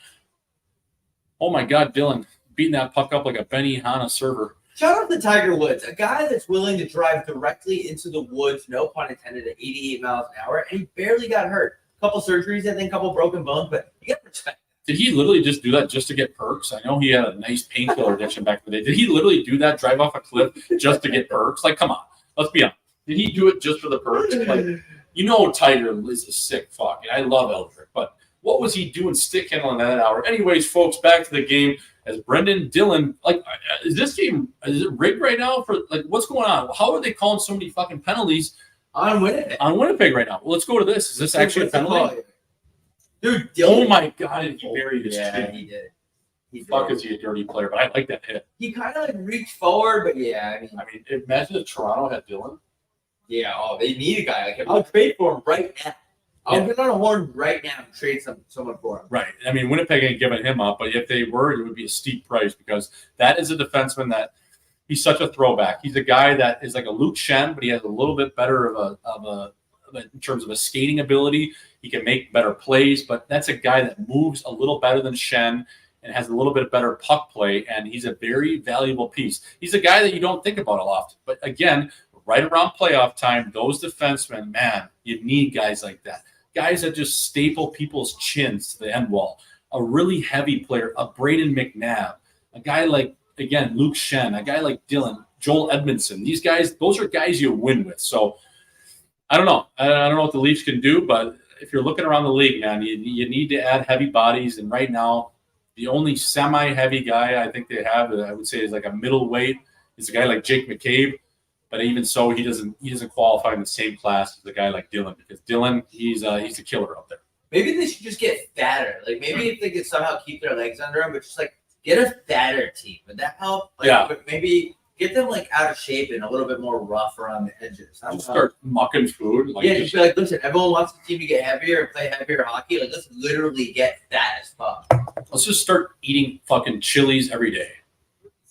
Oh, my God, Dillon beating that puck up like a Benihana server. Shout out to Tiger Woods, a guy that's willing to drive directly into the woods, no pun intended, at 88 miles an hour, and he barely got hurt. Couple surgeries, I think, couple broken bones, but you got to respect. Did he literally just do that just to get perks? I know he had a nice painkiller addiction back in the day. Did he literally do that, drive off a cliff just to get perks? Like, come on, let's be honest. Did he do it just for the perks? Like, you know, Tiger is a sick fuck, and I love Eldrick, but what was he doing stick handling that hour? Anyways, folks, back to the game. As Brendan Dillon, like, is this game, is it rigged right now? For like, what's going on? How are they calling so many fucking penalties on Winnipeg right now? Well, let's go to this. Is this actually a penalty? Dude, Dillon, oh my God, he buried his chin. He did. Fuck, is he a dirty player? But I like that hit. He kind of like reached forward, but yeah, I mean, imagine if Toronto had Dillon. Yeah, they need a guy like him. I'll trade for him right now. I'll get on a horn right now and trade someone for him. Right. I mean, Winnipeg ain't giving him up, but if they were, it would be a steep price because that is a defenseman that he's such a throwback. He's a guy that is like a Luke Shen, but he has a little bit better of a in terms of a skating ability. He can make better plays, but that's a guy that moves a little better than Shen and has a little bit better puck play, and he's a very valuable piece. He's a guy that you don't think about a lot. But again, right around playoff time, those defensemen, man, you need guys like that. Guys that just staple people's chins to the end wall. A really heavy player, a Braden McNabb, a guy like, again, Luke Shen, a guy like Dylan, Joel Edmondson. These guys, those are guys you win with. So I don't know. I don't know what the Leafs can do, but if you're looking around the league, man, you need to add heavy bodies. And right now, the only semi-heavy guy I think they have, I would say, is like a middleweight. Is a guy like Jake McCabe. But even so, he doesn't qualify in the same class as a guy like Dylan, because Dylan, he's a killer out there. Maybe they should just get fatter. Like maybe if they could somehow keep their legs under them, but just like get a fatter team. Would that help? Like, Yeah. But maybe get them like out of shape and a little bit more rough around the edges. Just start mucking food. Like, Yeah, just be like, listen, everyone wants the team to get heavier and play heavier hockey. Like, let's literally get fat as fuck. let's just start eating fucking Chili's every day.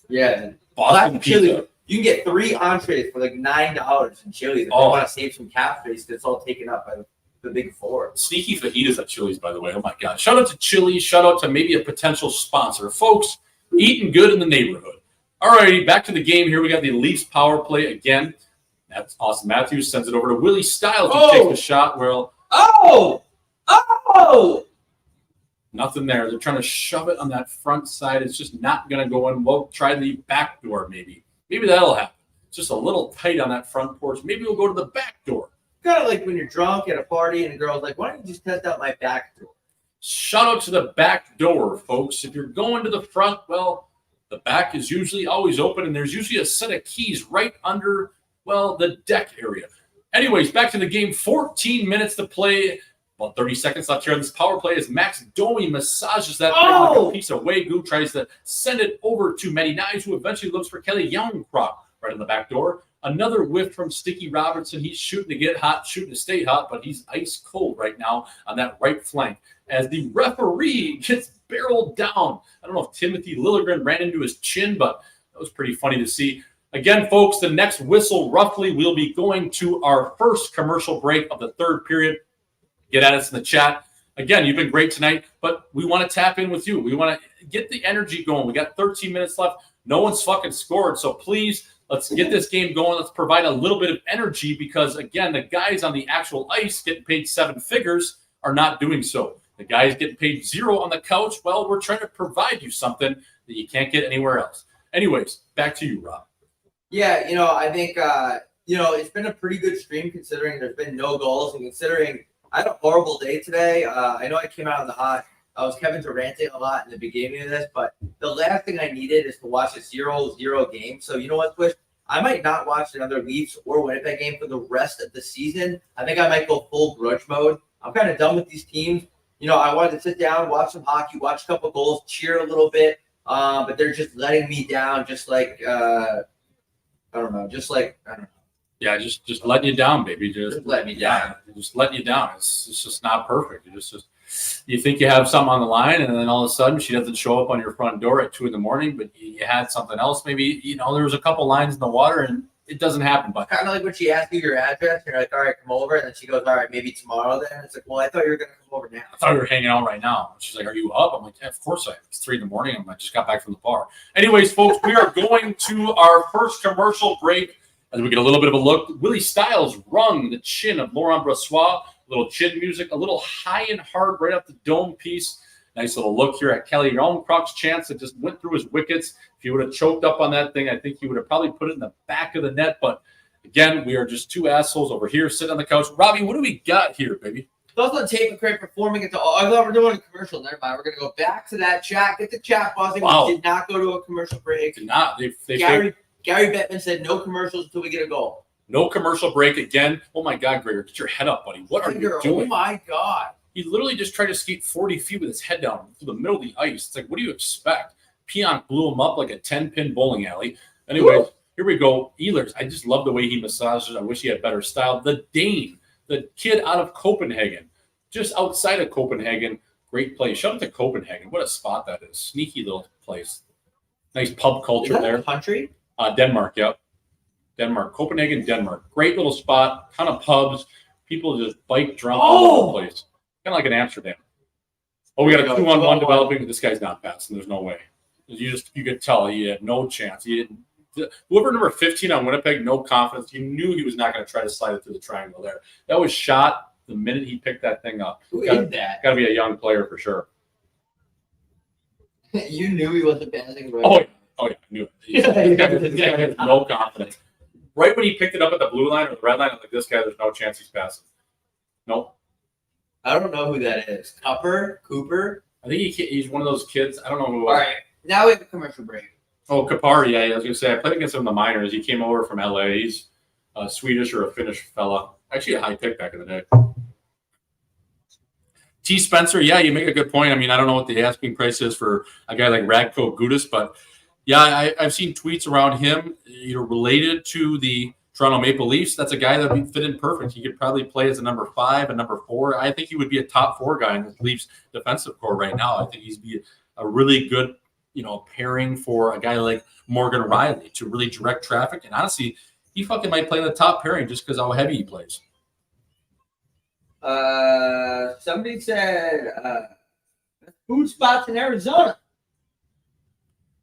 Yeah. Boston Black pizza. chili. You can get 3 entrees for like $9 in Chili's if you want to save some cap space that's all taken up by the big four. Sneaky fajitas at Chili's, by the way. Oh my God. Shout out to Chili's. Shout out to maybe a potential sponsor. Folks, eating good in the neighborhood. All righty, back to the game here. We got the Leafs power play again. That's Austin Matthews sends it over to Willie Styles, who takes the shot. Well, nothing there. They're trying to shove it on that front side. It's just not going to go in. We'll try the back door maybe. Maybe that'll happen. It's just a little tight on that front porch. Maybe we'll go to the back door. Kind of like when you're drunk at a party and a girl's like, why don't you just test out my back door? Shout out to the back door, folks. If you're going to the front, well, the back is usually always open, and there's usually a set of keys right under, well, the deck area. Anyways, back to the game. 14 minutes to play. About 30 seconds left here on this power play as Max Domi massages that thing like a piece of Wagyu, tries to send it over to Matty Knives, who eventually looks for Kelly Youngcroft right in the back door. Another whiff from Sticky Robertson. He's shooting to get hot, shooting to stay hot, but he's ice cold right now on that right flank as the referee gets barreled down. I don't know if Timothy Liljegren ran into his chin, but that was pretty funny to see. Again, folks, the next whistle roughly we'll be going to our first commercial break of the third period. Get at us in the chat. Again, you've been great tonight, but we want to tap in with you. We want to get the energy going. We got 13 minutes left. No one's fucking scored, so please, let's get this game going. Let's provide a little bit of energy because, again, the guys on the actual ice getting paid 7 figures are not doing so. The guys getting paid 0 on the couch, well, we're trying to provide you something that you can't get anywhere else. Anyways, back to you, Rob. Yeah, I think, it's been a pretty good stream considering there's been no goals and considering I had a horrible day today. I know I came out of the hot. I was Kevin Duranting a lot in the beginning of this, but the last thing I needed is to watch a 0-0 game. So you know what, Twitch? I might not watch another Leafs or Winnipeg game for the rest of the season. I think I might go full grudge mode. I'm kind of done with these teams. I wanted to sit down, watch some hockey, watch a couple goals, cheer a little bit, but they're just letting me down, just like I don't know. Yeah, just letting you down, baby. Just let me down. Just letting you down. It's just not perfect. You think you have something on the line, and then all of a sudden she doesn't show up on your front door at 2 a.m, but you had something else. Maybe, there was a couple lines in the water and it doesn't happen. But kind of like when she asked you your address, you're like, all right, come over. And then she goes, all right, maybe tomorrow then. It's like, well, I thought you were going to come over now. I thought we were hanging out right now. She's like, are you up? I'm like, yeah, of course I am. It's 3 a.m. I just got back from the bar. Anyways, folks, we are going to our first commercial break. As we get a little bit of a look, Willie Styles wrung the chin of Laurent Brossoit. A little chin music, a little high and hard right off the dome piece. Nice little look here at Kelly Youngcroft's chance that just went through his wickets. If he would have choked up on that thing, I think he would have probably put it in the back of the net. But again, we are just 2 assholes over here sitting on the couch. Robbie, what do we got here, baby? Those on Tape and Crate performing at the. I thought we were doing a commercial. Never mind. We're going to go back to that chat. Get the chat buzzing. Wow. We did not go to a commercial break. Did not. Gary Bettman said no commercials until we get a goal. No commercial break again. Oh, my God, Gregor, get your head up, buddy. What are you doing? Oh, my God. He literally just tried to skate 40 feet with his head down through the middle of the ice. It's like, what do you expect? Pionk blew him up like a 10-pin bowling alley. Anyway, here we go. Ehlers, I just love the way he massages. I wish he had better style. The Dane, the kid out of Copenhagen. just outside of Copenhagen. Great place. Shout out to Copenhagen. What a spot that is. Sneaky little place. Nice pub culture Is that there. a country? Denmark, yep. Denmark. Copenhagen, Denmark. Great little spot. Ton of pubs. People just bike drunk all over the place. Kind of like in Amsterdam. Oh, we got a 2-on-1 developing. This guy's not passing. There's no way. You could tell he had no chance. He didn't. Whoever number 15 on Winnipeg, no confidence. You knew he was not going to try to slide it through the triangle there. That was shot the minute he picked that thing up. Who is that? Got to be a young player for sure. You knew he wasn't passing. Right? Oh yeah, I knew it. This guy has no confidence. Right when he picked it up at the blue line or the red line, I'm like, this guy, there's no chance he's passing. Nope. I don't know who that is. Cooper? I think he's one of those kids. I don't know who. All right, now we have a commercial break. Oh, Kapari, yeah, I was going to say, I played against him in the minors. He came over from LA. He's a Swedish or a Finnish fella. Actually, a high pick back in the day. T. Spencer, yeah, you make a good point. I mean, I don't know what the asking price is for a guy like Radko Gudas, but yeah, I've seen tweets around him, related to the Toronto Maple Leafs. That's a guy that would fit in perfect. He could probably play as a number 5 and number 4. I think he would be a top 4 guy in the Leafs defensive core right now. I think he's be a really good, pairing for a guy like Morgan Riley to really direct traffic. And honestly, he fucking might play in the top pairing just because how heavy he plays. Somebody said food spots in Arizona.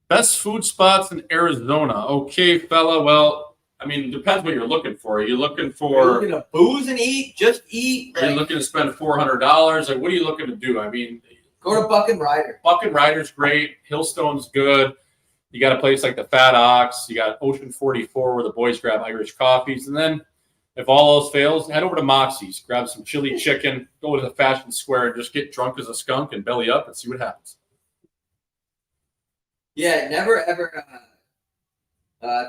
Best food spots in Arizona. Okay, fella. Well, I mean, it depends what you're looking for. Are you looking to booze and eat? Just eat? Are you looking to spend $400? Like, what are you looking to do? I mean, go to Buck and Ryder. Buck and Ryder's great. Hillstone's good. You got a place like the Fat Ox. You got Ocean 44 where the boys grab Irish coffees. And then if all else fails, head over to Moxie's. Grab some chili chicken. Go to the Fashion Square and just get drunk as a skunk and belly up and see what happens. Yeah, never ever.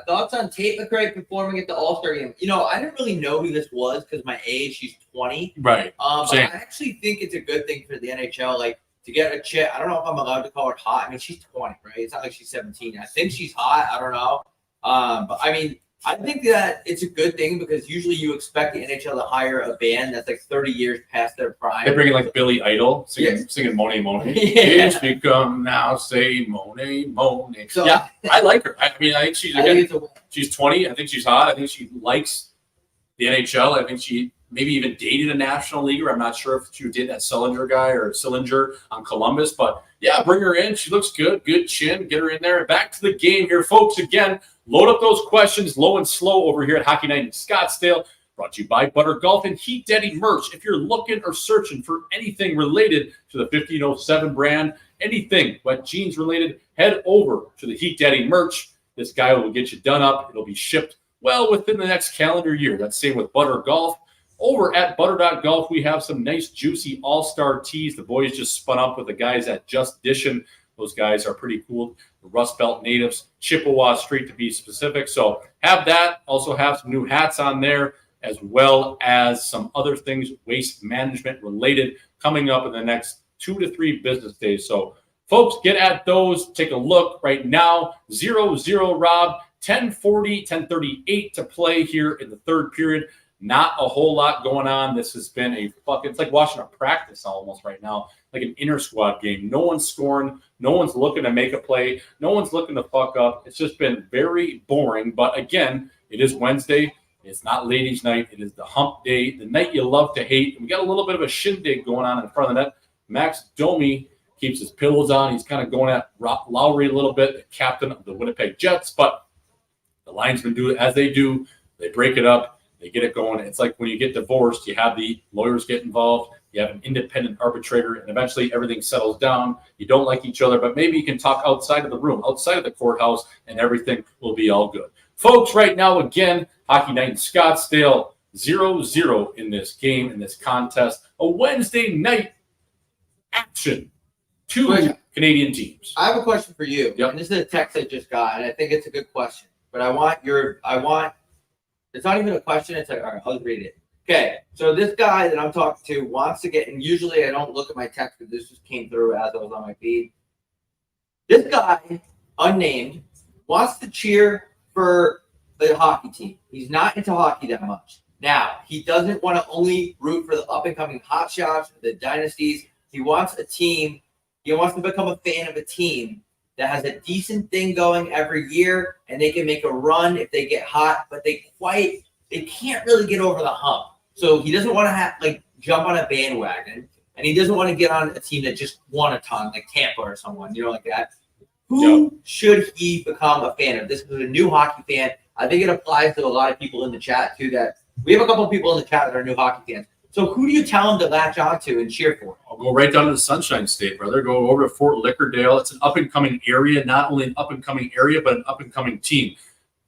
Thoughts on Tate McRae performing at the All-Star game? I didn't really know who this was because my age, she's 20. Right. But I actually think it's a good thing for the NHL, like to get a chick. I don't know if I'm allowed to call her hot. I mean, she's 20, right? It's not like she's 17. I think she's hot. I don't know. But I mean, I think that it's a good thing because usually you expect the NHL to hire a band that's like 30 years past their prime. They bring in like Billy Idol singing Monet Monet. It's become now say Monet Monet. So, yeah, I like her. I mean, I think she's 20. I think she's hot. I think she likes the NHL. I think she maybe even dated a national leaguer. I'm not sure if she did that Sillinger guy or Sillinger on Columbus, but yeah, bring her in. She looks good. Good chin. Get her in there. Back to the game here, folks. Again, load up those questions low and slow over here at Hockey Night in Scottsdale. Brought to you by Butter Golf and Heat Daddy merch. If you're looking or searching for anything related to the 1507 brand, anything wet jeans related, head over to the Heat Daddy merch. This guy will get you done up. It'll be shipped well within the next calendar year. That's same with Butter Golf. Over at Butter.golf, we have some nice, juicy all-star tees. The boys just spun up with the guys at Just Dishin'. Those guys are pretty cool. The Rust Belt natives, Chippewa Street to be specific. So have that. Also have some new hats on there, as well as some other things waste management related coming up in the next 2 to 3 business days. So folks, get at those. Take a look right now. 0-0 Rob, 10:38 to play here in the third period. Not a whole lot going on. This has been it's like watching a practice almost right now, like an inter squad game. No one's scoring. No one's looking to make a play. No one's looking to fuck up. It's just been very boring. But again, it is Wednesday. It's not ladies' night. It is the hump day, the night you love to hate. And we got a little bit of a shindig going on in front of the net. Max Domi keeps his pillows on. He's kind of going at Lowry a little bit, the captain of the Winnipeg Jets. But the linesmen do it as they do. They break it up. They get it going. It's like when you get divorced, you have the lawyers get involved. You have an independent arbitrator, and eventually everything settles down. You don't like each other, but maybe you can talk outside of the room, outside of the courthouse, and everything will be all good. Folks, right now, again, Hockey Night in Scottsdale, 0-0 in this game, in this contest. A Wednesday night action. 2 Canadian teams. I have a question for you. Yep. And this is a text I just got, and I think it's a good question. But it's not even a question. It's like, all right, I'll read it. Okay, so this guy that I'm talking to wants to get, and usually I don't look at my text because this just came through as I was on my feed. This guy, unnamed, wants to cheer for the hockey team. He's not into hockey that much. Now, he doesn't want to only root for the up-and-coming hot shots, the dynasties. He wants a team. He wants to become a fan of a team that has a decent thing going every year, and they can make a run if they get hot, but they can't really get over the hump. So he doesn't want to jump on a bandwagon, and he doesn't want to get on a team that just won a ton, like Tampa or someone, like that. Who should he become a fan of? This is a new hockey fan. I think it applies to a lot of people in the chat too. That we have a couple of people in the chat that are new hockey fans. So who do you tell them to latch onto and cheer for? I'll go right down to the Sunshine State, brother. Go over to Fort Lickerdale. It's an up-and-coming area, not only an up-and-coming area, but an up-and-coming team.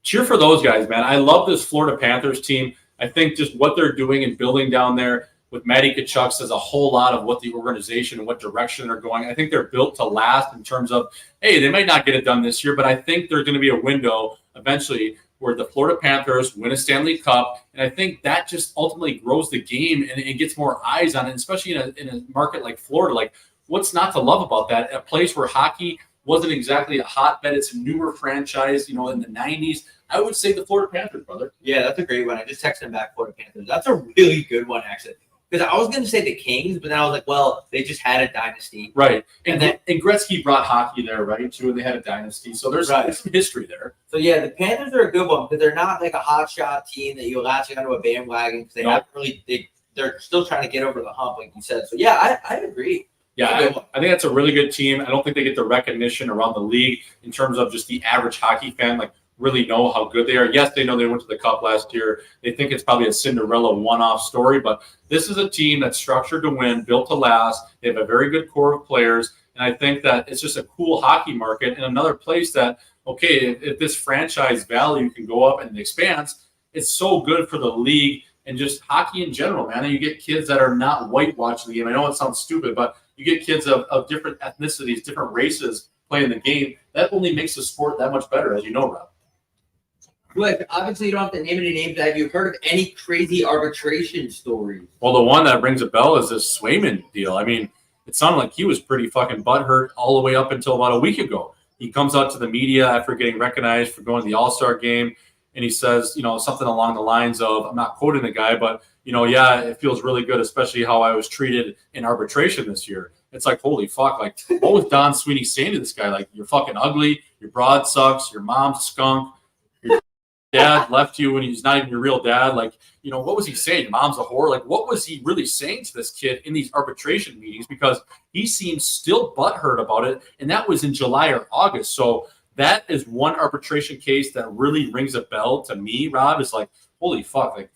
Cheer for those guys, man. I love this Florida Panthers team. I think just what they're doing and building down there with Matty Tkachuk says a whole lot of what the organization and what direction they're going. I think they're built to last in terms of, hey, they might not get it done this year, but I think there's going to be a window eventually where the Florida Panthers win a Stanley Cup. And I think that just ultimately grows the game and it gets more eyes on it, especially in a market like Florida. Like, what's not to love about that? A place where hockey wasn't exactly a hotbed. It's a newer franchise, in the 90s. I would say the Florida Panthers, brother. Yeah, that's a great one. I just texted him back, Florida Panthers. That's a really good one, actually. Because I was going to say the Kings, but then I was like, well, they just had a dynasty. Right. And Gretzky brought hockey there, right, too, and they had a dynasty. So there's some history there. So, yeah, the Panthers are a good one because they're not like a hotshot team that you latch onto a bandwagon because they haven't really they're still trying to get over the hump, like you said. So, yeah, I agree. Yeah, I think that's a really good team. I don't think they get the recognition around the league in terms of just the average hockey fan, like, really know how good they are. Yes, they know they went to the Cup last year. They think it's probably a Cinderella one-off story, but this is a team that's structured to win, built to last. They have a very good core of players, and I think that it's just a cool hockey market and another place that, okay, if this franchise value can go up and expands, it's so good for the league and just hockey in general, man. And you get kids that are not white watching the game. I know it sounds stupid, but you get kids of different ethnicities, different races playing the game. That only makes the sport that much better, as you know, Rob. Look, obviously you don't have to name any names. Have you heard of any crazy arbitration stories? Well, the one that rings a bell is this Swayman deal. I mean, it sounded like he was pretty fucking butthurt all the way up until about a week ago. He comes out to the media after getting recognized for going to the All-Star game, and he says, something along the lines of, I'm not quoting the guy, but, yeah, it feels really good, especially how I was treated in arbitration this year. It's like, holy fuck, like, what was Don Sweeney saying to this guy? Like, you're fucking ugly, your broad sucks, your mom's a skunk, dad left you when he's not even your real dad. Like, what was he saying? Mom's a whore. Like, what was he really saying to this kid in these arbitration meetings? Because he seems still butthurt about it. And that was in July or August. So that is one arbitration case that really rings a bell to me, Rob, is like, holy fuck. Like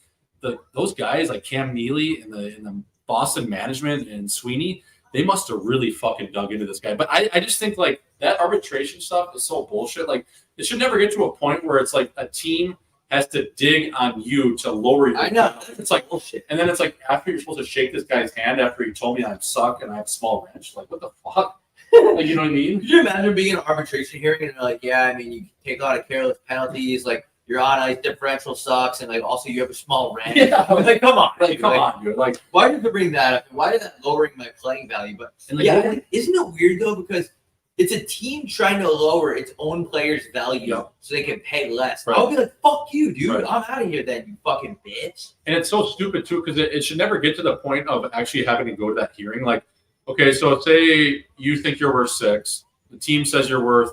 those guys like Cam Neely and the Boston management and Sweeney, they must have really fucking dug into this guy. But I just think like that arbitration stuff is so bullshit. Like, it should never get to a point where it's like a team has to dig on you to lower you. I know. It's like bullshit. And then it's like after you're supposed to shake this guy's hand after he told me I suck and I have small wrench. Like, what the fuck? Like, you know what I mean? Could you imagine being in an arbitration hearing and they're like, yeah, I mean, you take a lot of careless penalties, like your on ice differential sucks, and like also you have a small wrench. Yeah. Like, come on. Like, come on, dude. Like, why did you bring that up? Why is that lowering my playing value? But like, isn't it weird though? Because it's a team trying to lower its own players' value so they can pay less. Right. I'll be like, fuck you, dude. Right. I'm out of here then, you fucking bitch. And it's so stupid, too, because it should never get to the point of actually having to go to that hearing. Like, okay, so say you think you're worth 6. The team says you're worth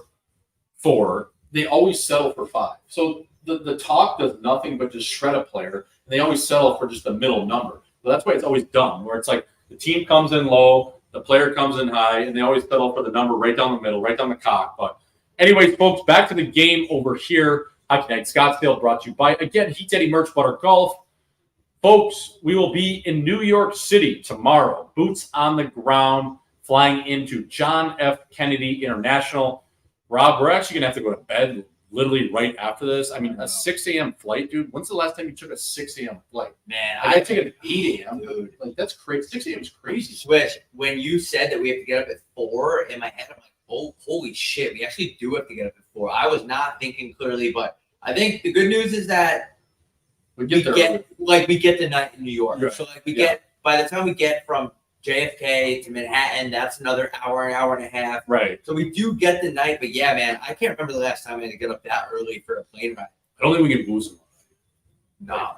4. They always settle for 5. So the talk does nothing but just shred a player. And they always settle for just the middle number. So that's why it's always dumb, where it's like the team comes in low, the player comes in high, and they always settle for the number right down the middle, right down the cock. But anyways, folks, back to the game over here. Hockey Night Scottsdale brought to you by, again, Heat Teddy Merch Butter Golf. Folks, we will be in New York City tomorrow. Boots on the ground, flying into John F. Kennedy International. Rob, we're actually going to have to go to bed literally right after this. I mean, a 6 a.m. flight, dude. When's the last time you took a 6 a.m. flight? Man, I take it at 8 a.m. Dude. Like, that's crazy. 6 a.m. is crazy. Switch, when you said that we have to get up at 4, in my head, I'm like, oh, holy shit, we actually do have to get up at 4. I was not thinking clearly, but I think the good news is that we get the night in New York. Right. So, like, by the time we get from JFK to Manhattan, that's another hour and a half. Right. So we do get the night, but yeah, man, I can't remember the last time I had to get up that early for a plane ride. I don't think we can booze them. No.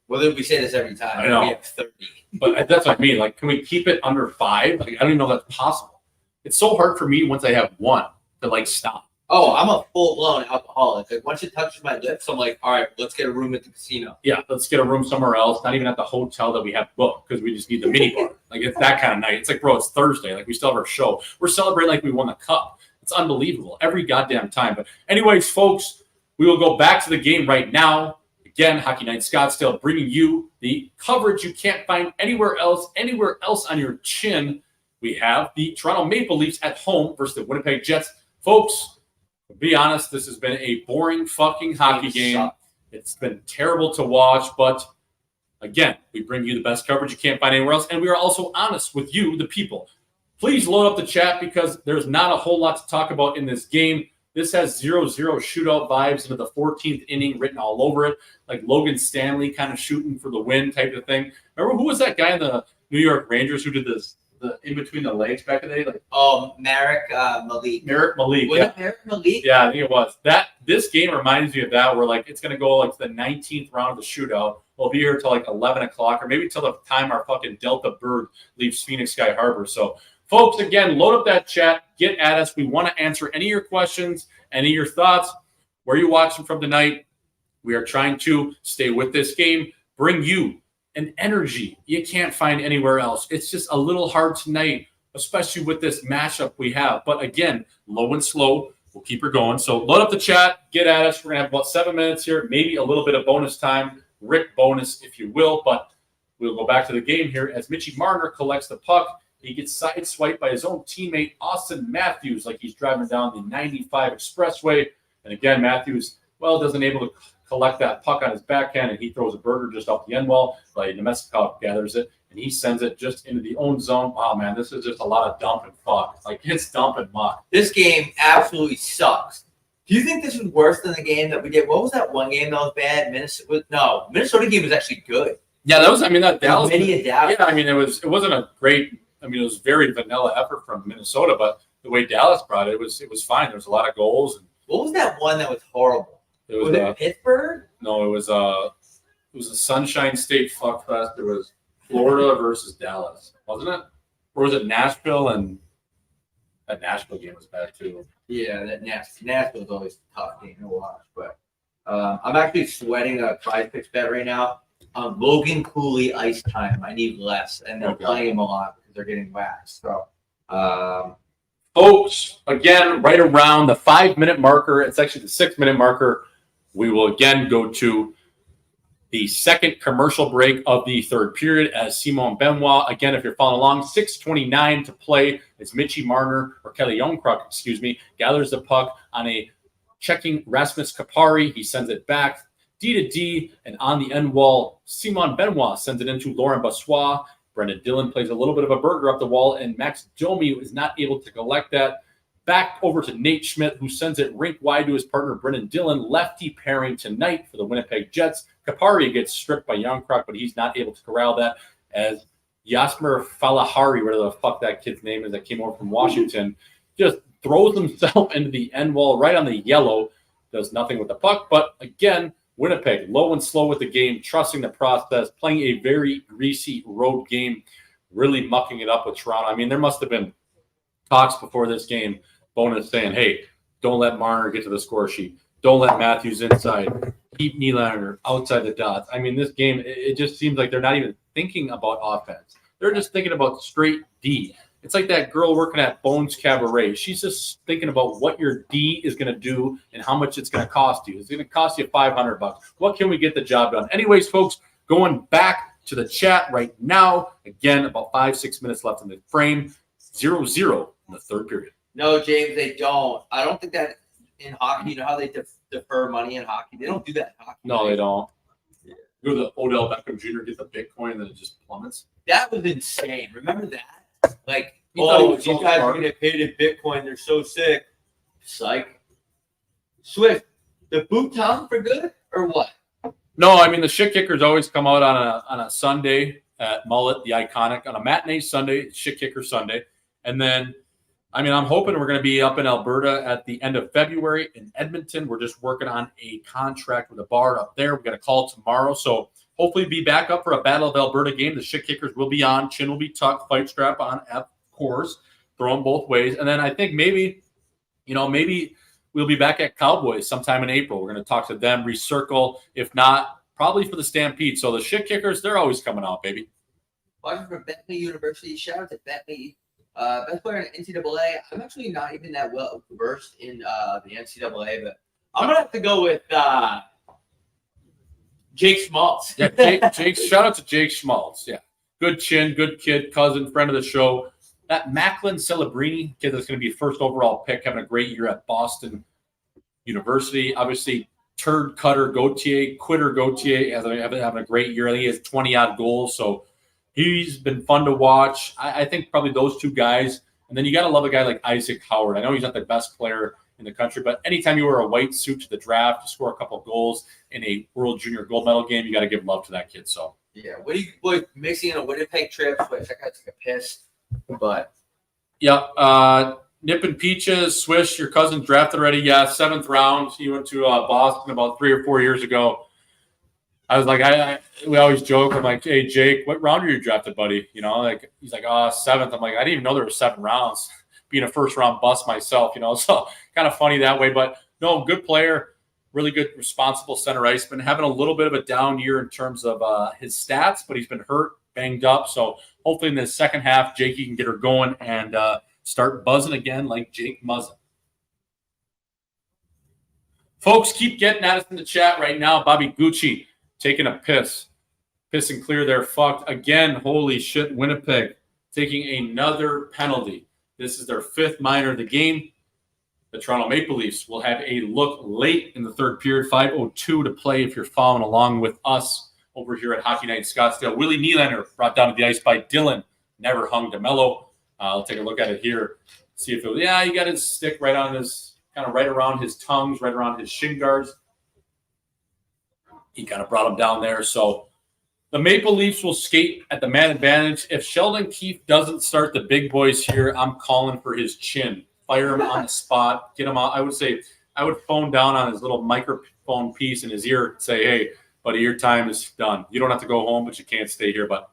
Well, we say this every time. I know. We have 30. But that's what I mean. Like, can we keep it under 5? Like, I don't even know if that's possible. It's so hard for me once I have one to like stop. Oh, I'm a full-blown alcoholic. Like, once it touches my lips, I'm like, all right, let's get a room at the casino. Yeah, let's get a room somewhere else. Not even at the hotel that we have booked because we just need the mini bar. Like, it's that kind of night. It's like, bro, it's Thursday. Like, we still have our show. We're celebrating like we won the cup. It's unbelievable every goddamn time. But anyways, folks, we will go back to the game right now. Again, Hockey Night Scottsdale bringing you the coverage you can't find anywhere else on your chin. We have the Toronto Maple Leafs at home versus the Winnipeg Jets. Folks, to be honest, this has been a boring fucking hockey game. It's been terrible to watch, but again, we bring you the best coverage you can't find anywhere else, and we are also honest with you, the people. Please load up the chat because there's not a whole lot to talk about in this game. This has 0-0 shootout vibes into the 14th inning written all over it, like Logan Stanley kind of shooting for the win type of thing. Remember who was that guy in the New York Rangers who did this, the in between the legs back in the day? Like, Marek Malik. Marek Malik. Was it Marek Malik? Yeah, I think it was. This game reminds me of that, where like it's gonna go like to the 19th round of the shootout. We'll be here till like 11 o'clock, or maybe till the time our fucking Delta Bird leaves Phoenix Sky Harbor. So, folks, again, load up that chat, get at us. We want to answer any of your questions, any of your thoughts. Where are you watching from tonight? We are trying to stay with this game, bring you an energy you can't find anywhere else. It's just a little hard tonight, especially with this matchup we have. But again, low and slow. We'll keep her going. So load up the chat, get at us. We're going to have about 7 minutes here, maybe a little bit of bonus time, Rick bonus, if you will. But we'll go back to the game here as Mitchie Marner collects the puck. He gets sideswiped by his own teammate, Austin Matthews, like he's driving down the 95 expressway. And again, Matthews, doesn't able to collect that puck on his backhand, and he throws a burger just off the end wall. But Nemestikov gathers it, and he sends it just into the own zone. Wow, man, this is just a lot of dump and fuck. Like, it's dump and muck. This game absolutely sucks. Do you think this was worse than the game that we did? What was that one game that was bad? Minnesota game was actually good. Yeah, that was. I mean, that Dallas. Dallas. Yeah, I mean, it wasn't a great. I mean, it was very vanilla effort from Minnesota, but the way Dallas brought it, it was fine. There was a lot of goals. And what was that one that was horrible? Was it Pittsburgh? No, it was a Sunshine State fuck fest. It was Florida versus Dallas, wasn't it? Or was it Nashville? And that Nashville game was bad too. Yeah, that Nashville is always a tough game to watch. But I'm actually sweating a Prize Picks bet right now. Logan Cooley ice time. I need less, and they're playing him a lot because they're getting waxed. So, folks, again, right around the 5-minute marker. It's actually the 6-minute marker. We will again go to the second commercial break of the third period as Simon Benoit, again, if you're following along, 6:29 to play as Mitchie Marner, or Kelly Youngkruk, gathers the puck on a checking Rasmus Kapari. He sends it back D to D, and on the end wall, Simon Benoit sends it into Laurent Brossoit. Brendan Dillon plays a little bit of a burger up the wall, and Max Domi is not able to collect that. Back over to Nate Schmidt, who sends it rink wide to his partner, Brendan Dillon, lefty pairing tonight for the Winnipeg Jets. Kapari gets stripped by Youngkruk, but he's not able to corral that as Yasmer Falahari, whatever the fuck that kid's name is that came over from Washington, just throws himself into the end wall right on the yellow, does nothing with the puck. But again, Winnipeg, low and slow with the game, trusting the process, playing a very greasy road game, really mucking it up with Toronto. I mean, there must have been talks before this game, bonus saying, hey, don't let Marner get to the score sheet. Don't let Matthews inside. Keep Nylander outside the dots. I mean, this game, it just seems like they're not even thinking about offense. They're just thinking about straight D. It's like that girl working at Bones Cabaret. She's just thinking about what your D is going to do and how much it's going to cost you. It's going to cost you $500. What can we get the job done? Anyways, folks, going back to the chat right now. Again, about 5-6 minutes left in the frame. 0-0 in the third period. No, James, they don't. I don't think that in hockey, you know how they defer money in hockey? They don't do that in hockey. No, they don't. Yeah. Go to the Odell Beckham Jr., get the Bitcoin, and then it just plummets. That was insane. Remember that? Like, these guys are going to pay in Bitcoin. They're so sick. Psych. Swift, the boot town for good or what? No, I mean, the shit kickers always come out on a Sunday at Mullet, the iconic, on a matinee Sunday, shit kicker Sunday. And then, I mean, I'm hoping we're going to be up in Alberta at the end of February. In Edmonton, we're just working on a contract with a bar up there. We're going to call tomorrow. So hopefully be back up for a Battle of Alberta game. The shit kickers will be on. Chin will be tucked. Fight strap on, of course. Throw them both ways. And then I think maybe we'll be back at Cowboys sometime in April. We're going to talk to them, recircle. If not, probably for the Stampede. So the shit kickers, they're always coming out, baby. Watching from Bentley University. Shout out to Bentley. Best player in NCAA. I'm actually not even that well versed in the NCAA, but I'm going to have to go with Jake Schmaltz. Yeah, Jake. Shout out to Jake Schmaltz. Yeah. Good chin, good kid, cousin, friend of the show. That Macklin Celebrini kid that's going to be first overall pick, having a great year at Boston University. Obviously, turd cutter Gauthier, quitter Gauthier, having a great year. I think he has 20-odd goals, so he's been fun to watch. I think probably those two guys. And then you got to love a guy like Isaac Howard. I know he's not the best player in the country, but anytime you wear a white suit to the draft to score a couple of goals in a World Junior Gold Medal game, you got to give love to that kid. So yeah, what do you boy mixing in a Winnipeg trip? Which that guy took a piss. But yeah, Nip and Peaches, Swish, your cousin drafted already. Yeah, 7th round. He went to Boston about 3 or 4 years ago. I was like, we always joke. I'm like, hey, Jake, what round are you drafted, buddy? You know, like he's like, 7th. I'm like, I didn't even know there were 7 rounds. Being a first round bust myself, you know, so kind of funny that way. But no, good player, really good, responsible center iceman. Having a little bit of a down year in terms of his stats, but he's been hurt, banged up. So hopefully in the second half, Jakey can get her going and start buzzing again like Jake Muzzin. Folks, keep getting at us in the chat right now. Bobby Gucci taking a piss. Piss and clear there. Fucked again. Holy shit. Winnipeg taking another penalty. This is their 5th minor of the game. The Toronto Maple Leafs will have a look late in the third period. 5:02 to play if you're following along with us over here at Hockey Night in Scottsdale. Willie Nylander brought down to the ice by Dylan. Never hung DeMello. I'll take a look at it here. See if it was, he got his stick right on his, kind of right around his tongues, right around his shin guards. He kind of brought him down there. So the Maple Leafs will skate at the man advantage. If Sheldon Keefe doesn't start the big boys here, I'm calling for his chin. Fire him on the spot. Get him out. I would phone down on his little microphone piece in his ear and say, hey, buddy, your time is done. You don't have to go home, but you can't stay here. But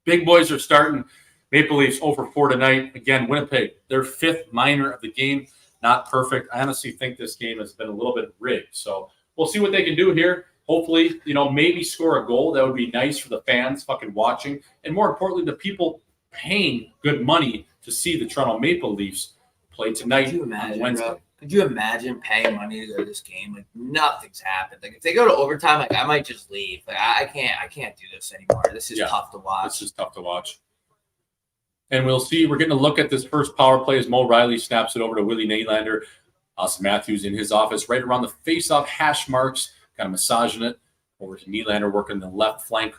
big boys are starting. Maple Leafs 0-4 tonight. Again, Winnipeg, their 5th minor of the game. Not perfect. I honestly think this game has been a little bit rigged. So we'll see what they can do here. Hopefully, maybe score a goal. That would be nice for the fans fucking watching. And more importantly, the people paying good money to see the Toronto Maple Leafs play tonight on Wednesday. Bro? Could you imagine paying money to go to this game? Like nothing's happened. Like if they go to overtime, like I might just leave. Like I can't do this anymore. This is tough to watch. This is tough to watch. And we'll see. We're getting a look at this first power play as Mo Riley snaps it over to Willie Nylander. Austin Matthews in his office right around the face-off hash marks, kind of massaging it. Over to Nylander working the left flank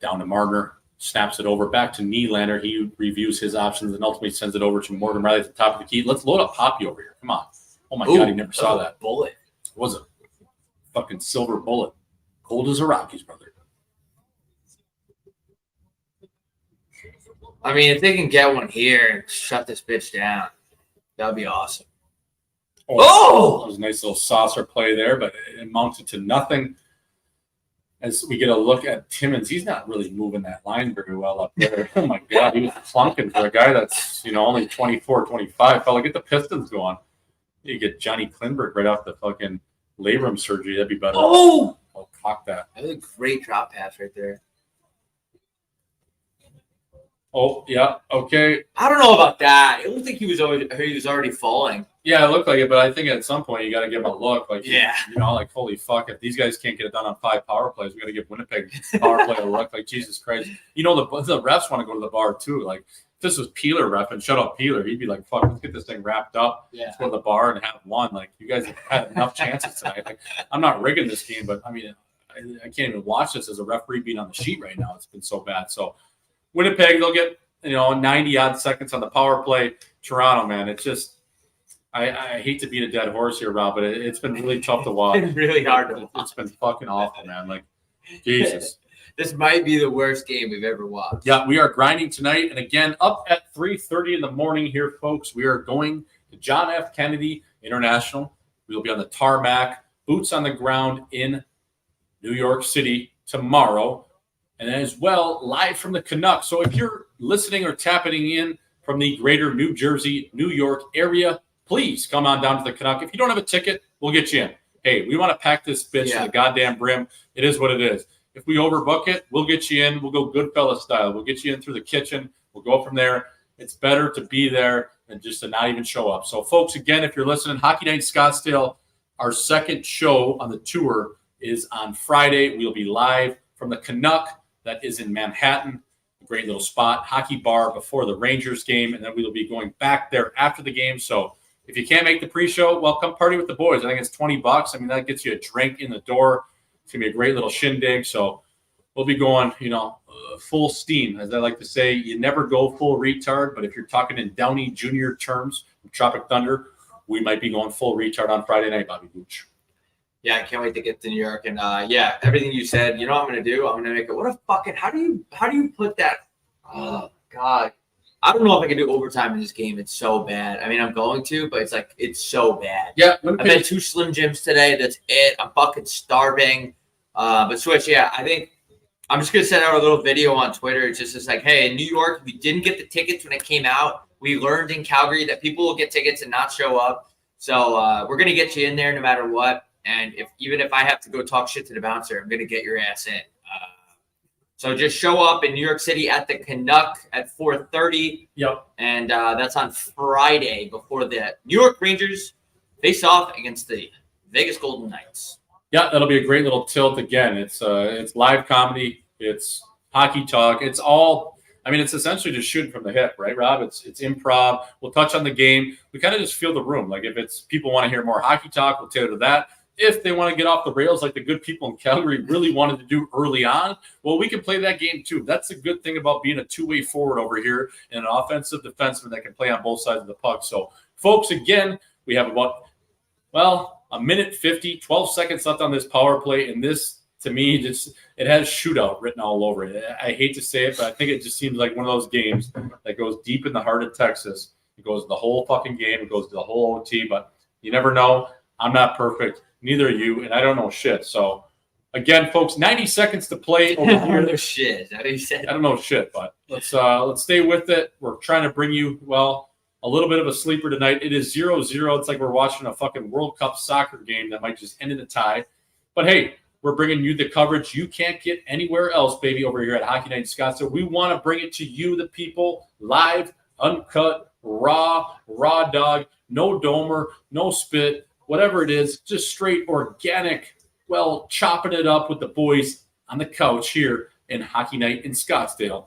down to Marner. Snaps it over back to Nylander. He reviews his options and ultimately sends it over to Morgan Riley at the top of the key. Let's load up Poppy over here. Come on. Oh, my God. He never saw that. Bullet. It was a fucking silver bullet. Cold as a Rockies, brother. I mean, if they can get one here and shut this bitch down, that would be awesome. Oh! That was a nice little saucer play there, but it amounted to nothing. As we get a look at Timmins, he's not really moving that line very well up there. Oh, my God. He was plunking for a guy that's, only 24, 25. Fella, get the Pistons going. You get Johnny Klinberg right off the fucking labrum surgery. That'd be better. Oh, cock that. That was a great drop pass right there. Oh, yeah. Okay. I don't know about that. It looked like he was already falling. Yeah, it looked like it, but I think at some point you got to give him a look. Like, yeah. Like, holy fuck, if these guys can't get it done on 5 power plays, we got to give Winnipeg power play a look. Like, Jesus Christ. The refs want to go to the bar, too. Like, if this was Peeler ref and shut up Peeler, he'd be like, fuck, let's get this thing wrapped up. Yeah. Let's go to the bar and have one. Like, you guys have had enough chances tonight. Like, I'm not rigging this game, but, I mean, I can't even watch this as a referee being on the sheet right now. It's been so bad. So, Winnipeg, they'll get 90-odd seconds on the power play. Toronto, man, it's just I hate to beat a dead horse here, Rob, but it's been really tough to watch. It's really hard to watch. It's been fucking awful, man. Like, Jesus. This might be the worst game we've ever watched. Yeah, we are grinding tonight. And again, up at 3:30 in the morning here, folks, we are going to John F. Kennedy International. We will be on the tarmac, boots on the ground in New York City tomorrow. and as well live from the Canucks. So if you're listening or tapping in from the greater New Jersey, New York area, please come on down to the Canuck. If you don't have a ticket, we'll get you in. Hey, we want to pack this bitch to the goddamn brim. It is what it is. If we overbook it, we'll get you in. We'll go Goodfellas style. We'll get you in through the kitchen. We'll go from there. It's better to be there than just to not even show up. So, folks, again, if you're listening, Hockey Night Scottsdale, our second show on the tour is on Friday. We'll be live from the Canuck that is in Manhattan, a great little spot, hockey bar before the Rangers game, and then we'll be going back there after the game. So if you can't make the pre-show, well, come party with the boys. I think it's $20. I mean, that gets you a drink in the door. It's going to be a great little shindig. So we'll be going, full steam. As I like to say, you never go full retard, but if you're talking in Downey Jr. terms, Tropic Thunder, we might be going full retard on Friday night, Bobby Gooch. Yeah, I can't wait to get to New York. And everything you said, you know what I'm going to do? I'm going to make it. What a fucking, how do you put that? Oh, God. I don't know if I can do overtime in this game. It's so bad. I mean, I'm going to, but it's so bad. Yeah. I've had 2 Slim Jims today. That's it. I'm fucking starving. But Switch, I think I'm just going to send out a little video on Twitter. It's just like, hey, in New York, we didn't get the tickets when it came out. We learned in Calgary that people will get tickets and not show up. So we're going to get you in there no matter what. And even if I have to go talk shit to the bouncer, I'm going to get your ass in. So just show up in New York City at the Canuck at 4:30. Yep. And that's on Friday before the New York Rangers face off against the Vegas Golden Knights. Yeah, that'll be a great little tilt. Again, it's live comedy. It's hockey talk. It's all – I mean, it's essentially just shooting from the hip, right, Rob? It's improv. We'll touch on the game. We kind of just feel the room. Like if it's people want to hear more hockey talk, we'll tailor to that. If they want to get off the rails like the good people in Calgary really wanted to do early on, well, we can play that game too. That's a good thing about being a two-way forward over here and an offensive defenseman that can play on both sides of the puck. So, folks, again, we have about, a minute 50, 12 seconds left on this power play. And this, to me, it has shootout written all over it. I hate to say it, but I think it just seems like one of those games that goes deep in the heart of Texas. It goes the whole fucking game. It goes to the whole OT, but you never know. I'm not perfect. Neither are you, and I don't know shit. So, again, folks, 90 seconds to play over here. No shit. Is that what you said? I don't know shit, but let's stay with it. We're trying to bring you, a little bit of a sleeper tonight. It is 0-0. It's like we're watching a fucking World Cup soccer game that might just end in a tie. But, hey, we're bringing you the coverage you can't get anywhere else, baby, over here at Hockey Night Scottsdale. We want to bring it to you, the people, live, uncut, raw dog, no domer, no spit. Whatever it is, just straight organic, chopping it up with the boys on the couch here in Hockey Night in Scottsdale,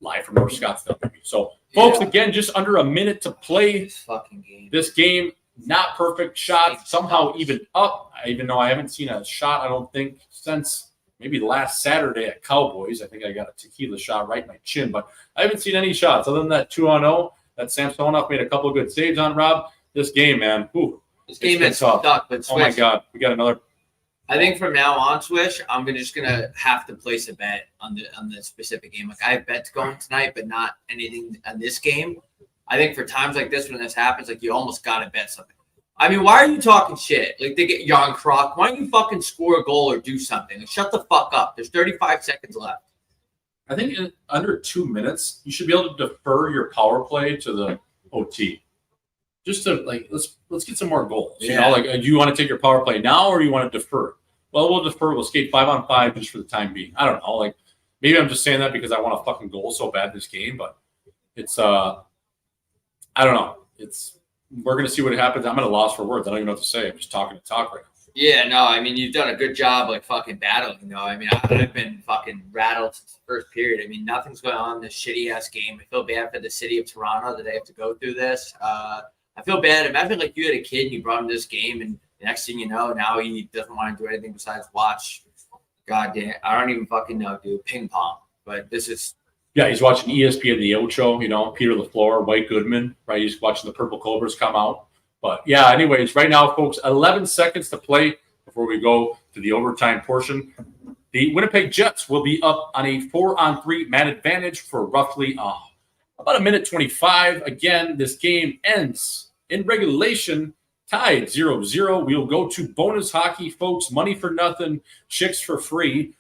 live from North Scottsdale. So, folks, again, just under a minute to play this game. Not perfect shot, somehow even up, even though I haven't seen a shot, I don't think, since maybe last Saturday at Cowboys. I think I got a tequila shot right in my chin, but I haven't seen any shots other than that 2-0 that Samsonov made a couple of good saves on, Rob. This game, man, this game is stuck, but Swish, oh my God, we got another. I think from now on, Swish, I'm just gonna have to place a bet on the specific game. Like I have bets going tonight, but not anything on this game. I think for times like this, when this happens, like you almost gotta bet something. I mean, why are you talking shit? Like they get Jan Krok. Why don't you fucking score a goal or do something? Like, shut the fuck up. There's 35 seconds left. I think in under 2 minutes, you should be able to defer your power play to the OT. Just to let's get some more goals. Yeah. Do you want to take your power play now or do you want to defer? Well, we'll defer. We'll skate 5-on-5 just for the time being. I don't know. Maybe I'm just saying that because I want a fucking goal so bad this game, but it's I don't know. We're gonna see what happens. I'm at a loss for words. I don't even know what to say. I'm just talking to talk right now. Yeah, no, I mean, you've done a good job, fucking battling, though. I mean, I've been fucking rattled since the first period. I mean, nothing's going on in this shitty-ass game. I feel bad for the city of Toronto that they have to go through this. I feel bad. Imagine, you had a kid and you brought him this game, and the next thing you know, now he doesn't want to do anything besides watch. God damn, I don't even fucking know, dude. Ping pong. But this is... Yeah, he's watching ESPN The Ocho, Peter LaFleur, White Goodman, right? He's watching the Purple Cobras come out. But, yeah, anyways, right now, folks, 11 seconds to play before we go to the overtime portion. The Winnipeg Jets will be up on a 4-on-3 man advantage for roughly about a minute 25. Again, this game ends in regulation, tied 0-0. We'll go to bonus hockey, folks. Money for nothing, chicks for free.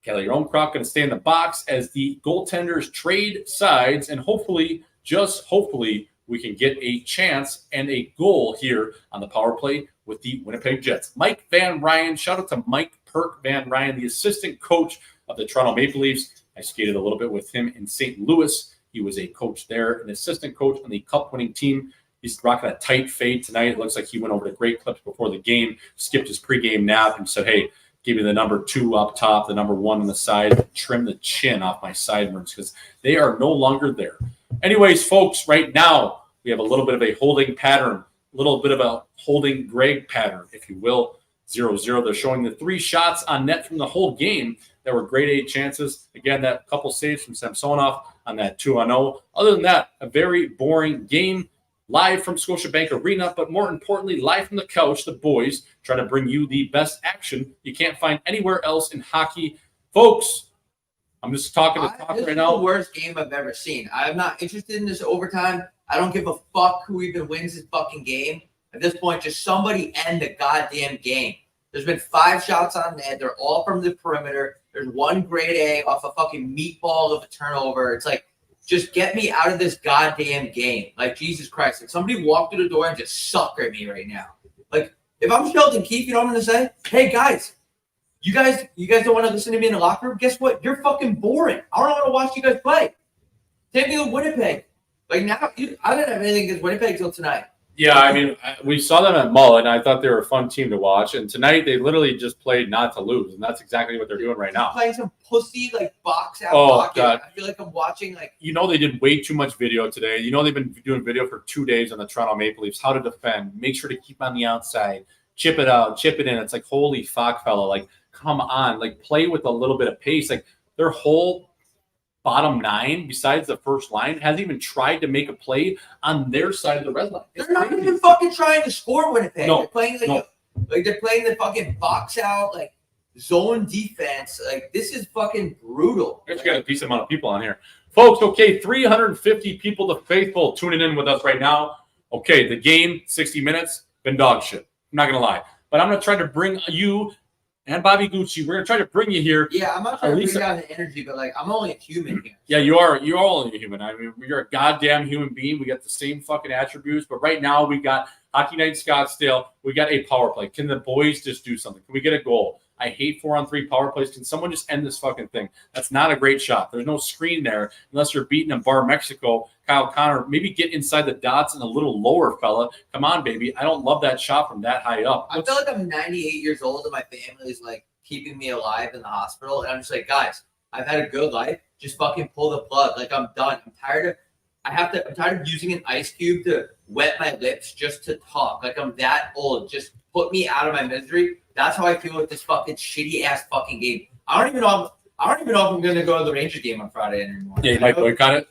Kelly Romcroft going to stay in the box as the goaltenders trade sides, and hopefully, just hopefully, we can get a chance and a goal here on the power play with the Winnipeg Jets. Mike Van Ryan, shout out to Mike Perk Van Ryan, the assistant coach of the Toronto Maple Leafs. I skated a little bit with him in St. Louis. He was a coach there, an assistant coach on the cup-winning team. He's rocking a tight fade tonight. It looks like he went over to great clips before the game, skipped his pregame nap, and said, hey, give me the number 2 up top, the number 1 on the side, trim the chin off my sideburns because they are no longer there. Anyways, folks, right now we have a little bit of a holding pattern, a little bit of a holding Greg pattern, if you will. 0-0. They're showing the 3 shots on net from the whole game that were grade A chances. Again, that couple saves from Samsonov on that 2-0. Other than that, a very boring game. Live from Scotiabank Arena, but more importantly, live from the couch, the boys try to bring you the best action you can't find anywhere else in hockey. Folks, I'm just talking to talk right now. This is the worst game I've ever seen. I'm not interested in this overtime. I don't give a fuck who even wins this fucking game. At this point, just somebody end the goddamn game. There's been 5 shots on net. They're all from the perimeter. There's 1 grade A off a fucking meatball of a turnover. It's like, just get me out of this goddamn game. Like, Jesus Christ. Like, somebody walk through the door and just sucker me right now. Like, if I'm Sheldon Keefe, you know what I'm going to say? Hey, guys, you guys don't want to listen to me in the locker room? Guess what? You're fucking boring. I don't want to watch you guys play. Take me to Winnipeg. Like, now, I didn't have anything against Winnipeg until tonight. Yeah, I mean, we saw them at Mullet, and I thought they were a fun team to watch. And tonight, they literally just played not to lose, and that's exactly what they're doing right now. Playing some pussy, like, box-out hockey. God. I feel like I'm watching, like... You know they did way too much video today. You know they've been doing video for 2 days on the Toronto Maple Leafs, how to defend, make sure to keep on the outside, chip it out, chip it in. It's like, holy fuck, fella. Like, come on. Like, play with a little bit of pace. Like, their whole bottom 9, besides the first line, hasn't even tried to make a play on their side of the red line. They're not even fucking trying to score Winnipeg. No, they're playing like they're playing the fucking box out, like zone defense. Like, this is fucking brutal. We got a decent amount of people on here. Folks, okay, 350 people, the faithful, tuning in with us right now. Okay, the game, 60 minutes, been dog shit. I'm not going to lie. But I'm going to try to bring you and Bobby Gucci, we're going to try to bring you here. Yeah, I'm not trying to bring down the energy, but, like, I'm only a human here. Yeah, you are. You're only a human. I mean, you're a goddamn human being. We got the same fucking attributes. But right now, we got Hockey Night Scottsdale. We got a power play. Can the boys just do something? Can we get a goal? I hate 4-on-3 power plays. Can someone just end this fucking thing? That's not a great shot. There's no screen there unless you're beating a Bar Mexico. Kyle Connor, maybe get inside the dots and a little lower, fella. Come on, baby. I don't love that shot from that high up. I feel like I'm 98 years old and my family is, like, keeping me alive in the hospital. And I'm just like, guys, I've had a good life. Just fucking pull the plug. Like, I'm done. I'm tired of using an ice cube to wet my lips just to talk. Like, I'm that old. Just put me out of my misery. That's how I feel with this fucking shitty ass fucking game. I don't even know if I'm gonna go to the Rangers game on Friday anymore. Yeah, you might boycott it.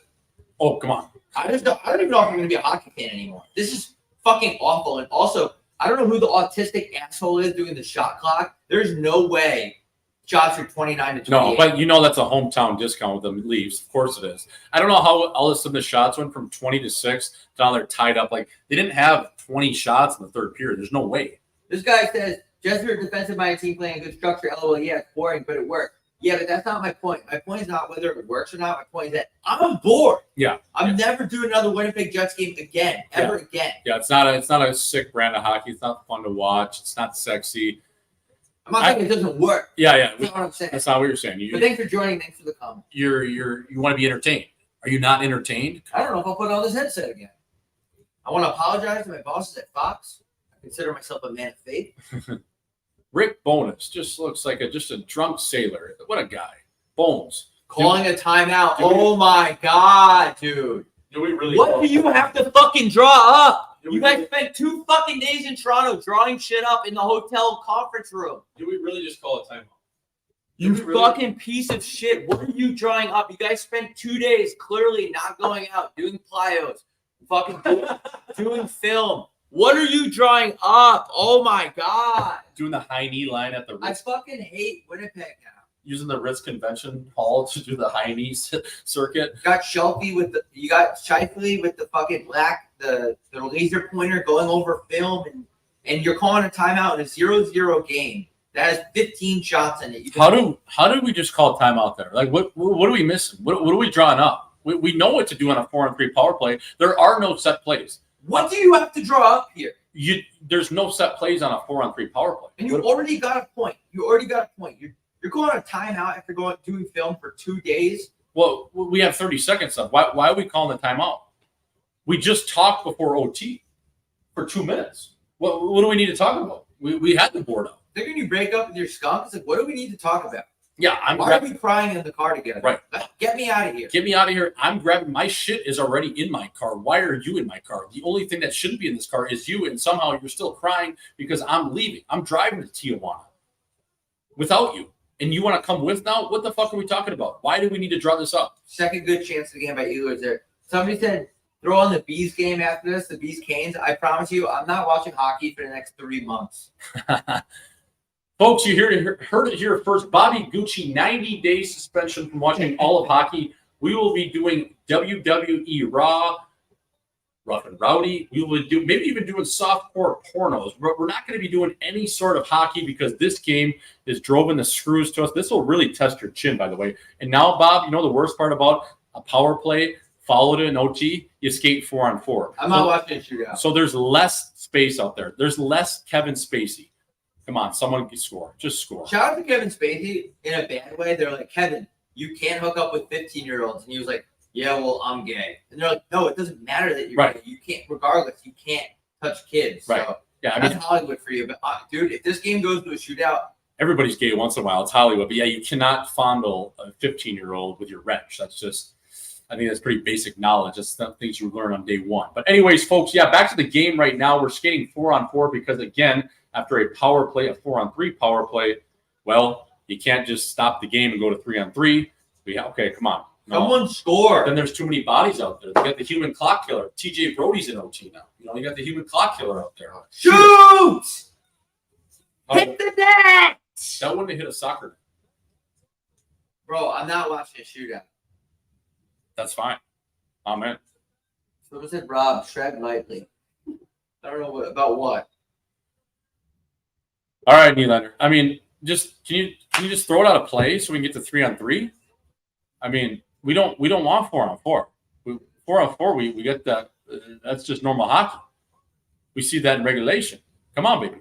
Oh, come on. I don't even know if I'm gonna be a hockey fan anymore. This is fucking awful. And also, I don't know who the autistic asshole is doing the shot clock. There's no way shots are 29 to 28. No, but you know that's a hometown discount with the Leafs. Of course it is. I don't know how all of a sudden the shots went from 20 to 6 to now they're tied up. Like, they didn't have 20 shots in the third period. There's no way. This guy says, just for a defensive minded team playing a good structure, LOL, yeah, it's boring, but it worked. Yeah, but that's not my point. My point is not whether it works or not. My point is that I'm bored. Yeah. I'm never doing another Winnipeg Jets game again, ever again. Yeah, it's not a sick brand of hockey. It's not fun to watch. It's not sexy. I'm not saying it doesn't work. Yeah. That's not what I'm saying. That's not what you're saying. But thanks for joining. Thanks for the comment. You want to be entertained. Are you not entertained? I don't know if I'll put on this headset again. I want to apologize to my bosses at Fox. I consider myself a man of faith. Rick Bowness just looks like just a drunk sailor. What a guy. Bones. Calling a timeout. Oh my God, dude. Do we really? What do you have to fucking draw up? You guys spent 2 fucking days in Toronto drawing shit up in the hotel conference room. Do we really just call a timeout? You fucking piece of shit. What are you drawing up? You guys spent 2 days clearly not going out, doing plyos, fucking doing film. What are you drawing up? Oh my God. Doing the high knee line at the Ritz. I fucking hate Winnipeg now. Using the Ritz Convention Hall to do the high knee circuit. You got Shifley with the fucking the laser pointer going over film and you're calling a timeout in a 0-0 game. that has 15 shots in it. How do we just call timeout there? Like, what are we missing? What are we drawing up? We know what to do on a 4-on-3 power play. There are no set plays. What do you have to draw up here? There's no set plays on a 4-on-3 power play. And you already got a point. You're going on a timeout after doing film for 2 days. Well, we have 30 seconds left. Why are we calling the timeout? We just talked before OT for 2 minutes. What do we need to talk about? We had the board up. Then you break up with your skunk. It's like, what do we need to talk about? Yeah, why are we crying in the car together? Right. Get me out of here. Get me out of here. I'm grabbing my shit is already in my car. Why are you in my car? The only thing that shouldn't be in this car is you, and somehow you're still crying because I'm leaving. I'm driving to Tijuana without you. And you want to come with now? What the fuck are we talking about? Why do we need to draw this up? Second good chance of the game by Ehlers there. Somebody said throw on the Bees game after this, the Bees Canes. I promise you, I'm not watching hockey for the next 3 months. Folks, you heard it here first. Bobby Gucci, 90-day suspension from watching all of hockey. We will be doing WWE Raw, Rough and Rowdy. We will do maybe even doing softcore pornos. We're not going to be doing any sort of hockey because this game is driving the screws to us. This will really test your chin, by the way. And now, Bob, you know the worst part about a power play followed in OT? You skate 4-on-4. I'm not watching a shootout. So there's less space out there. There's less Kevin Spacey. Come on, someone can score. Just score. Shout out to Kevin Spacey in a bad way. They're like, Kevin, you can't hook up with 15-year-olds. And he was like, yeah, well, I'm gay. And they're like, no, it doesn't matter that you're gay. You can't, regardless, you can't touch kids. Right. So yeah, that's Hollywood for you. But, dude, if this game goes to a shootout. Everybody's gay once in a while. It's Hollywood. But, yeah, you cannot fondle a 15-year-old with your wrench. That's just – I think that's pretty basic knowledge. That's not things you learn on day one. But anyways, folks, yeah, back to the game right now. We're skating 4-on-4 because, again – after a power play, a 4-on-3 power play, well, you can't just stop the game and go to 3-on-3. Okay, come on. No. Someone score. Then there's too many bodies out there. They got the human clock killer. TJ Brody's in OT now. You got the human clock killer out there. Shoot! Hit the net! That wouldn't have hit a soccer net. Bro, I'm not watching a shootout. That's fine. Amen. Someone said, Rob, tread lightly. I don't know about what. All right, Nylander. I mean, just can you just throw it out of play so we can get to 3-on-3? I mean, we don't want 4-on-4. 4-on-4, we get that. That's just normal hockey. We see that in regulation. Come on, baby.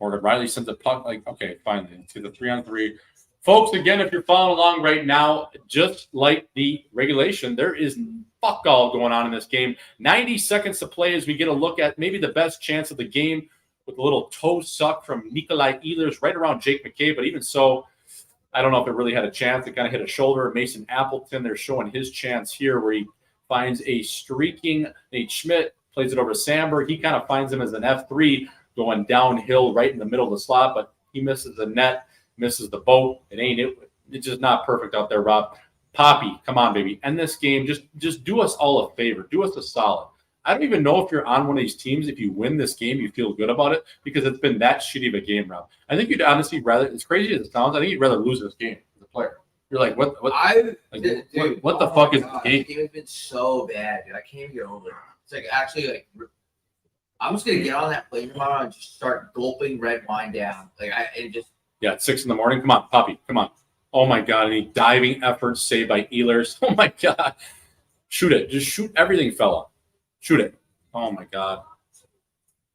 Morgan Riley sends a puck. Like, okay, finally, to the 3-on-3. Folks, again, if you're following along right now, just like the regulation, there is fuck all going on in this game. 90 seconds to play as we get a look at maybe the best chance of the game, with a little toe suck from Nikolai Ehlers right around Jake McKay. But even so, I don't know if it really had a chance. It kind of hit a shoulder. Mason Appleton, they're showing his chance here where he finds a streaking Nate Schmidt, plays it over to Sandberg. He kind of finds him as an F3 going downhill right in the middle of the slot, but he misses the net, misses the boat. It's just not perfect out there, Rob. Poppy, come on, baby. End this game. Just do us all a favor. Do us a solid. I don't even know if you're on one of these teams. If you win this game, you feel good about it because it's been that shitty of a game, Rob. I think you'd honestly rather, as crazy as it sounds, I think you'd rather lose this game as a player. You're like, what the fuck is the game? This game has been so bad, dude. I can't even get over it. It's like actually like I'm just gonna get on that plane tomorrow and just start gulping red wine down. Yeah, it's 6 a.m. Come on, Poppy, come on. Oh my God, any diving efforts saved by Ehlers. Oh my God, shoot it, just shoot everything, fella. Shoot it. Oh, my God.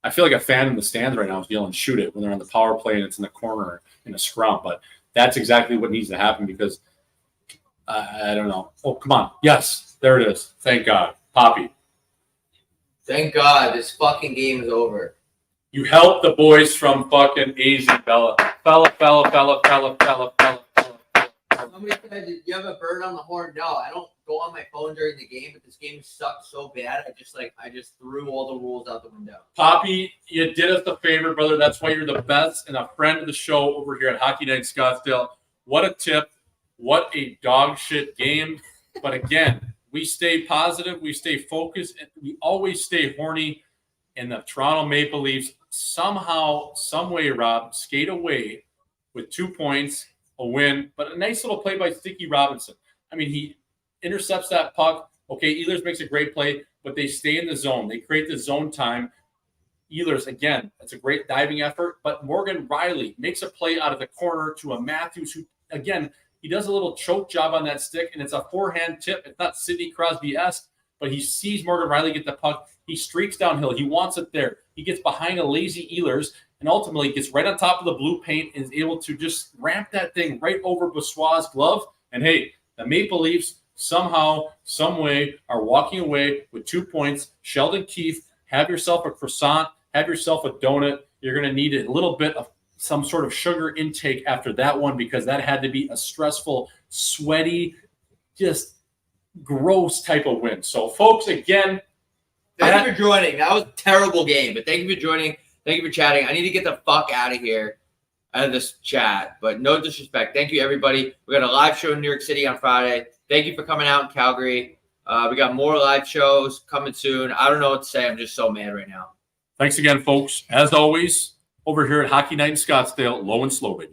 I feel like a fan in the stands right now is yelling, shoot it, when they're on the power play and it's in the corner in a scrum. But that's exactly what needs to happen because I don't know. Oh, come on. Yes, there it is. Thank God. Poppy. Thank God this fucking game is over. You helped the boys from fucking Asian Bella. Fella. Somebody said, "Did you have a bird on the horn?" No, I don't go on my phone during the game, but this game sucked so bad. I just threw all the rules out the window. Poppy, you did us a favor, brother. That's why you're the best and a friend of the show over here at Hockey Night Scottsdale. What a tip. What a dog shit game. But again, we stay positive, we stay focused, and we always stay horny. And the Toronto Maple Leafs somehow, some way, Rob, skate away with 2 points, a win, but a nice little play by Sticky Robinson. I mean, he intercepts that puck. Okay, Ehlers makes a great play, but they stay in the zone. They create the zone time. Ehlers, again, that's a great diving effort. But Morgan Riley makes a play out of the corner to a Matthews who, again, he does a little choke job on that stick, and it's a forehand tip. It's not Sidney Crosby-esque, but he sees Morgan Riley get the puck. He streaks downhill. He wants it there. He gets behind a lazy Ehlers and ultimately gets right on top of the blue paint and is able to just ramp that thing right over Bossois' glove. And, hey, the Maple Leafs somehow, some way are walking away with 2 points. Sheldon Keefe, have yourself a croissant, have yourself a donut. You're going to need a little bit of some sort of sugar intake after that one because that had to be a stressful, sweaty, just gross type of win. So, folks, again, thank you for joining. That was a terrible game, but thank you for joining. Thank you for chatting. I need to get the fuck out of here, out of this chat, but no disrespect. Thank you, everybody. We got a live show in New York City on Friday. Thank you for coming out in Calgary. We got more live shows coming soon. I don't know what to say. I'm just so mad right now. Thanks again, folks. As always, over here at Hockey Night in Scottsdale, low and slow, baby.